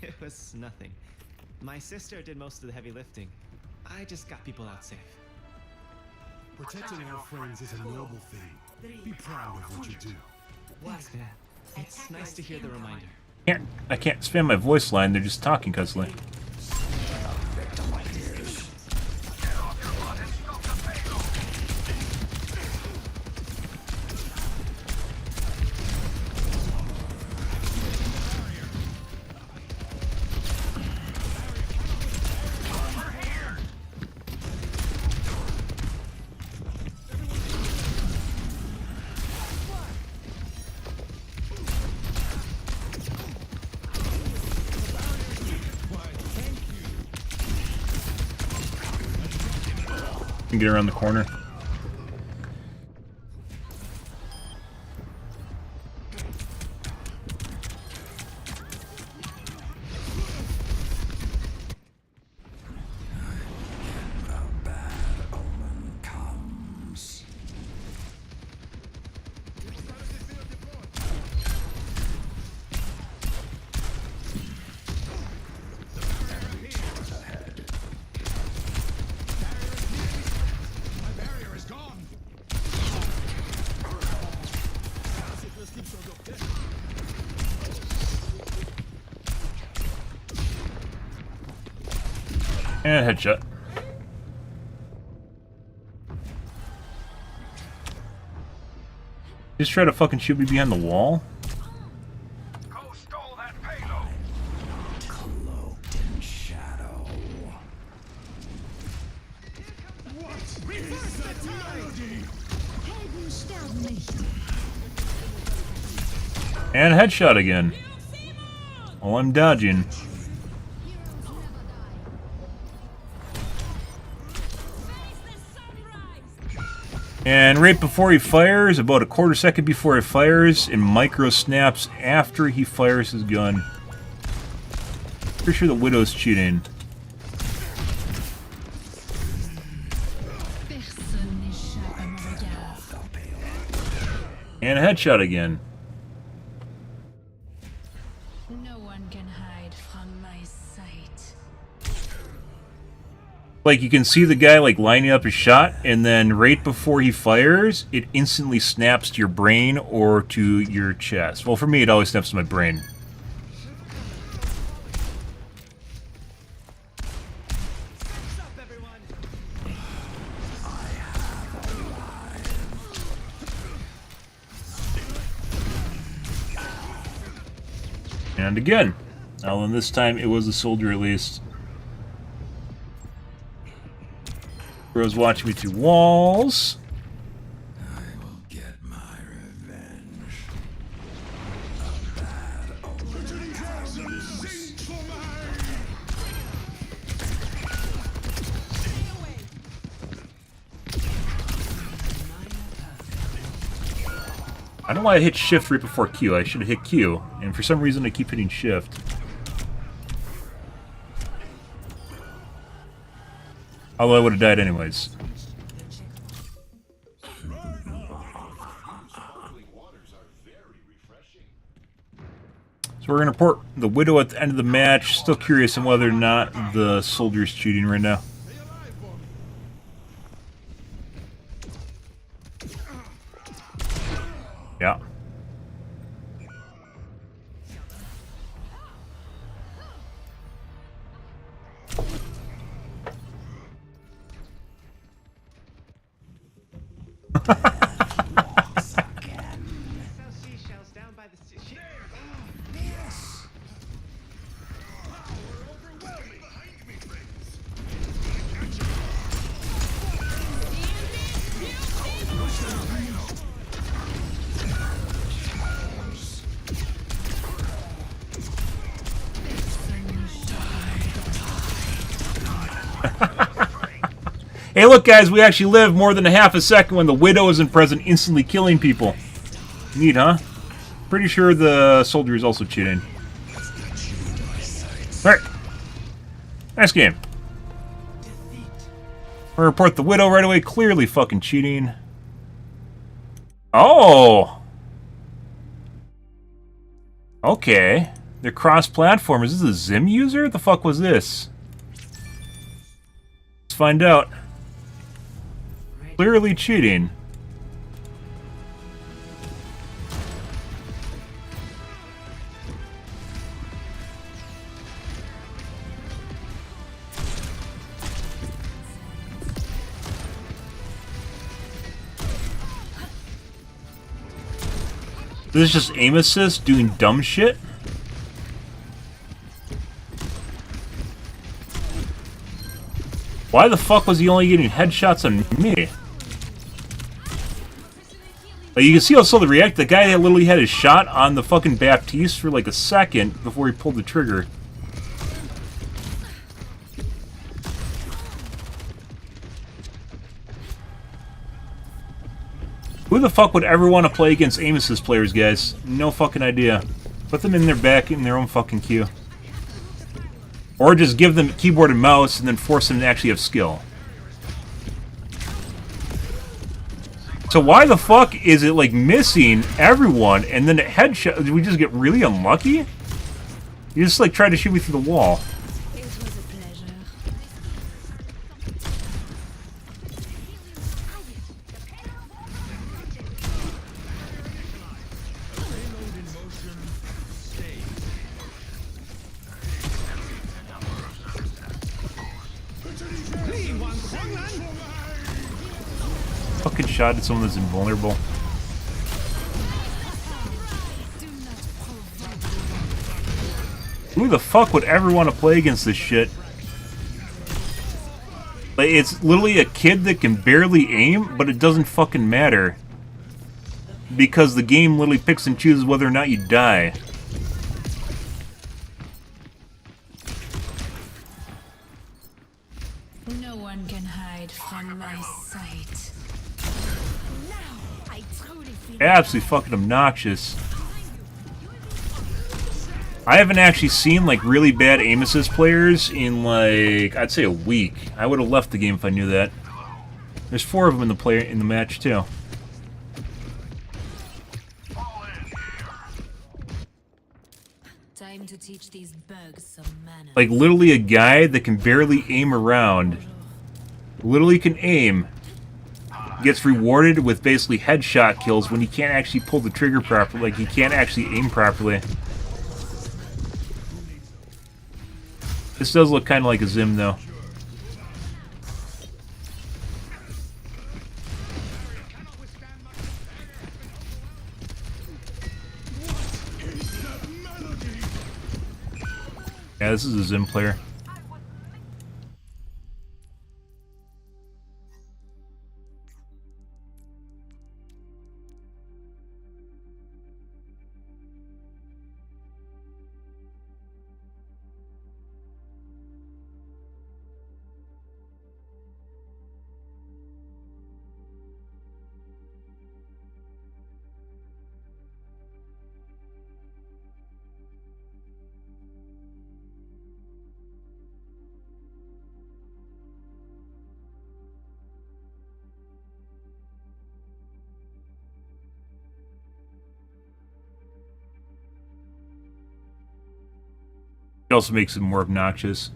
It was nothing. My sister did most of the heavy lifting. I just got people out safe. Protecting our friends is a noble thing. Be proud of what you do. Thanks, man. It's nice to hear the reminder. I can't spam my voice line. They're just talking constantly. Can get around the corner. A bad omen comes. And headshot. Just try to fucking shoot me behind the wall? Go stole that payload. Cloaked in shadow. Helden sterben nicht. And headshot again. Oh, I'm dodging. And right before he fires, about a quarter second before he fires, and micro snaps after he fires his gun. Pretty sure the Widow's cheating. Personne n'échappe à mon regard. And a headshot again. No one can hide from my sight. Like, you can see the guy, like, lining up his shot, and then right before he fires, it instantly snaps to your brain or to your chest. Well, for me, it always snaps to my brain. And again. Now, and this time, it was a soldier, at least. Bro's watching me through walls. I will get my revenge. A bad omen comes. I don't know why I hit shift right before Q. I should have hit Q. And for some reason, I keep hitting shift. Although I would have died anyways. So we're going to report the Widow at the end of the match. Still curious on whether or not the soldier's cheating right now. Yeah. Hey, look, guys, we actually live more than a half a second when the Widow isn't present, instantly killing people. Neat, huh? Pretty sure the soldier is also cheating. Alright. Nice game. We'll report the Widow right away. Clearly fucking cheating. Oh! Okay. They're cross-platform. Is this a Zim user? What the fuck was this? Let's find out. Clearly cheating. This is just aim assist doing dumb shit? Why the fuck was he only getting headshots on me? Like, you can see also the react. The guy that literally had his shot on the fucking Baptiste for like a second before he pulled the trigger. Who the fuck would ever want to play against aim assist players, guys? No fucking idea. Put them in their back in their own fucking queue. Or just give them keyboard and mouse and then force them to actually have skill. So why the fuck is it like missing everyone and then a headshot? Did we just get really unlucky? You just like tried to shoot me through the wall. It was a pleasure. Fucking shot at someone that's invulnerable. Who the fuck would ever want to play against this shit? Like, it's literally a kid that can barely aim, but it doesn't fucking matter. Because the game literally picks and chooses whether or not you die. No one can hide from my sight. Absolutely fucking obnoxious. I haven't actually seen like really bad aim assist players in like I'd say a week. I would have left the game if I knew that. There's 4 of them in the match too. Time to teach these bugs some manners. Like literally a guy that can barely aim around, literally can aim, gets rewarded with basically headshot kills when he can't actually pull the trigger properly. Like he can't actually aim properly. This does look kind of like a Zim though. Yeah, this is a Zim player. It also makes it more obnoxious.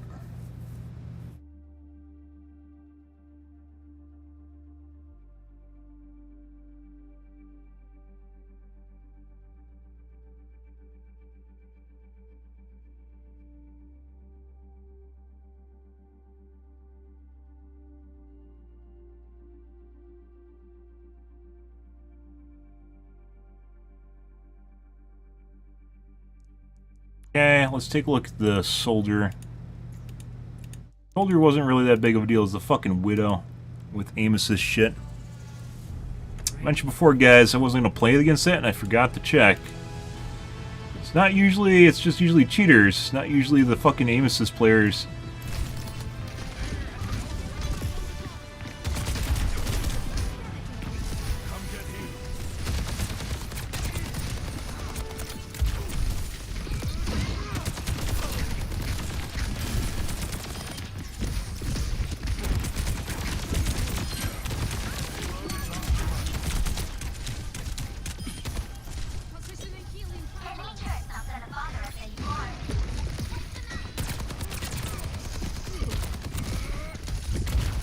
Okay, let's take a look at the soldier. Soldier wasn't really that big of a deal as the fucking Widow with aim assist shit. Mentioned before, guys, I wasn't going to play against that, and I forgot to check. It's not usually, it's just usually cheaters, not usually the fucking aim assist players.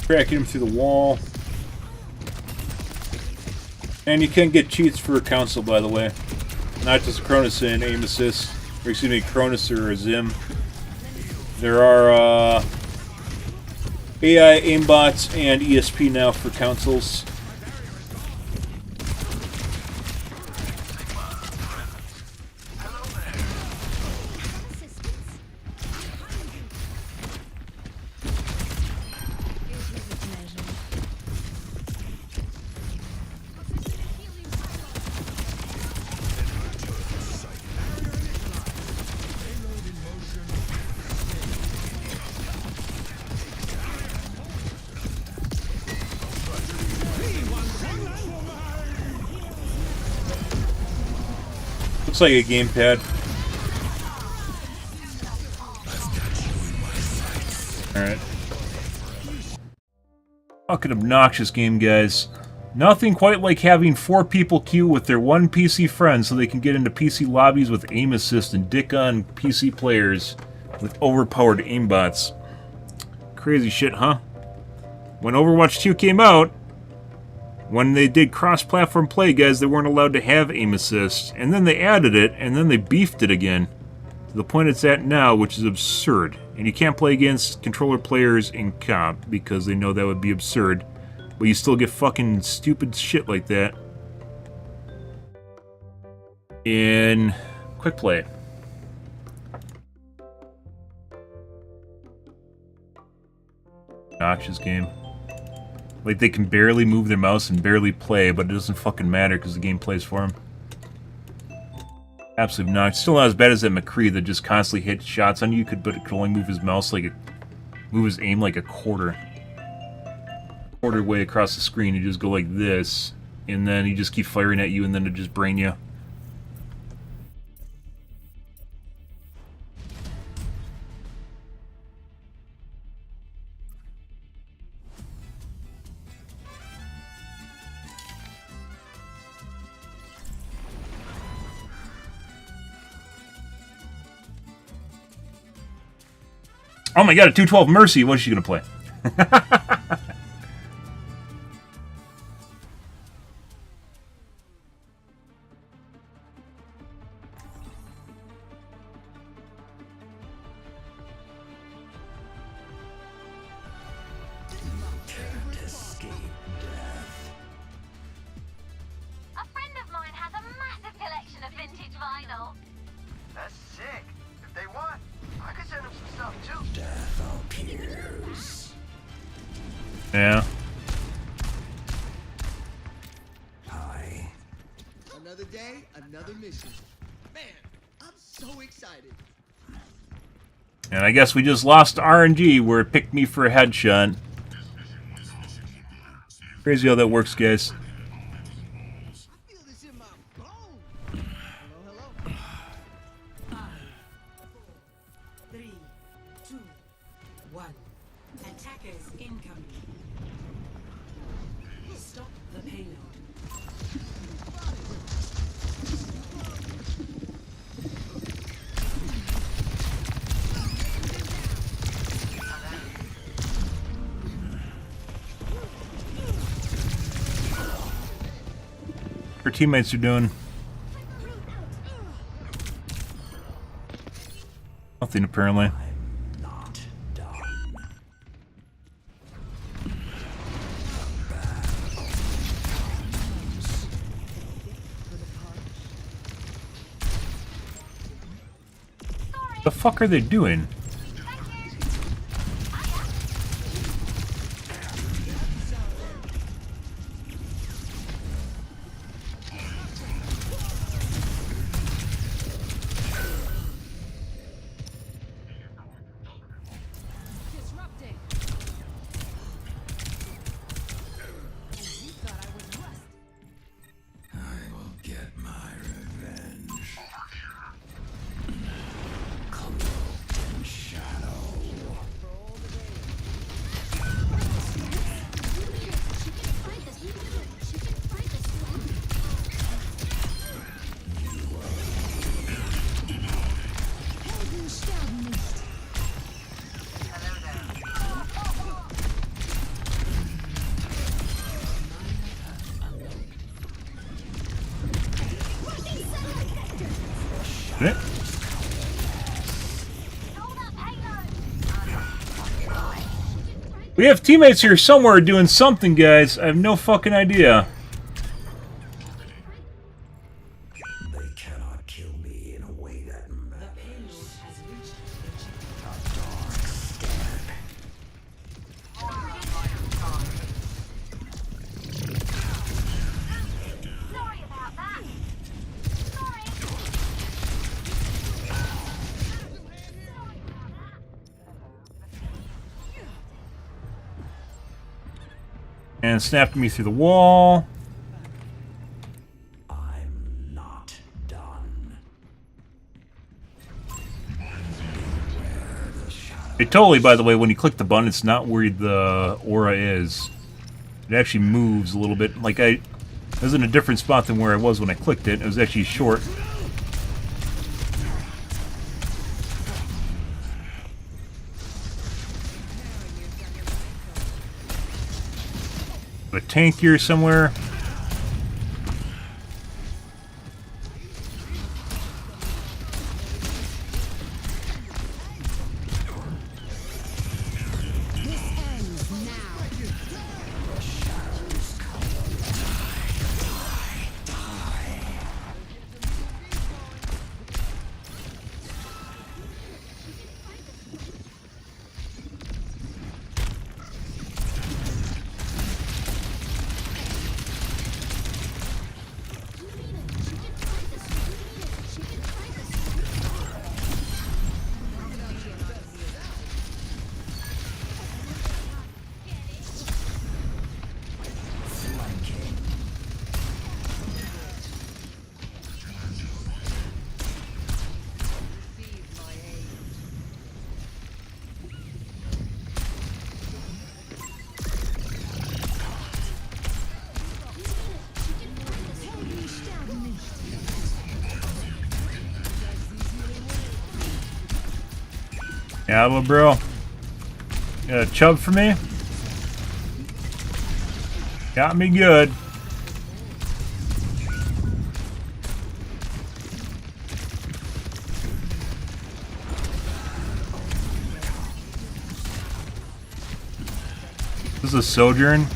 Cracking him through the wall. And you can get cheats for console, by the way. Not just Cronus and aim assist. Or excuse me, Cronus or Zim. There are AI aimbots and ESP now for consoles. Looks like a gamepad. Alright. Fucking obnoxious game, guys. Nothing quite like having 4 people queue with their one PC friend so they can get into PC lobbies with aim assist and dick on PC players with overpowered aimbots. Crazy shit, huh? When Overwatch 2 came out, when they did cross-platform play, guys, they weren't allowed to have aim assist. And then they added it, and then they beefed it again. To the point it's at now, which is absurd. And you can't play against controller players in comp, because they know that would be absurd. But you still get fucking stupid shit like that in quick play. Obnoxious game. Like, they can barely move their mouse and barely play, but it doesn't fucking matter because the game plays for them. Absolutely not. Still not as bad as that McCree that just constantly hits shots on you, but it could only move his mouse like move his aim like a quarter way across the screen. You just go like this, and then he just keep firing at you, and then it just brain you. Oh my god, a 212 Mercy. What is she going to play? Can't escape death. A friend of mine has a massive collection of vintage vinyl. That's sick. If they want, I could send them some stuff too. Death appears. Yeah. Hi. Another day, another mission. Man, I'm so excited. And I guess we just lost RNG where it picked me for a headshot. Crazy how that works, guys. I feel this in my bones. Hello, hello. 5, 4, 3, 2, 1. Attackers incoming. Stop the payload. Our teammates are doing nothing apparently. I'm not done. The fuck are they doing? Eh. We have teammates here somewhere doing something, guys. I have no fucking idea. They cannot kill me in a way that matters. A dark stab. Sorry about that. Sorry. And snapped me through the wall. I'm not done. It totally, by the way, when you click the button, it's not where the aura is. It actually moves a little bit. Like I was in a different spot than where I was when I clicked it. It was actually short. A tank here somewhere. Yeah, well, bro. Got a chub for me? Got me good. This is a Sojourn.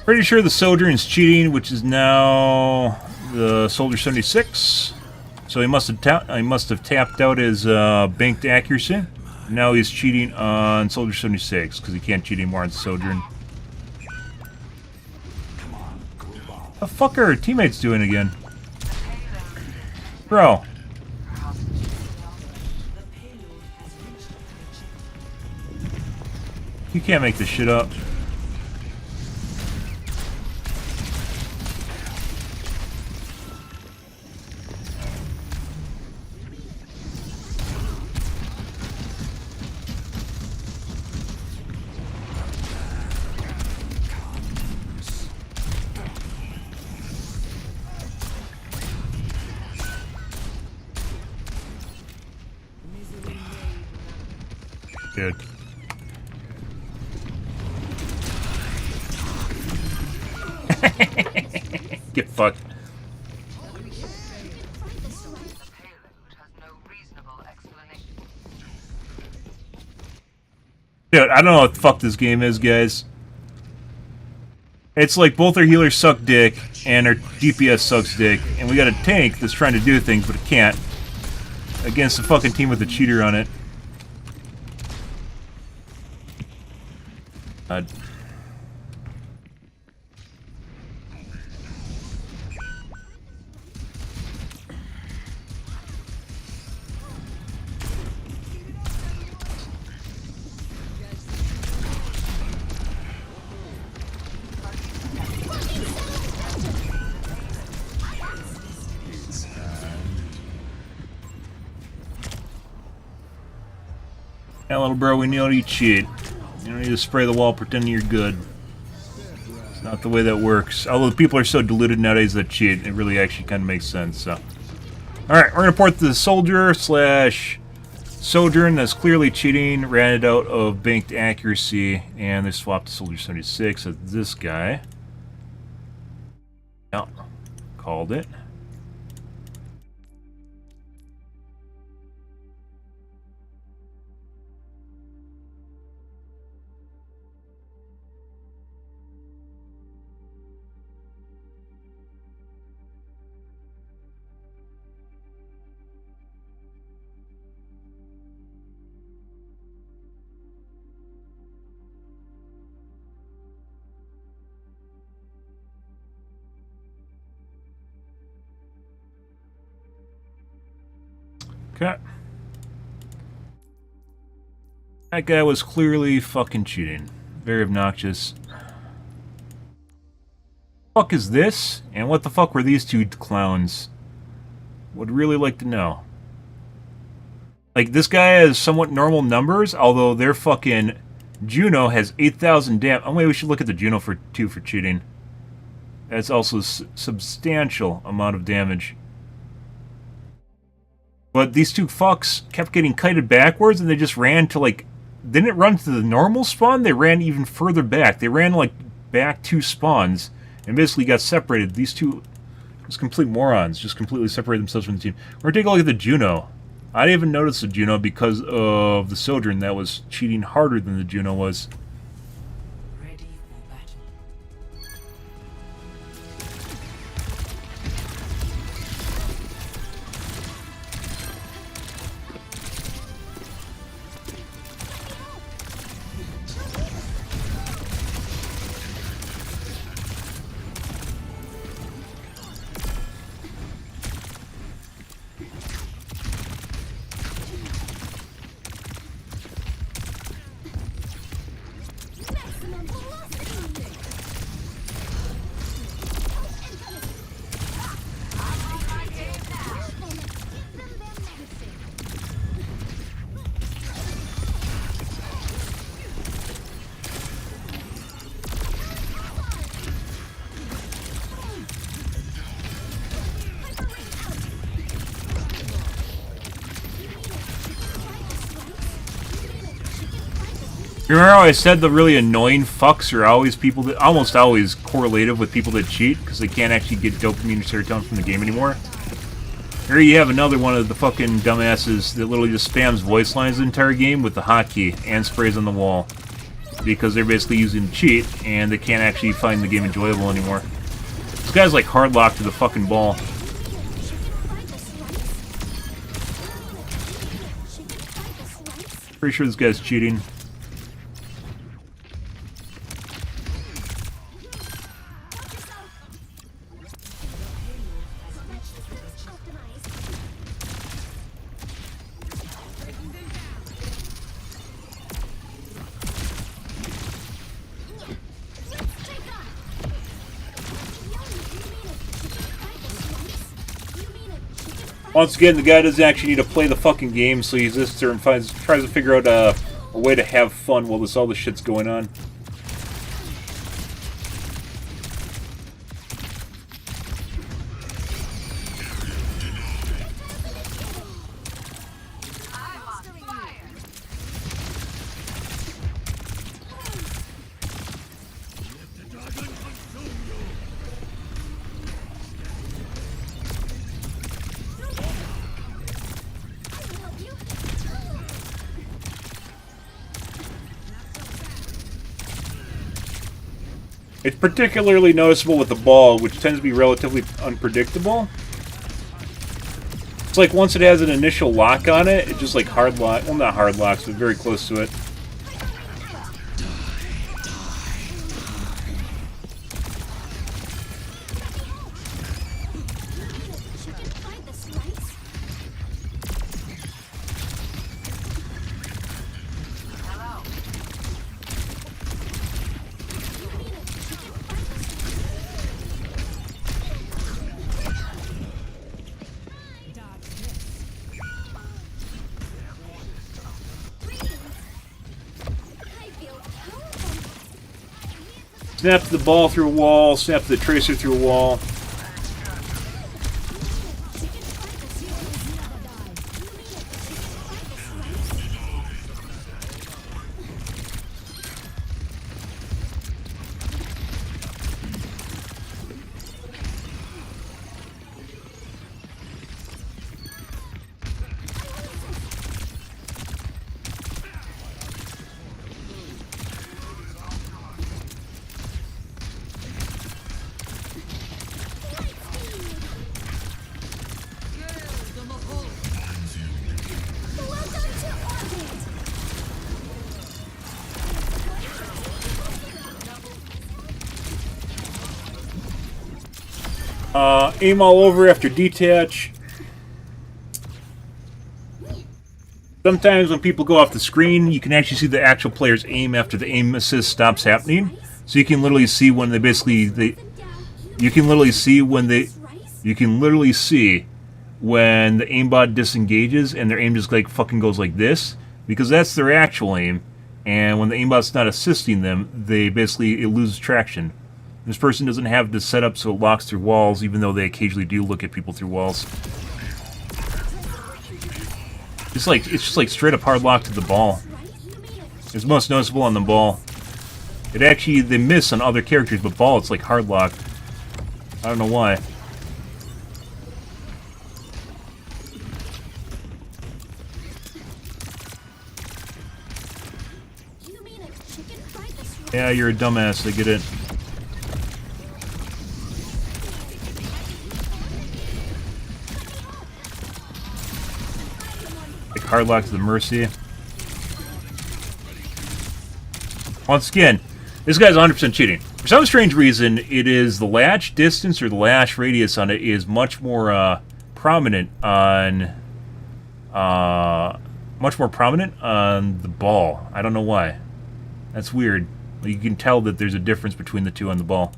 Pretty sure the Sojourn's cheating, which is now the Soldier 76. So he must have tapped out his banked accuracy. Now he's cheating on Soldier 76 because he can't cheat anymore on Sojourn. The fuck are our teammates doing again? Bro. You can't make this shit up. Good. Get fucked. Dude, I don't know what the fuck this game is, guys. It's like both our healers suck dick and our DPS sucks dick, and we got a tank that's trying to do things but it can't. Against a fucking team with a cheater on it. Yeah, little bro, we know you cheat. You don't need to spray the wall pretending you're good. It's not the way that works. Although people are so deluded nowadays that cheat, it really actually kind of makes sense, so. Alright, we're gonna port the soldier slash sojourn that's clearly cheating, ran it out of banked accuracy, and they swapped to soldier 76 as this guy. Yep, called it. Okay. That guy was clearly fucking cheating. Very obnoxious. What the fuck is this? And what the fuck were these two clowns? Would really like to know. Like, this guy has somewhat normal numbers, although their fucking Juno has 8,000 damage. Oh, wait, we should look at the Juno for cheating. That's also a substantial amount of damage. But these two fucks kept getting kited backwards, and they just ran to, like... They didn't run to the normal spawn, they ran even further back. They ran, like, back 2 spawns, and basically got separated. These two, just complete morons, just completely separated themselves from the team. We're gonna take a look at the Juno. I didn't even notice the Juno because of the Sojourn that was cheating harder than the Juno was. Remember how I said the really annoying fucks are always people that almost always correlative with people that cheat because they can't actually get dopamine or serotonin from the game anymore? Here you have another one of the fucking dumbasses that literally just spams voice lines the entire game with the hotkey and sprays on the wall because they're basically using cheat and they can't actually find the game enjoyable anymore. This guy's like hard locked to the fucking ball. Pretty sure this guy's cheating. Once again, the guy doesn't actually need to play the fucking game, so he sits there and tries to figure out a way to have fun while all this shit's going on. It's particularly noticeable with the ball, which tends to be relatively unpredictable. It's like once it has an initial lock on it, it just like hard lock, well not hard locks, but very close to it. Snap the ball through a wall, snap the tracer through a wall. Aim all over after detach. Sometimes when people go off the screen, you can actually see the actual player's aim after the aim assist stops happening. So you can literally see when you can literally see when the aimbot disengages and their aim just like fucking goes like this, because that's their actual aim. And when the aimbot's not assisting them, it loses traction. This person doesn't have this set up so it locks through walls, even though they occasionally do look at people through walls. It's just like straight up hard lock to the ball. It's most noticeable on the ball. They miss on other characters, but ball it's like hard lock. I don't know why. Yeah, you're a dumbass, I get it. Like hard lock to the Mercy. Once again, this guy's 100% cheating. For some strange reason, it is the latch distance or the latch radius on it is much more prominent on the ball. I don't know why. That's weird. You can tell that there's a difference between the two on the ball.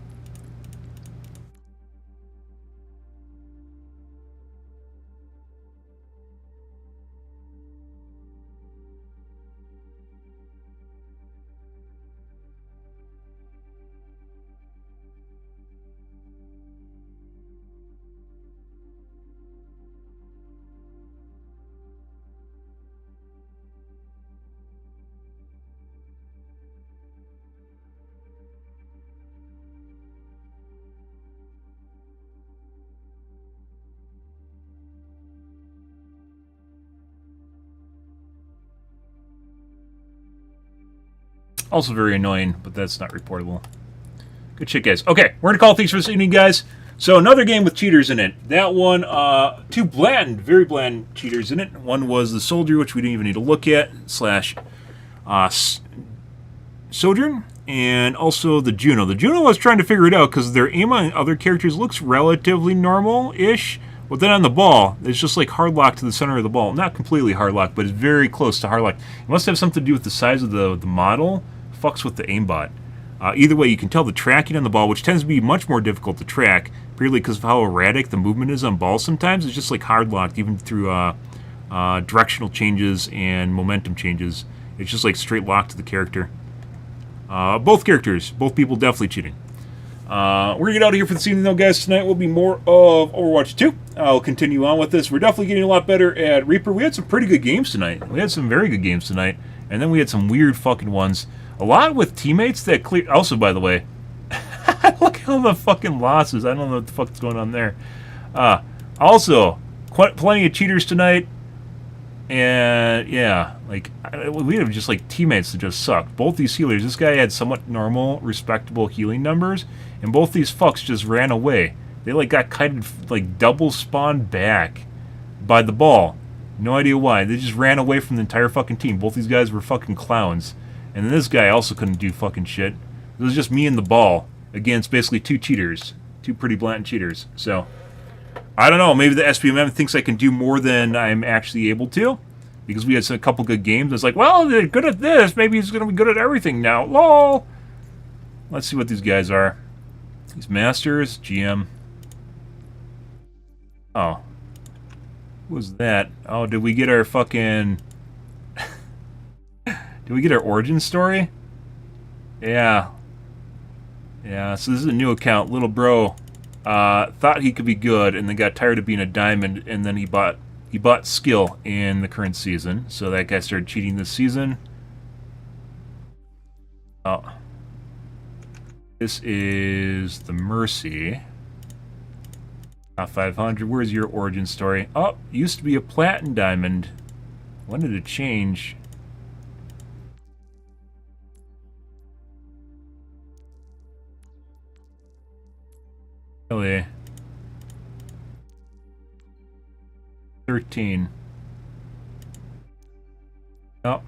Also very annoying, but that's not reportable. Good shit, guys. Okay, we're going to call things for this evening, guys. So another game with cheaters in it. That one, two very bland cheaters in it. One was the Soldier, which we didn't even need to look at, / Sojourn, and also the Juno. The Juno, I was trying to figure it out because their aim on other characters looks relatively normal-ish. But then on the ball, it's just like hard lock to the center of the ball. Not completely hard lock, but it's very close to hard lock. It must have something to do with the size of the model. Fucks with the aimbot. Either way, you can tell the tracking on the ball, which tends to be much more difficult to track, purely because of how erratic the movement is on balls sometimes. It's just like hard locked, even through directional changes and momentum changes. It's just like straight lock to the character. Both people definitely cheating. We're going to get out of here for this evening, though, guys. Tonight will be more of Overwatch 2. I'll continue on with this. We're definitely getting a lot better at Reaper. We had some pretty good games tonight. We had some very good games tonight. And then we had some weird fucking ones. A lot with teammates that clear... Also, by the way, look at all the fucking losses. I don't know what the fuck's going on there. Also, plenty of cheaters tonight. And, yeah, like, we have just, like, teammates that just sucked. Both these healers, this guy had somewhat normal, respectable healing numbers, and both these fucks just ran away. They, like, got kind of, like, double spawned back by the ball. No idea why. They just ran away from the entire fucking team. Both these guys were fucking clowns. And then this guy also couldn't do fucking shit. It was just me and the ball against basically two cheaters. Two pretty blatant cheaters. So, I don't know. Maybe the SPMM thinks I can do more than I'm actually able to. Because we had a couple good games. It's like, well, they're good at this. Maybe he's going to be good at everything now. LOL! Let's see what these guys are. These Masters, GM. Oh. What was that? Oh, did we get our fucking... Did we get our origin story? Yeah. Yeah, so this is a new account. Little bro thought he could be good and then got tired of being a diamond, and then he bought skill in the current season. So that guy started cheating this season. Oh. This is the Mercy. 500. Where's your origin story? Oh, used to be a platinum diamond. When did it change? Really? 13. Oh.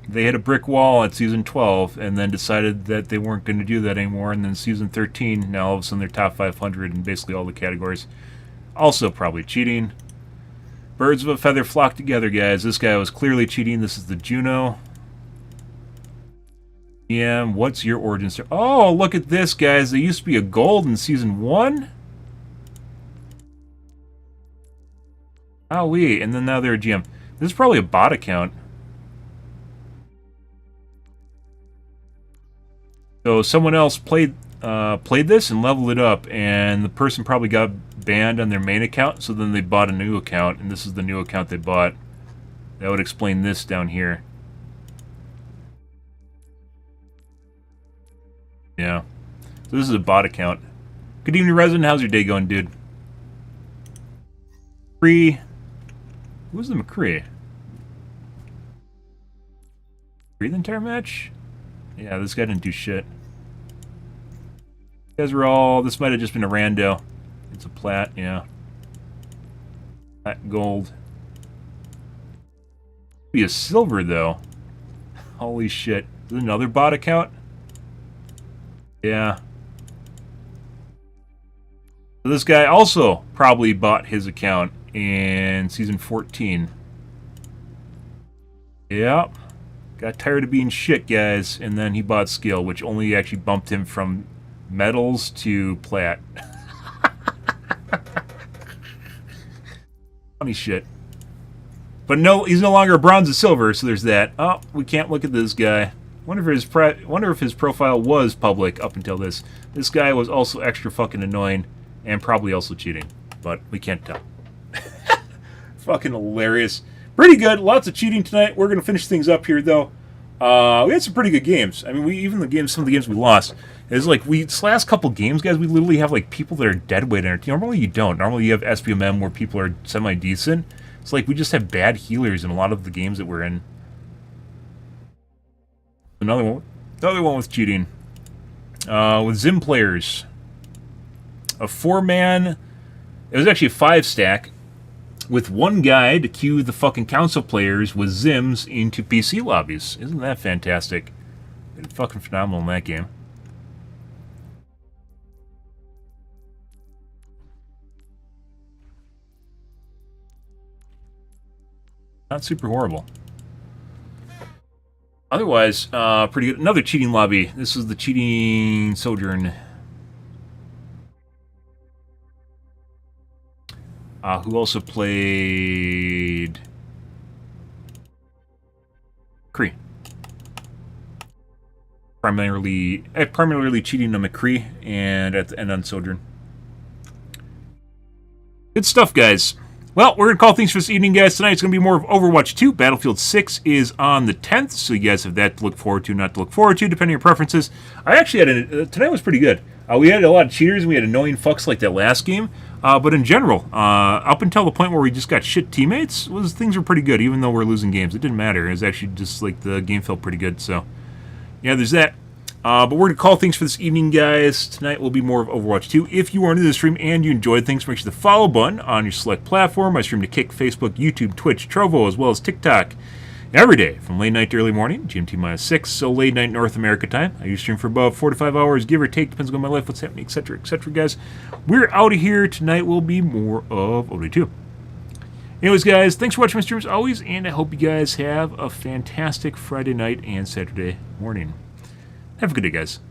They hit a brick wall at season 12 and then decided that they weren't going to do that anymore. And then season 13, now all of a sudden they're top 500 in basically all the categories. Also probably cheating. Birds of a feather flock together, guys. This guy was clearly cheating. This is the Juno. Yeah, what's your origin story? Oh, look at this, guys. They used to be a gold in season 1. Wowee. And then now they're a GM. This is probably a bot account. So someone else played this and leveled it up, and the person probably got banned on their main account, so then they bought a new account, and this is the new account they bought. That would explain this down here. Yeah. So this is a bot account. Good evening, Resident. How's your day going, dude? McCree. Who's the McCree? McCree the entire match? Yeah, this guy didn't do shit. You guys were all... This might have just been a rando. It's a plat, yeah. Plat gold. Be a silver, though. Holy shit. Is it another bot account? Yeah. So this guy also probably bought his account in season 14. Yep. Got tired of being shit, guys, and then he bought skill, which only actually bumped him from metals to plat. Funny shit. But no, he's no longer a bronze or silver, so there's that. Oh, we can't look at this guy. Wonder if his profile was public up until this. This guy was also extra fucking annoying and probably also cheating, but we can't tell. Fucking hilarious. Pretty good. Lots of cheating tonight. We're going to finish things up here, though. We had some pretty good games. I mean, some of the games we lost. It's like, this last couple games, guys, we literally have, like, people that are dead weight in our team. Normally you don't. Normally you have SPMM where people are semi-decent. It's like we just have bad healers in a lot of the games that we're in. Another one with cheating. With Zim players. A 4-man... It was actually a 5-stack. With one guy to queue the fucking council players with Zims into PC lobbies. Isn't that fantastic? It's fucking phenomenal in that game. Not super horrible. Otherwise, pretty good. Another cheating lobby. This is the cheating Sojourn. Who also played McCree. Primarily cheating on McCree and on Sojourn. Good stuff, guys. Well, we're going to call things for this evening, guys. Tonight it's going to be more of Overwatch 2. Battlefield 6 is on the 10th, so you guys have that to look forward to, not to look forward to, depending on your preferences. I actually had tonight was pretty good. We had a lot of cheaters and we had annoying fucks like that last game. But in general, up until the point where we just got shit teammates, things were pretty good, even though we're losing games. It didn't matter. It was actually just like the game felt pretty good. So, yeah, there's that. But we're going to call things for this evening, guys. Tonight will be more of Overwatch 2. If you are new to the stream and you enjoyed things, make sure the follow button on your select platform. I stream to Kick, Facebook, YouTube, Twitch, Trovo, as well as TikTok. Every day, from late night to early morning, GMT-6, so late night North America time. I usually stream for about 4 to 5 hours, give or take, depends on my life, what's happening, etc., guys. We're out of here. Tonight will be more of OD2. Anyways, guys, thanks for watching my stream as always, and I hope you guys have a fantastic Friday night and Saturday morning. Have a good day, guys.